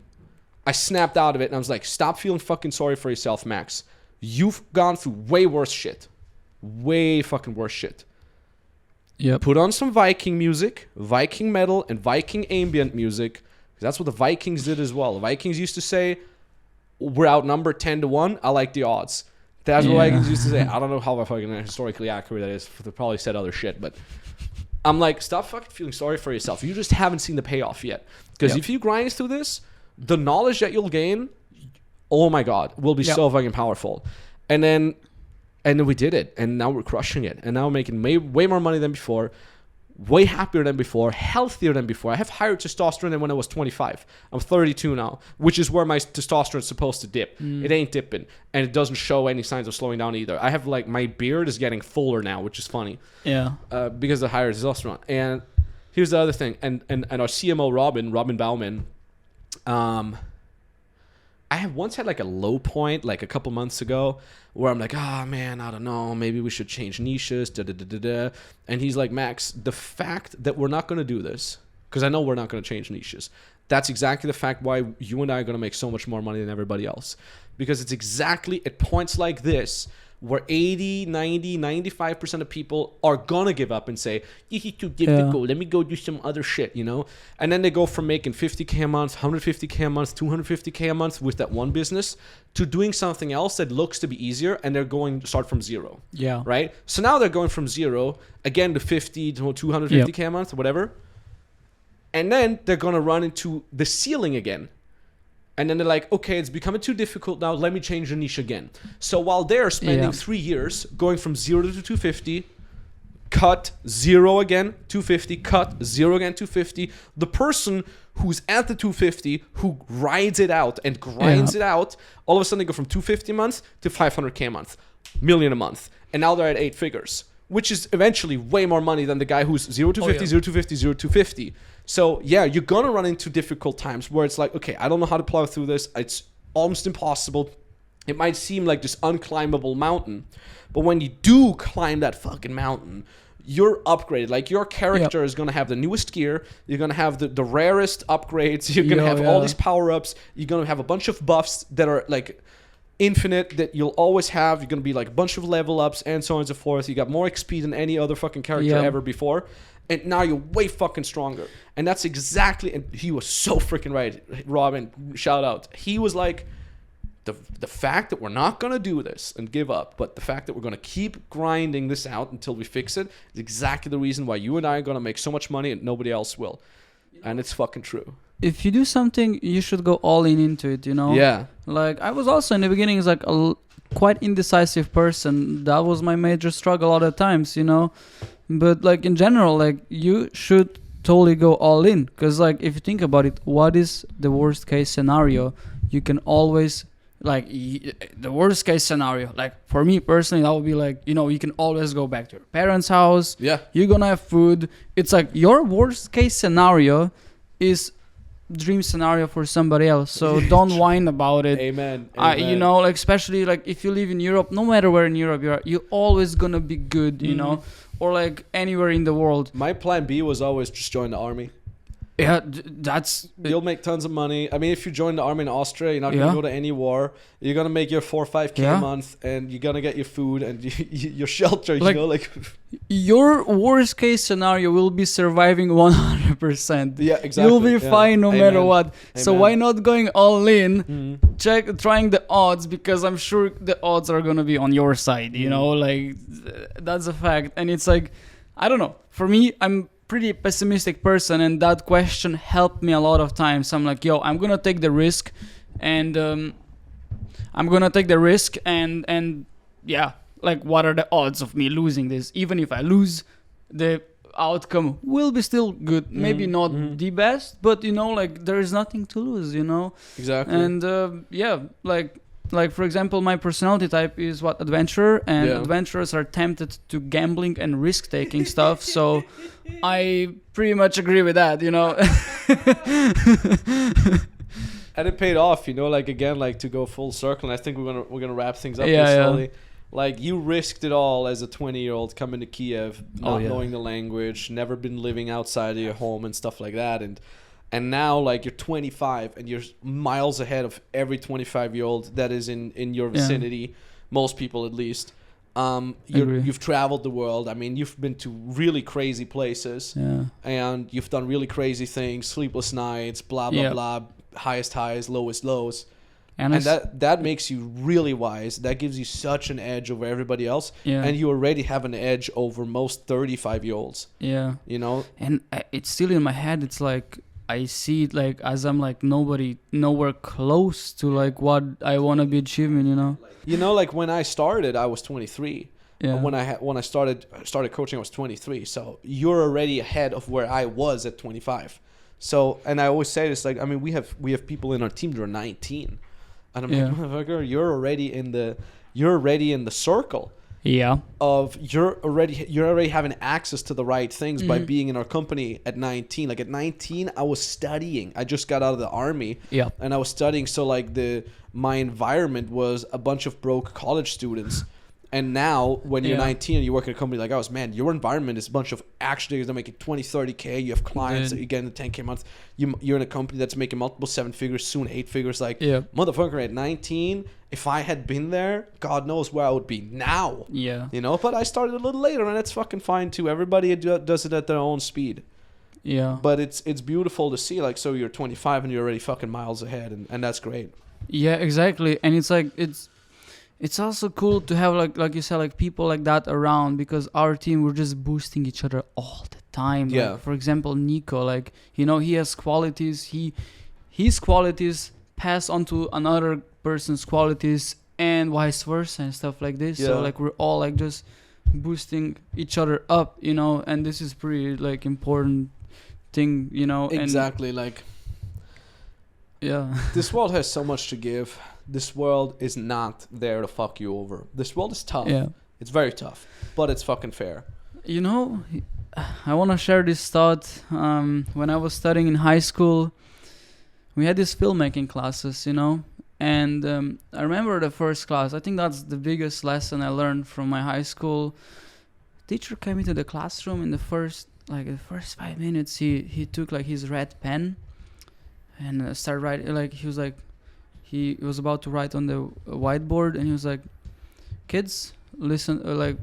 Speaker 3: I snapped out of it and I was like, stop feeling fucking sorry for yourself, Max. You've gone through way worse shit. Way fucking worse shit.
Speaker 2: Yep.
Speaker 3: Put on some Viking music, Viking metal, and Viking ambient music. That's what the Vikings did as well. The Vikings used to say, we're outnumbered 10-1. I like the odds. That's what Vikings used to say. I don't know how fucking historically accurate that is. They probably said other shit, but I'm like, stop fucking feeling sorry for yourself. You just haven't seen the payoff yet. Because if you grind through this, the knowledge that you'll gain, oh my God, will be so fucking powerful. And then we did it, and now we're crushing it, and now we're making way more money than before, way happier than before, healthier than before. I have higher testosterone than when I was 25. I'm 32 now, which is where my testosterone is supposed to dip. It ain't dipping, and it doesn't show any signs of slowing down either. I have like, my beard is getting fuller now, which is funny.
Speaker 2: Yeah.
Speaker 3: Because of the higher testosterone. And here's the other thing, and our CMO Robin Bauman, I have once had like a low point like a couple months ago where I'm like, man, I don't know, maybe we should change niches, and he's like, Max, the fact that we're not going to do this, because I know we're not going to change niches, that's exactly the fact why you and I are going to make so much more money than everybody else, because it's exactly at points like this where 80, 90, 95% of people are going to give up and say, this is too difficult, let me go do some other shit, you know? And then they go from making 50K a month, 150K a month, 250K a month with that one business to doing something else that looks to be easier, and they're going to start from zero.
Speaker 2: Yeah.
Speaker 3: Right? So now they're going from zero, again, to 50 to 250K a month, whatever. And then they're going to run into the ceiling again. And then they're like, okay, it's becoming too difficult now. Let me change the niche again. So while they're spending 3 years going from 0 to 250, cut 0 again, 250, cut 0 again, 250. The person who's at the 250, who rides it out and grinds it out, all of a sudden they go from 250 a month to 500K a month, million a month. And now they're at 8 figures, which is eventually way more money than the guy who's 0 to 50, 0 to 50, 0 to 50. So yeah, you're going to run into difficult times where it's like, okay, I don't know how to plow through this. It's almost impossible. It might seem like this unclimbable mountain, but when you do climb that fucking mountain, you're upgraded. Like, your character is going to have the newest gear. You're going to have the rarest upgrades. You're going to have all these power-ups. You're going to have a bunch of buffs that are like infinite that you'll always have. You're going to be like a bunch of level ups and so on and so forth. You got more XP than any other fucking character ever before. And now you're way fucking stronger. And that's exactly, and he was so freaking right. Robin, shout out. He was like, the fact that we're not going to do this and give up, but the fact that we're going to keep grinding this out until we fix it is exactly the reason why you and I are going to make so much money and nobody else will. And it's fucking true.
Speaker 2: If you do something, you should go all in into it, you know?
Speaker 3: Yeah.
Speaker 2: Like, I was also in the beginning like a quite indecisive person. That was my major struggle all the times, you know? But like in general, like, you should totally go all in, because like if you think about it, what is the worst case scenario? You can always, like, the worst case scenario, like for me personally, that would be like, you know, you can always go back to your parents' house.
Speaker 3: Yeah,
Speaker 2: you're gonna have food. It's like your worst case scenario is dream scenario for somebody else, so don't whine about it.
Speaker 3: Amen.
Speaker 2: You know, like, especially like if you live in Europe, no matter where in Europe you are, you're always gonna be good, you know, or like anywhere in the world.
Speaker 3: My plan B was always just join the army.
Speaker 2: Yeah, that's...
Speaker 3: You'll make tons of money. I mean, if you join the army in Austria, you're not going to go to any war. You're going to make your 4 or 5K a month, and you're going to get your food and your shelter,
Speaker 2: like,
Speaker 3: you know? Like,
Speaker 2: your worst case scenario will be surviving 100%.
Speaker 3: Yeah, exactly.
Speaker 2: You'll be fine no matter what.
Speaker 3: Amen.
Speaker 2: So why not going all in, trying the odds, because I'm sure the odds are going to be on your side, you know? Like, that's a fact. And it's like, I don't know. For me, I'm pretty pessimistic person, and that question helped me a lot of times. I'm like, yo, I'm gonna take the risk, and yeah, like, what are the odds of me losing this? Even if I lose, the outcome will be still good. Maybe not the best, but you know, like, there is nothing to lose, you know?
Speaker 3: Exactly.
Speaker 2: And yeah, like for example, my personality type is adventurer, and adventurers are tempted to gambling and risk taking stuff. So I pretty much agree with that, you know.
Speaker 3: And it paid off, you know. Like, again, like, to go full circle. And I think we're gonna wrap things up here slowly. Yeah. Like, you risked it all as a 20-year-old coming to Kiev, not knowing the language, never been living outside of your home and stuff like that, and now, like, you're 25 and you're miles ahead of every 25-year-old that is in your vicinity, most people at least. You've traveled the world. I mean, you've been to really crazy places, and you've done really crazy things, sleepless nights, blah blah blah, highest highs, lowest lows, and that makes you really wise. That gives you such an edge over everybody else, and you already have an edge over most 35-year-olds.
Speaker 2: Yeah,
Speaker 3: you know,
Speaker 2: and it's still in my head. It's like I see it like as I'm like nowhere close to like what I want to be achieving, you know.
Speaker 3: You know, like when I started, I was 23.
Speaker 2: Yeah.
Speaker 3: When I started coaching, I was 23. So you're already ahead of where I was at 25. So, and I always say this, like, I mean, we have people in our team that are 19, and I'm like, motherfucker, you're already in the circle.
Speaker 2: Yeah.
Speaker 3: Of you're already having access to the right things by being in our company at 19. Like at 19, I was studying. I just got out of the army.
Speaker 2: Yeah.
Speaker 3: And I was studying. So like my environment was a bunch of broke college students. And now when you're 19 and you work at a company like ours, man, your environment is a bunch of action niggas that are making 20, 30K. You have clients that you get in the 10K a month. You're in a company that's making multiple 7 figures, soon 8 figures. Like, motherfucker, at 19, if I had been there, God knows where I would be now.
Speaker 2: Yeah.
Speaker 3: You know, but I started a little later, and that's fucking fine too. Everybody does it at their own speed.
Speaker 2: Yeah.
Speaker 3: But it's beautiful to see. Like, so you're 25 and you're already fucking miles ahead, and that's great.
Speaker 2: Yeah, exactly. And it's like, it's also cool to have like you said, like people like that around, because our team, we're just boosting each other all the time.
Speaker 3: Yeah.
Speaker 2: Like, for example, Nico, like, you know, he has qualities. His qualities pass on to another person's qualities and vice versa and stuff like this. So like we're all like just boosting each other up, you know, and this is pretty like important thing, you know.
Speaker 3: Exactly. Like, this world has so much to give. This world is not there to fuck you over. This world is tough.
Speaker 2: Yeah.
Speaker 3: It's very tough, but it's fucking fair.
Speaker 2: You know, I want to share this thought. When I was studying in high school, we had these filmmaking classes, you know, and I remember the first class. I think that's the biggest lesson I learned from my high school. Teacher came into the classroom in the first 5 minutes. He took like his red pen and started writing. Like he was about to write on the whiteboard, and he was like, "Kids, listen.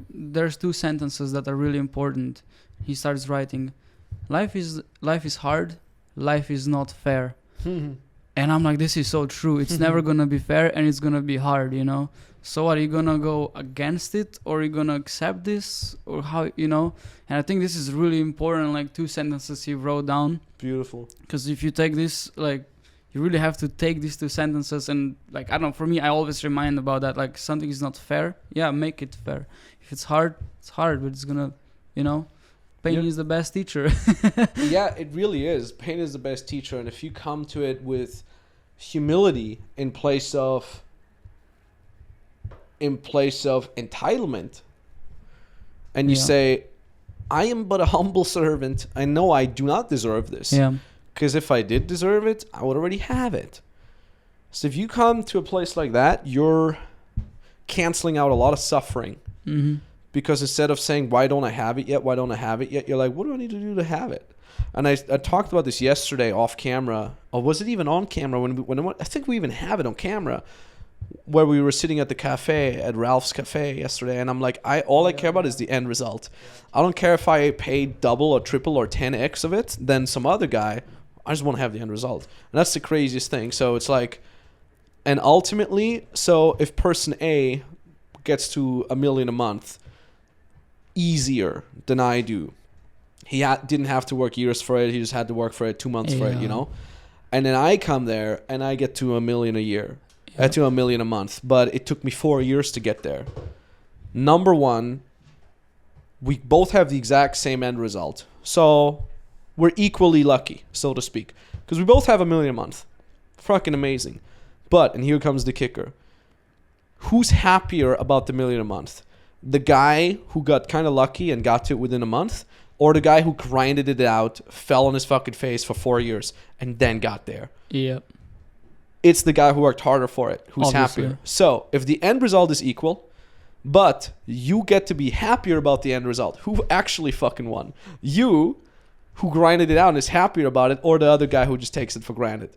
Speaker 2: There's 2 sentences that are really important." He starts writing, "Life is hard. Life is not fair." And I'm like, this is so true. It's never gonna be fair, and it's gonna be hard, you know. So are you gonna go against it, or are you gonna accept this, or how, you know? And I think this is really important. Like 2 sentences he wrote down.
Speaker 3: Beautiful.
Speaker 2: Because if you take this, like, you really have to take these 2 sentences, and like, I don't know, for me, I always remind about that. Like, something is not fair, make it fair. If it's hard, but it's gonna, you know, pain is the best teacher.
Speaker 3: Yeah, it really is. Pain is the best teacher, and if you come to it with humility in place of entitlement, and you say, I am but a humble servant, I know I do not deserve this.
Speaker 2: Yeah.
Speaker 3: Because if I did deserve it, I would already have it. So if you come to a place like that, you're canceling out a lot of suffering.
Speaker 2: Mm-hmm.
Speaker 3: Because instead of saying, why don't I have it yet? Why don't I have it yet? You're like, what do I need to do to have it? And I talked about this yesterday off camera. Or was it even on camera? I think we even have it on camera. Where we were sitting at the cafe, at Ralph's Cafe yesterday. And I'm like, all I care about is the end result. I don't care if I paid double or triple or 10x of it than some other guy. I just want to have the end result. And that's the craziest thing. So it's like, and ultimately, so if person A gets to $1 million a month easier than I do, he didn't have to work years for it. He just had to work for it 2 months for it, you know? And then I come there and I get to $1 million a year, to $1 million a month, but it took me 4 years to get there. Number one, we both have the exact same end result. So we're equally lucky, so to speak, because we both have $1 million a month. Fucking amazing. But, and here comes the kicker, who's happier about the $1 million a month? The guy who got kind of lucky and got to it within a month, or the guy who grinded it out, fell on his fucking face for 4 years, and then got there?
Speaker 2: Yep.
Speaker 3: It's the guy who worked harder for it who's
Speaker 2: Obviously
Speaker 3: happier. So if the end result is equal, but you get to be happier about the end result, who actually fucking won? You, who grinded it out and is happier about it, or the other guy who just takes it for granted?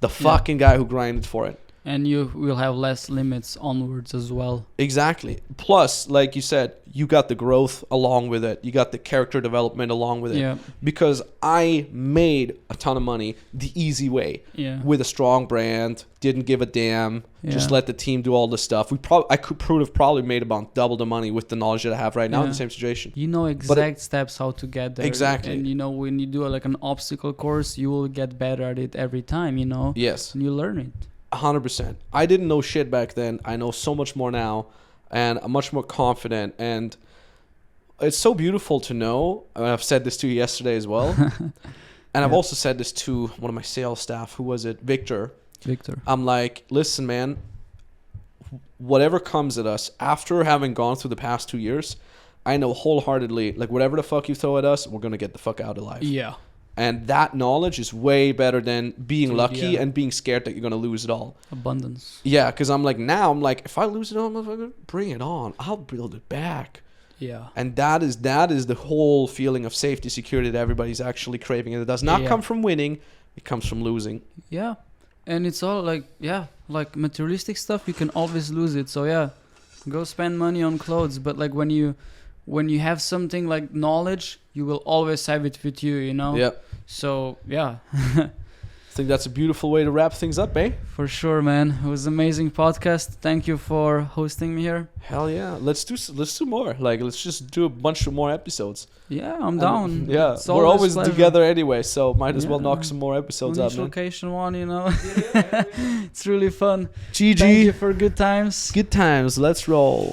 Speaker 3: The fucking guy who grinded for it.
Speaker 2: And you will have less limits onwards as well.
Speaker 3: Exactly. Plus, like you said, you got the growth along with it. You got the character development along with it.
Speaker 2: Yeah.
Speaker 3: Because I made a ton of money the easy way.
Speaker 2: Yeah.
Speaker 3: With a strong brand, didn't give a damn, just
Speaker 2: Yeah.
Speaker 3: let the team do all the stuff. I could have probably made about double the money with the knowledge that I have right now in the same situation.
Speaker 2: You know exact steps how to get there.
Speaker 3: Exactly.
Speaker 2: And you know, when you do like an obstacle course, you will get better at it every time, you know?
Speaker 3: Yes.
Speaker 2: And you learn it.
Speaker 3: 100%. I didn't know shit back then. I know so much more now, and I'm much more confident. And it's so beautiful to know. And I've said this to you yesterday as well. And I've also said this to one of my sales staff. Who was it? Victor. I'm like, listen, man, whatever comes at us after having gone through the past 2 years, I know wholeheartedly, like, whatever the fuck you throw at us, we're going to get the fuck out alive.
Speaker 2: Yeah.
Speaker 3: And that knowledge is way better than being lucky
Speaker 2: Yeah.
Speaker 3: and being scared that you're going to lose it all.
Speaker 2: Abundance.
Speaker 3: Yeah, because I'm like, if I lose it all, motherfucker, bring it on. I'll build it back.
Speaker 2: Yeah.
Speaker 3: And that is the whole feeling of safety, security that everybody's actually craving. And it does not come from winning. It comes from losing.
Speaker 2: Yeah. And it's all like, like materialistic stuff, you can always lose it. So yeah, go spend money on clothes. But like when you have something like knowledge, you will always have it with you, you know?
Speaker 3: Yeah.
Speaker 2: So yeah.
Speaker 3: I think that's a beautiful way to wrap things up, eh?
Speaker 2: For sure, man. It was an amazing podcast. Thank you for hosting me here.
Speaker 3: Hell yeah. Let's do more. Like, let's just do a bunch of more episodes.
Speaker 2: Yeah, I'm down.
Speaker 3: Yeah,
Speaker 2: it's
Speaker 3: we're always together anyway, so might as well knock some more episodes
Speaker 2: on
Speaker 3: out,
Speaker 2: each
Speaker 3: man.
Speaker 2: location one, you know. It's really fun.
Speaker 3: GG.
Speaker 2: Thank you for good times.
Speaker 3: Good times. Let's roll.